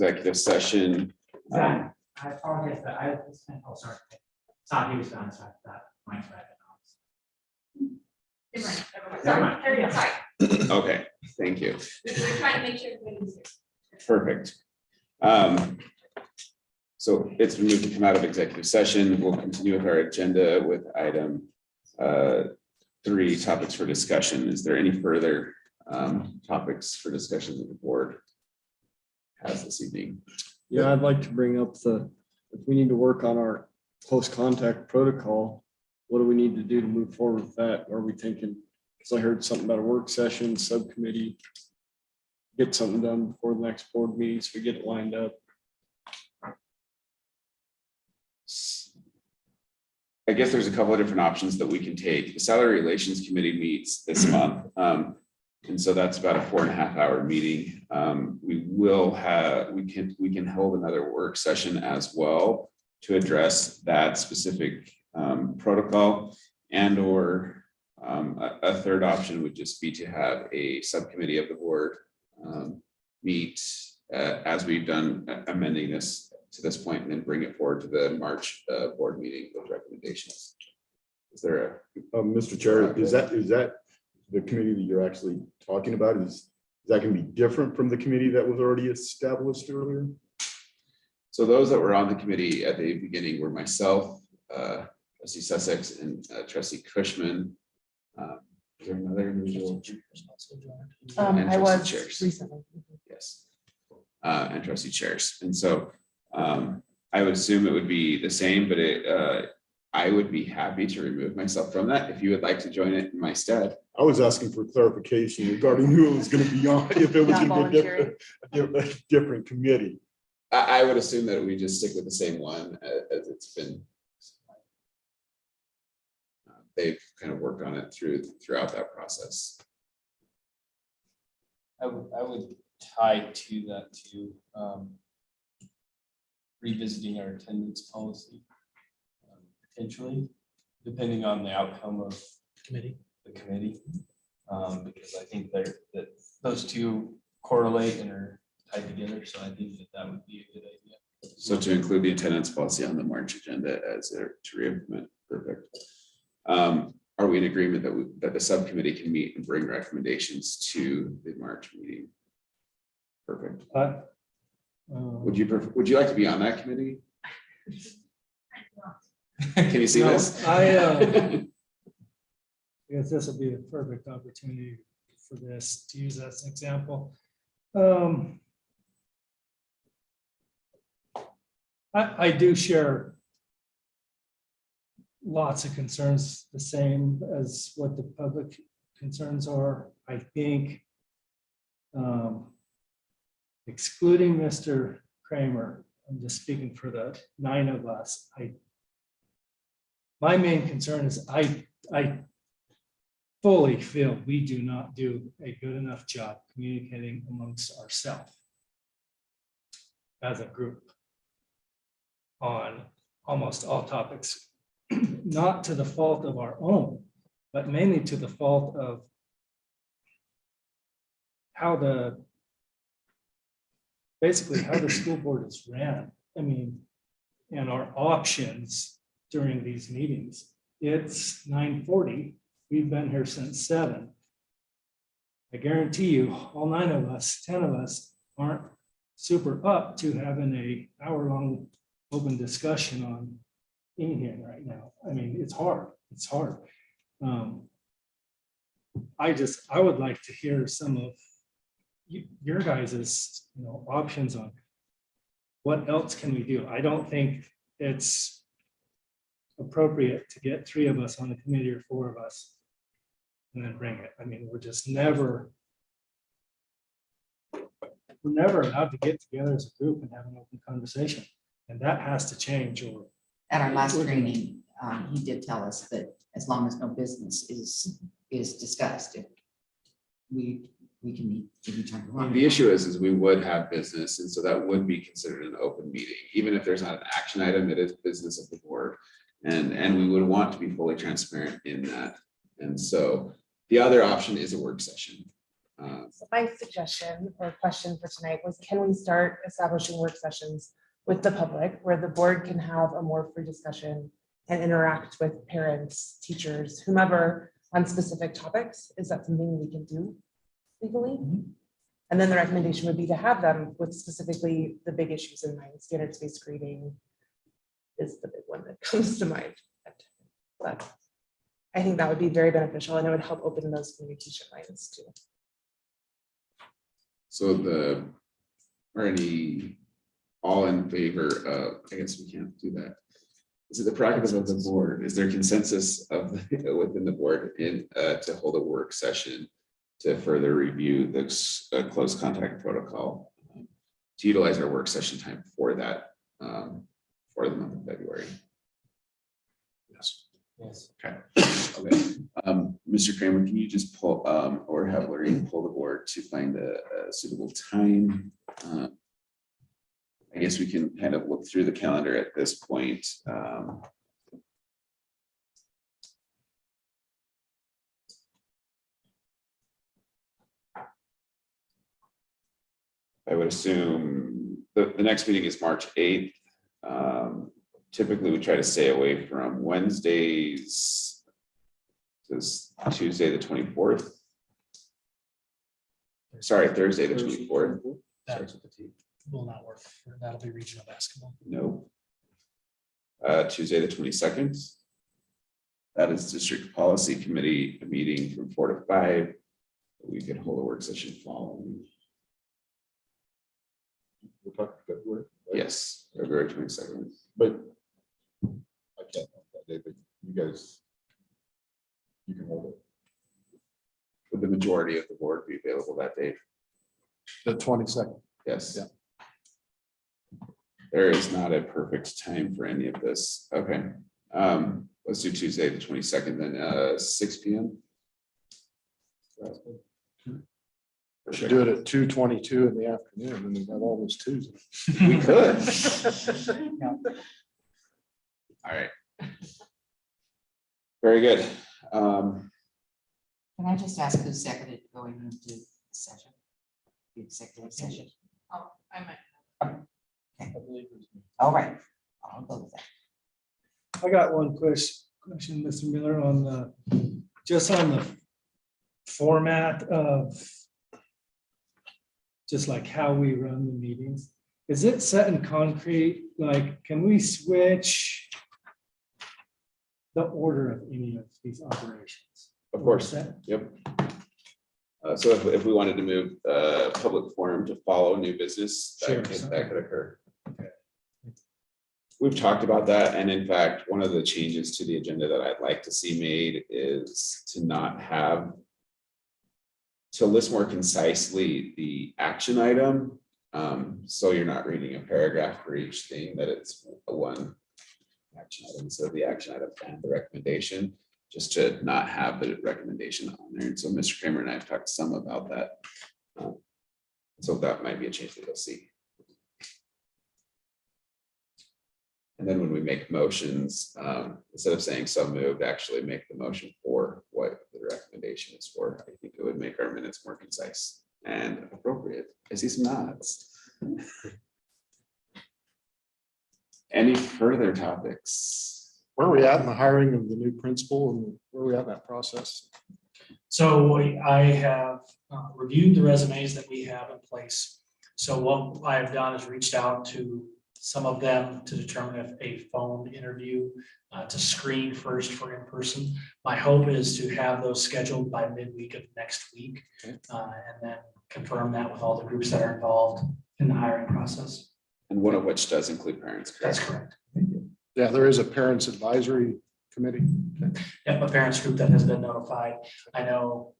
executive session. Zach, I apologize, but oh, sorry. Thought he was done, so I thought Mike's right. Never mind. Sorry. Okay, thank you. We're trying to make sure everybody's here. Perfect. So it's been moved to come out of executive session. We'll continue with our agenda with item 3, topics for discussion. Is there any further topics for discussion that the board has this evening? Yeah, I'd like to bring up if we need to work on our close contact protocol, what do we need to do to move forward with that? Are we thinking, because I heard something about a work session, subcommittee, get something done before the next board meeting, so we get it lined up. I guess there's a couple of different options that we can take. The Salary Relations Committee meets this month. And so that's about a 4.5 hour meeting. We can hold another work session as well to address that specific protocol, and or a third option would just be to have a subcommittee of the board meet as we've done, amending this to this point, and then bring it forward to the March board meeting with recommendations. Is there Mr. Chair, is that the committee that you're actually talking about? Is that going to be different from the committee that was already established earlier? So those that were on the committee at the beginning were myself, trustee Sussex, and trustee Cushman. Is there another individual? And I trustee was Chairs. recently. Yes. And trustee chairs. And so I would assume it would be the same, but I would be happy to remove myself from that if you would like to join it in my stead. I was asking for clarification regarding who it was going to be on, if it was going to be a different committee. I would assume that we just stick with the same one as it's been. They've kind of worked on it throughout that process. I would tie to that too, revisiting our attendance policy, potentially, depending on the outcome of the committee. Because I think that those two correlate and are tied together, so I think that would be a good idea. So to include the attendance policy on the March agenda as to re-implement. Perfect. Are we in agreement that the subcommittee can meet and bring recommendations to the March meeting? Perfect. Would you like to be on that committee? Can you see this? I guess this will be a perfect opportunity for this to use as an example. I do share lots of concerns, the same as what the public concerns are. I think excluding Mr. Kramer, I'm just speaking for the 9 of us. My main concern is I fully feel we do not do a good enough job communicating amongst ourselves as a group on almost all topics, not to the fault of our own, but mainly to the fault of basically how the school board is ran. I mean, and our options during these meetings. It's 9:40. We've been here since 7. I guarantee you, all 9 of us, 10 of us aren't super up to having an hour-long open discussion on anything right now. I mean, it's hard. It's hard. I would like to hear some of your guys's, options on what else can we do. I don't think it's appropriate to get 3 of us on a committee or 4 of us and then bring it. I mean, we're never allowed to get together as a group and have an open conversation, and that has to change. Or at our last training, he did tell us that as long as no business is discussed, we can meet anytime we want. The issue is we would have business, and so that would be considered an open meeting, even if there's not an action item. It is business of the board, and we would want to be fully transparent in that. And so the other option is a work session. So my suggestion or question for tonight was, can we start establishing work sessions with the public where the board can have a more free discussion and interact with parents, teachers, whomever on specific topics? Is that something we can do legally? And then the recommendation would be to have them with specifically the big issues in mind. Standards-based grading is the big one that comes to mind. But I think that would be very beneficial and it would help open those communication lines too. So are any all in favor of, I guess we can't do that. Is it the prerogative of the board? Is there consensus within the board to hold a work session to further review the close contact protocol, to utilize our work session time for that, for the month of February? Yes. Yes. Okay. Mr. Kramer, can you just pull, or have Lorraine pull the board to find a suitable time? I guess we can kind of look through the calendar at this point. I would assume the next meeting is March 8th. Typically, we try to stay away from Wednesdays. This Tuesday, the 24th. Sorry, Thursday, the 24th. That will not work. That'll be regional basketball. No. Tuesday, the 22nd. That is district policy committee meeting from 4 to 5. We could hold a work session following. We're talking February. Yes, February 22nd. But I can't on that day, but you guys, you can hold it. Would the majority of the board be available that day? The 22nd. Yes. Yeah. There is not a perfect time for any of this. Okay. Let's do Tuesday, the 22nd, then 6 p.m. We should do it at 2:22 in the afternoon and we have all those Tuesdays. We could. All right. Very good. Can I just ask who seconded going into the session? The executive session? Oh, I might. Okay. All right, I'll go with that. I got one question, Mr. Miller, on the format of just like how we run the meetings. Is it set in concrete? Like, can we switch the order of any of these operations? Of course. Yep. So if we wanted to move public forum to follow new business, that could occur. We've talked about that, and in fact, one of the changes to the agenda that I'd like to see made is to list more concisely the action item. So you're not reading a paragraph for each thing, that it's one action item. So the action item and the recommendation, just to not have the recommendation on there. And so Mr. Kramer and I have talked some about that. So that might be a change that you'll see. And then when we make motions, instead of saying so moved, actually make the motion for what the recommendation is for. I think it would make our minutes more concise and appropriate. I see some nods. Any further topics? Where are we at in the hiring of the new principal and where are we at in that process? So I have reviewed the resumes that we have in place. So what I have done is reached out to some of them to determine if a phone interview to screen first for in-person. My hope is to have those scheduled by midweek of next week, and then confirm that with all the groups that are involved in the hiring process. And one of which does include parents, correct? That's correct. Yeah, there is a parents advisory committee. Yep, a parents group that has been notified. I know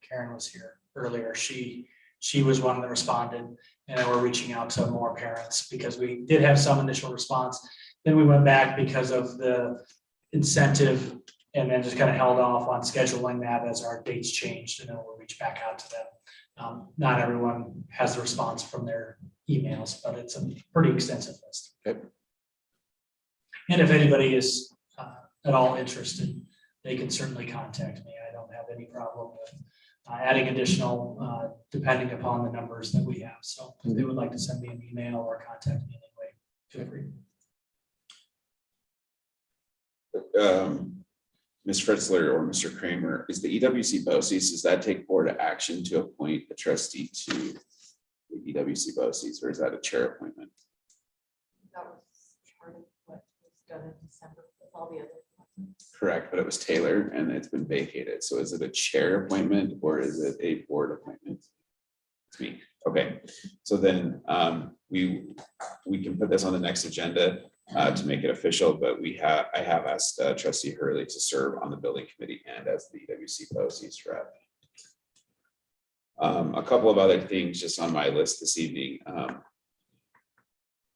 Karen was here earlier. She was one that responded, and then we're reaching out to more parents because we did have some initial response. Then we went back because of the incentive and then just kind of held off on scheduling that as our dates changed, and then we'll reach back out to them. Not everyone has the response from their emails, but it's a pretty extensive list. Okay. And if anybody is at all interested, they can certainly contact me. I don't have any problem with adding additional, depending upon the numbers that we have. So if they would like to send me an email or contact me in any way, feel free. Ms. Fritzler or Mr. Kramer, is the EWC BOCES, does that take board action to appoint a trustee to the EWC BOCES, or is that a chair appointment? That was part of what was done in December with all the other appointments. Correct, but it was Taylor and it's been vacated. So is it a chair appointment or is it a board appointment? It's me. Okay, so then we can put this on the next agenda to make it official, but I have asked trustee Hurley to serve on the building committee and as the EWC BOCES rep. A couple of other things just on my list this evening.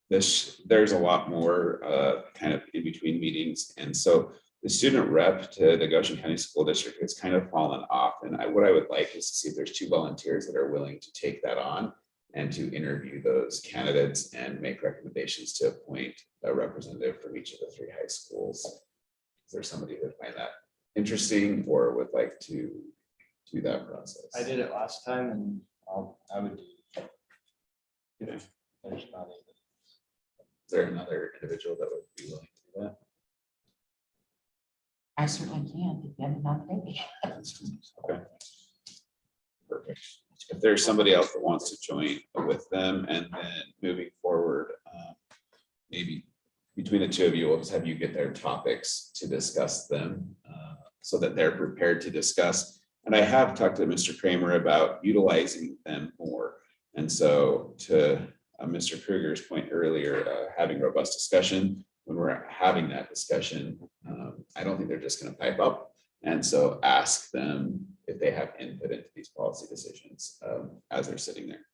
There's a lot more kind of in between meetings. And so the student rep to the Goshen County School District has kind of fallen off. And what I would like is to see if there's 2 volunteers that are willing to take that on and to interview those candidates and make recommendations to appoint a representative from each of the 3 high schools. Is there somebody that would find that interesting or would like to do that process? I did it last time and I would. Okay. There's not even. Is there another individual that would be willing to do that? I certainly can, if you have a nomination. Okay. Perfect. If there's somebody else that wants to join with them, and then moving forward, maybe between the 2 of you, we'll just have you get their topics to discuss them so that they're prepared to discuss. And I have talked to Mr. Kramer about utilizing them more. And so to Mr. Kruger's point earlier, having robust discussion, when we're having that discussion, I don't think they're just going to pipe up. And so ask them if they have input into these policy decisions as they're sitting there.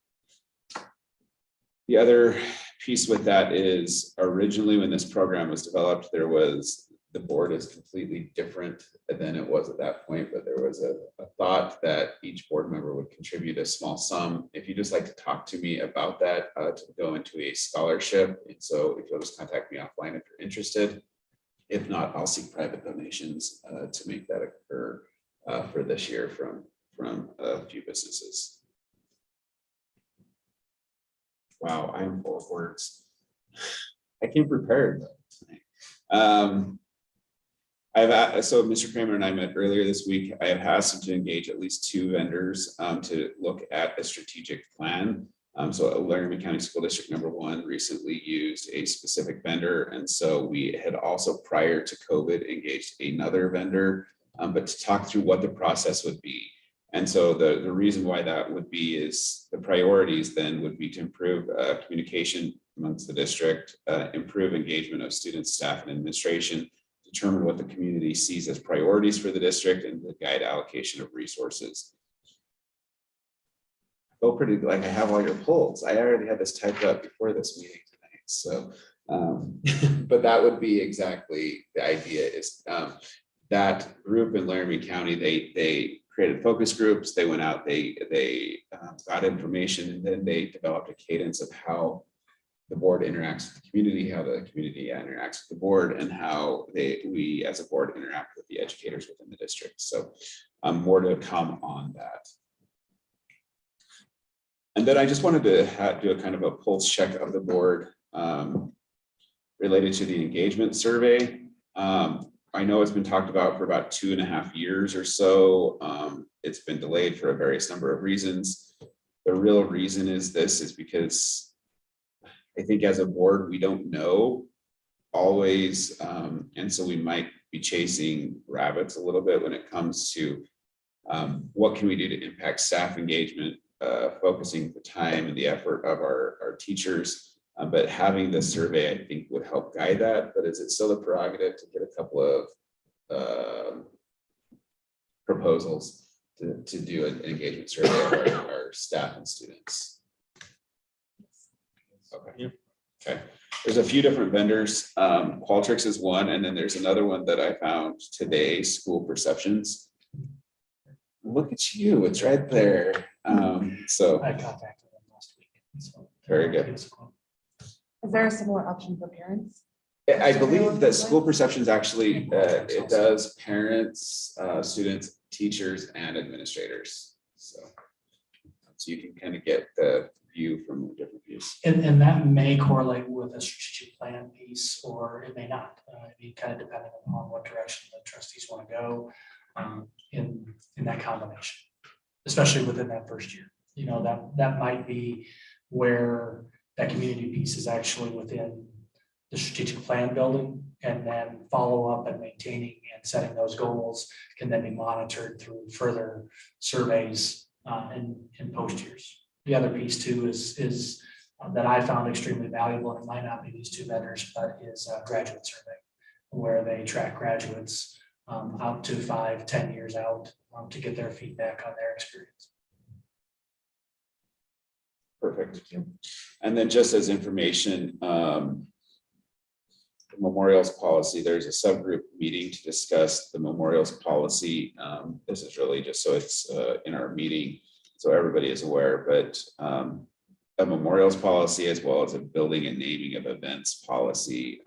The other piece with that is originally when this program was developed, the board is completely different than it was at that point, but there was a thought that each board member would contribute a small sum. If you just like to talk to me about that, to go into a scholarship. And so if you'll just contact me offline if you're interested. If not, I'll seek private donations to make that occur for this year from a few businesses. Wow, I am full of words. I came prepared though tonight. So Mr. Kramer and I met earlier this week. I have asked him to engage at least 2 vendors to look at a strategic plan. So Laramie County School District number 1 recently used a specific vendor. And so we had also prior to COVID engaged another vendor, but to talk through what the process would be. And so the reason why that would be is the priorities then would be to improve communication amongst the district, improve engagement of students, staff, and administration, determine what the community sees as priorities for the district, and the guide allocation of resources. I feel pretty like I have all your polls. I already had this typed up before this meeting tonight. So, but that would be exactly the idea is that group in Laramie County, they created focus groups. They went out, they got information, and then they developed a cadence of how the board interacts with the community, how the community interacts with the board, and how we as a board interact with the educators within the district. So more to come on that. And then I just wanted to do a kind of a pulse check of the board related to the engagement survey. I know it's been talked about for about 2.5 years or so. It's been delayed for a various number of reasons. The real reason is because I think as a board, we don't know always. And so we might be chasing rabbits a little bit when it comes to what can we do to impact staff engagement, focusing the time and the effort of our teachers. But having this survey, I think, would help guide that. But is it still a prerogative to get a couple of proposals to do an engagement survey of our staff and students? Okay. Okay. There's a few different vendors. Qualtrics is one, and then there's another one that I found today, School Perceptions. Look at you, it's right there. So I contacted them last week. So very good. Is there a similar option for parents? I believe that School Perceptions actually, it does parents, students, teachers, and administrators. So you can kind of get the view from different views. And that may correlate with a strategic plan piece, or it may not. It'd be kind of depending on what direction the trustees want to go in that combination, especially within that first year. You know, that might be where that community piece is actually within the strategic plan building, and then follow up and maintaining and setting those goals can then be monitored through further surveys in post years. The other piece too is that I found extremely valuable, and it might not be these two vendors, but is a graduate survey where they track graduates out to 5-10 years out to get their feedback on their experience. Perfect. And then just as information, the memorials policy, there's a subgroup meeting to discuss the memorials policy. This is really just so it's in our meeting, so everybody is aware, but a memorials policy as well as a building and naming of events policy,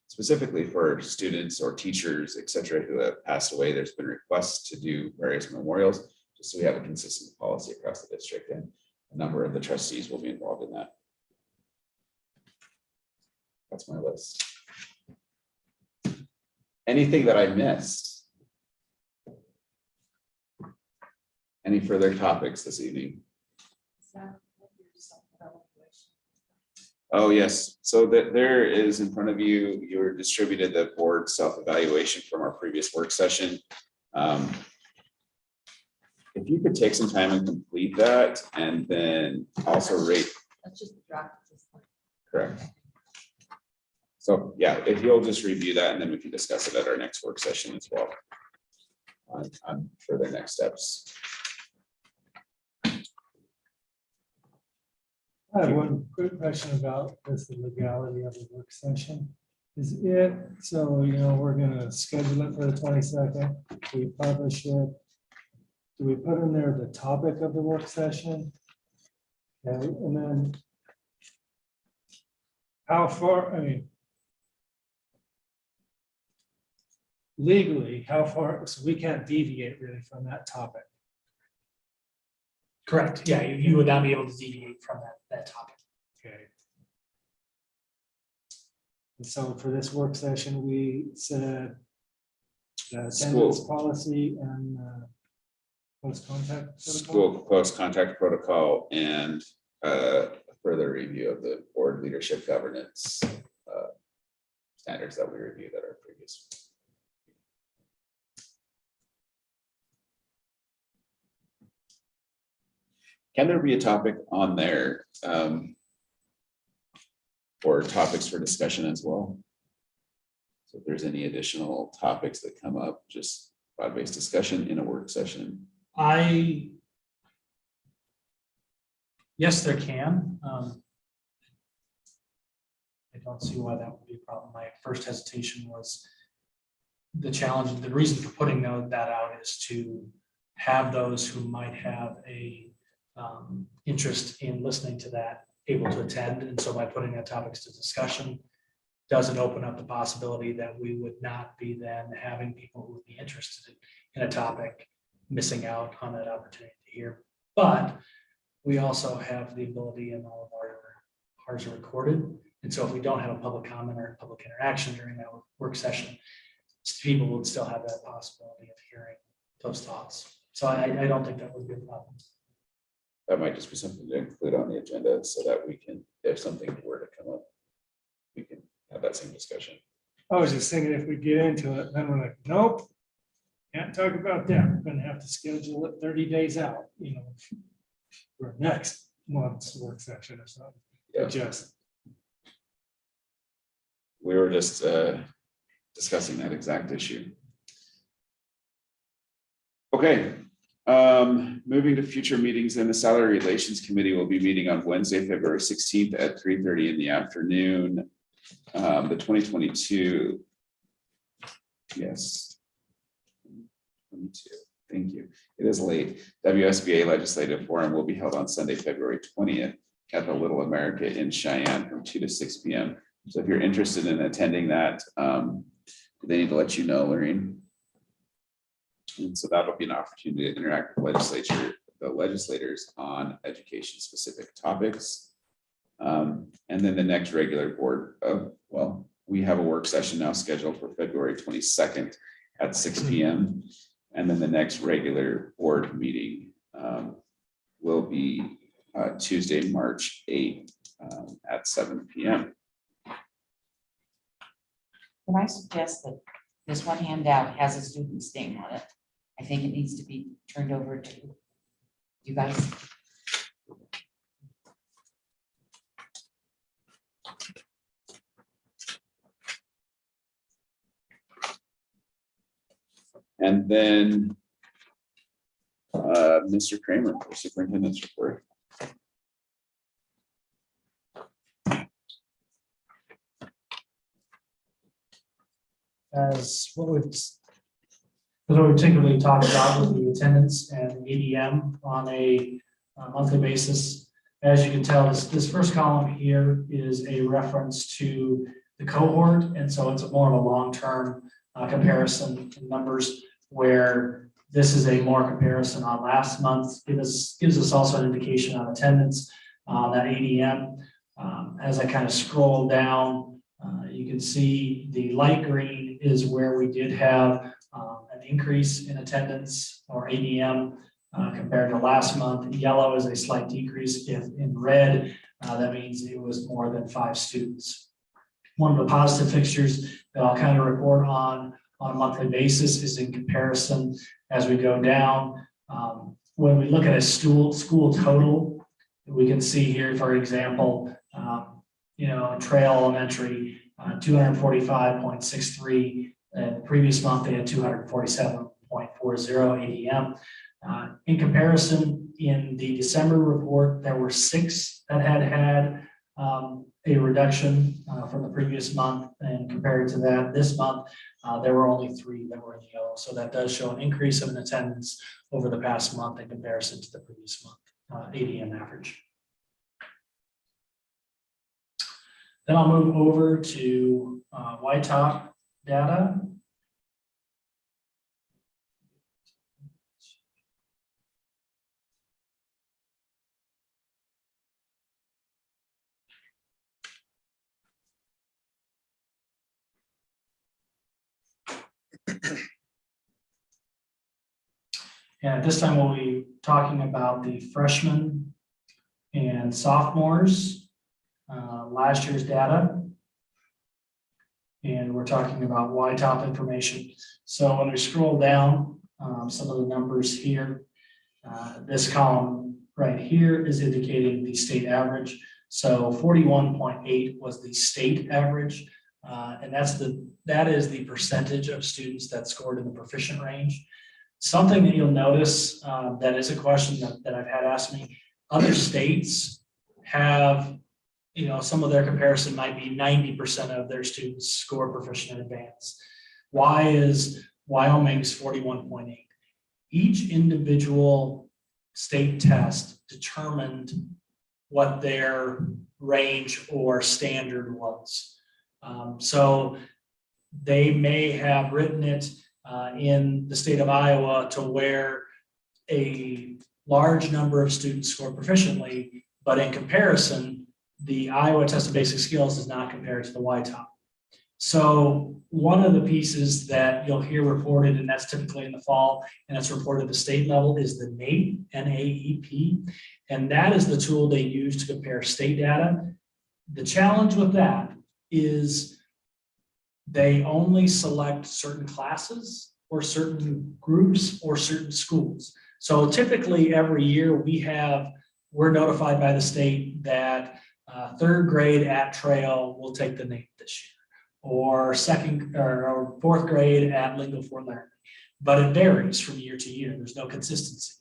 specifically for students or teachers, et cetera, who have passed away. There's been requests to do various memorials, just so we have a consistent policy across the district, and a number of the trustees will be involved in that. That's my list. Anything that I missed? Any further topics this evening? Oh, yes. So that there is in front of you, you were distributed the board self-evaluation from our previous work session. If you could take some time and complete that, and then also rate. That's just the draft at this point. Correct. So yeah, if you'll just review that, and then we can discuss it at our next work session as well on further next steps. I have one quick question about this, the legality of the work session. Is it, so, you know, we're gonna schedule it for the 22nd, we publish it. Do we put in there the topic of the work session? Okay, and then how far, I mean, legally, how far, so we can't deviate really from that topic. Correct. Yeah, you would not be able to deviate from that topic. Okay. And so for this work session, we said attendance policy and close contact protocol. School close contact protocol and further review of the board leadership governance standards that we reviewed at our previous. Can there be a topic on there or topics for discussion as well? So if there's any additional topics that come up, just broad-based discussion in a work session. Yes, there can. I don't see why that would be a problem. My first hesitation was the challenge. The reason for putting that out is to have those who might have a interest in listening to that able to attend. And so by putting that topics to discussion, doesn't open up the possibility that we would not be then having people who would be interested in a topic missing out on that opportunity to hear. But we also have the ability, and all of ours are recorded. And so if we don't have a public comment or public interaction during that work session, people would still have that possibility of hearing those thoughts. So I don't think that would be a problem. That might just be something to include on the agenda so that we can, if something were to come up, we can have that same discussion. I was just thinking if we get into it, then we're like, nope, can't talk about that. We're gonna have to schedule it 30 days out, you know, for next month's work session or something. Yeah. Just. We were just discussing that exact issue. Okay. Moving to future meetings, then the Salary Relations Committee will be meeting on Wednesday, February 16th at 3:30 in the afternoon. The 2022. Yes. 22. Thank you. It is late. WSBA Legislative Forum will be held on Sunday, February 20th at the Little America in Cheyenne from 2 to 6 p.m. So if you're interested in attending that, they need to let you know, Lorraine. And so that'll be an opportunity to interact with the legislators on education-specific topics. And then the next regular board of, well, we have a work session now scheduled for February 22nd at 6 p.m. And then the next regular board meeting will be Tuesday, March 8th at 7 p.m. Can I suggest that this one handout has a student's name on it? I think it needs to be turned over to you guys. And then Mr. Kramer for superintendent's report. As what we've typically talked about with the attendance and ADM on a monthly basis. As you can tell, this first column here is a reference to the cohort, and so it's more of a long-term comparison in numbers, where this is a more comparison on last month. Gives us also an indication on attendance on that ADM. As I kind of scroll down, you can see the light green is where we did have an increase in attendance or ADM compared to last month. Yellow is a slight decrease. If in red, that means it was more than 5 students. One of the positive fixtures that I'll kind of report on a monthly basis is in comparison as we go down. When we look at a school total, we can see here, for example, Trail Elementary, 245.63. And the previous month, they had 247.40 ADM. In comparison, in the December report, there were 6 that had a reduction from the previous month, and compared to that this month, there were only 3 that were in yellow. So that does show an increase of an attendance over the past month in comparison to the previous month ADM average. Then I'll move over to YTOP data. And at this time, we'll be talking about the freshmen and sophomores, last year's data. And we're talking about YTOP information. So when we scroll down, some of the numbers here, this column right here is indicating the state average. So 41.8 was the state average. And that is the percentage of students that scored in the proficient range. Something that you'll notice that is a question that I've had asked me, other states have, some of their comparison might be 90% of their students score proficient in advanced. Why is Wyoming's 41.8? Each individual state test determined what their range or standard was. So they may have written it in the state of Iowa to where a large number of students score proficiently, but in comparison, the Iowa Test of Basic Skills does not compare to the YTOP. So one of the pieces that you'll hear reported, and that's typically in the fall, and it's reported at the state level, is the NAEP, N-A-E-P, and that is the tool they use to compare state data. The challenge with that is they only select certain classes or certain groups or certain schools. So typically every year we're notified by the state that 3rd grade at Trail will take the NAEP this year, or 2nd or 4th grade at Lingo Fort Laramie. But it varies from year to year. There's no consistency.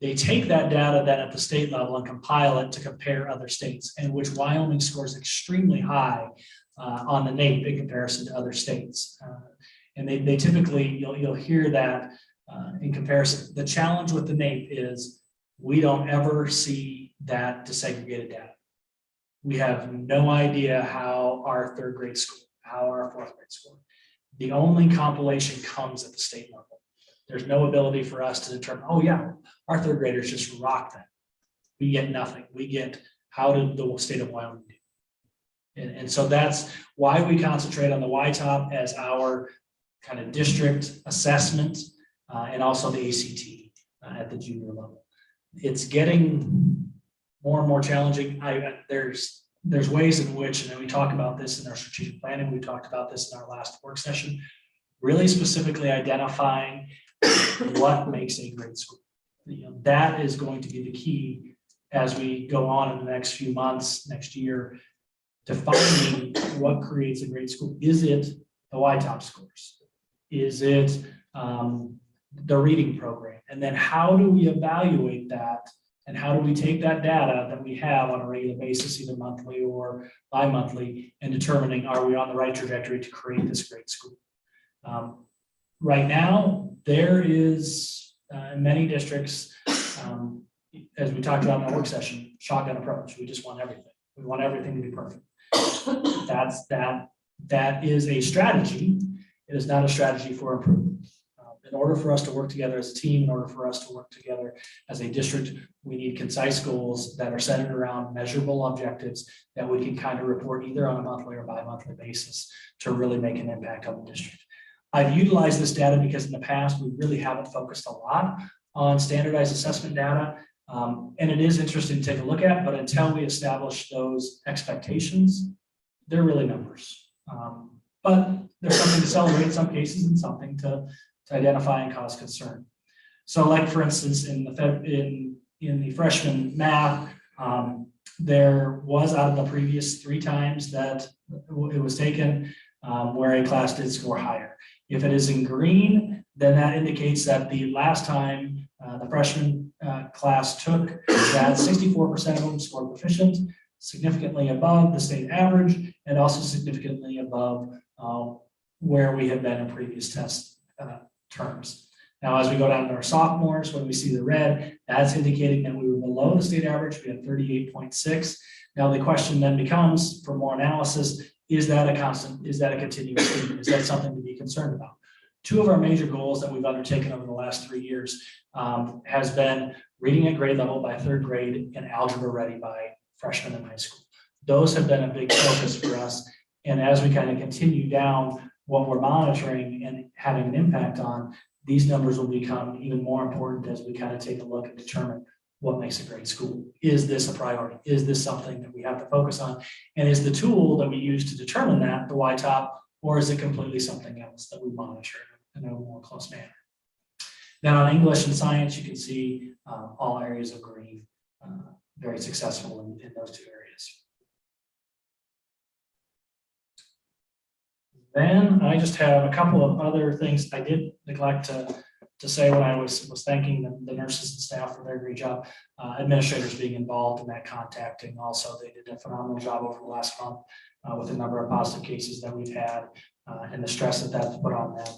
They take that data then at the state level and compile it to compare other states, in which Wyoming scores extremely high on the NAEP in comparison to other states. And they typically, you'll hear that in comparison. The challenge with the NAEP is we don't ever see that disaggregated data. We have no idea how our 3rd grade score, how our 4th grade score. The only compilation comes at the state level. There's no ability for us to determine, oh yeah, our third graders just rock that. We get nothing. We get, how did the state of Wyoming do? And so that's why we concentrate on the YTOP as our kind of district assessment and also the ACT at the junior level. It's getting more and more challenging. There's ways in which, and we talk about this in our strategic planning, we talked about this in our last work session, really specifically identifying what makes a great school. That is going to be the key as we go on in the next few months, next year, defining what creates a great school. Is it the YTOP scores? Is it the reading program? And then how do we evaluate that? And how do we take that data that we have on a regular basis, either monthly or bi-monthly, and determining, are we on the right trajectory to create this great school? Right now, there is in many districts, as we talked about in our work session, shotgun approach. We just want everything. We want everything to be perfect. That is a strategy. It is not a strategy for improvement. In order for us to work together as a team, in order for us to work together as a district, we need concise goals that are centered around measurable objectives that we can kind of report either on a monthly or bi-monthly basis to really make an impact on the district. I've utilized this data because in the past, we really haven't focused a lot on standardized assessment data. And it is interesting to take a look at, but until we establish those expectations, they're really numbers. But there's something to celebrate in some cases and something to identify and cause concern. So like, for instance, in the freshman math, there was out of the previous 3 times that it was taken where a class did score higher. If it is in green, then that indicates that the last time the freshman class took, that 64% of them scored proficient, significantly above the state average, and also significantly above where we have been in previous test terms. Now, as we go down to our sophomores, when we see the red, that's indicating that we were below the state average. We had 38.6. Now, the question then becomes, for more analysis, is that a constant? Is that a continuous theme? Is that something to be concerned about? 2 of our major goals that we've undertaken over the last 3 years has been reading at grade level by 3rd grade and algebra ready by freshman in high school. Those have been a big focus for us. And as we kind of continue down what we're monitoring and having an impact on, these numbers will become even more important as we kind of take a look and determine what makes a great school. Is this a priority? Is this something that we have to focus on? And is the tool that we use to determine that the YTOP, or is it completely something else that we monitor in a more close manner? Then on English and science, you can see all areas of green, very successful in those 2 areas. Then I just have a couple of other things I did neglect to say when I was thanking the nurses and staff for their great job. Administrators being involved in that contacting also, they did a phenomenal job over the last month with the number of positive cases that we've had and the stress that that's put on them.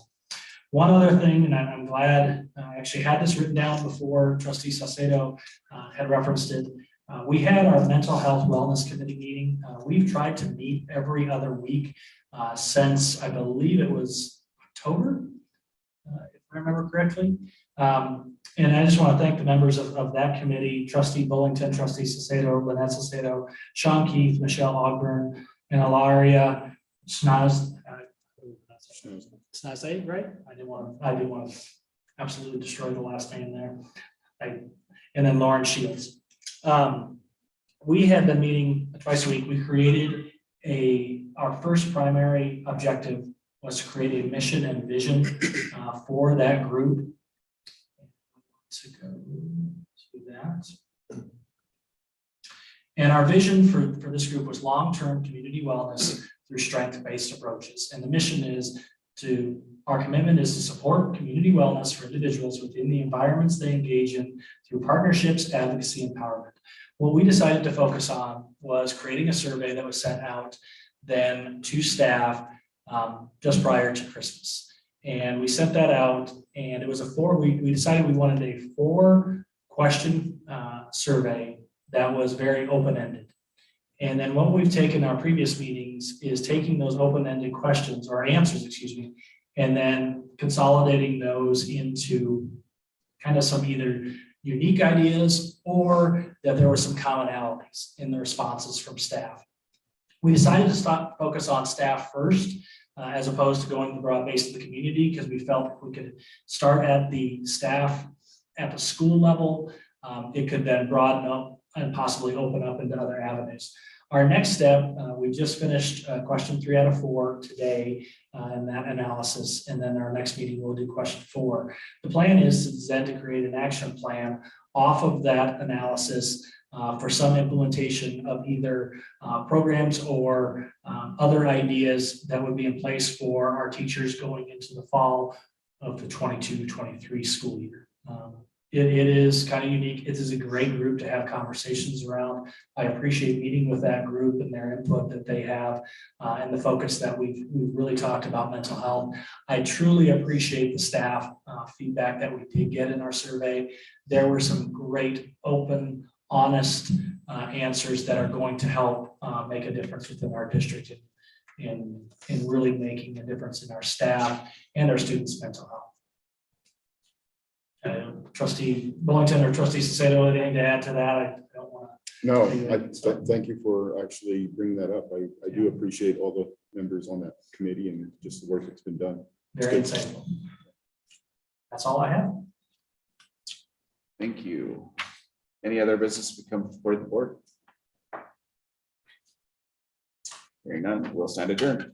One other thing, and I'm glad I actually had this written down before Trustee Saucedo had referenced it. We had our mental health wellness committee meeting. We've tried to meet every other week since I believe it was October, if I remember correctly. And I just want to thank the members of that committee, Trustee Bullington, Trustee Saucedo, Lynette Saucedo, Sean Keith, Michelle Ogburn, and Ilaria Snaz, right? I didn't want to absolutely destroy the last name there. And then Lauren Shields. We had been meeting twice a week. We created our first primary objective was to create a mission and vision for that group. To go to that. And our vision for this group was long-term community wellness through strength-based approaches. And the mission is our commitment is to support community wellness for individuals within the environments they engage in through partnerships, advocacy, and empowerment. What we decided to focus on was creating a survey that was sent out then to staff just prior to Christmas. And we sent that out, and it was we decided we wanted a 4-question survey that was very open-ended. And then what we've taken in our previous meetings is taking those open-ended questions or answers, excuse me, and then consolidating those into kind of some either unique ideas or that there were some commonalities in the responses from staff. We decided to focus on staff first, as opposed to going to the broad base of the community, because we felt if we could start at the staff at the school level, it could then broaden up and possibly open up into other avenues. Our next step, we just finished question 3 out of 4 today in that analysis, and then our next meeting we'll do question 4. The plan is then to create an action plan off of that analysis for some implementation of either programs or other ideas that would be in place for our teachers going into the fall of the 22-23 school year. It is kind of unique. It is a great group to have conversations around. I appreciate meeting with that group and their input that they have and the focus that we've really talked about mental health. I truly appreciate the staff feedback that we did get in our survey. There were some great, open, honest answers that are going to help make a difference within our district in really making a difference in our staff and our students' mental health. Trustee Bullington or Trustee Sacedo, anything to add to that? I don't want to. No, thank you for actually bringing that up. I do appreciate all the members on that committee and just the work that's been done. Very insightful. That's all I have. Thank you. Any other business to come before the board? Hearing none, we'll stand adjourned.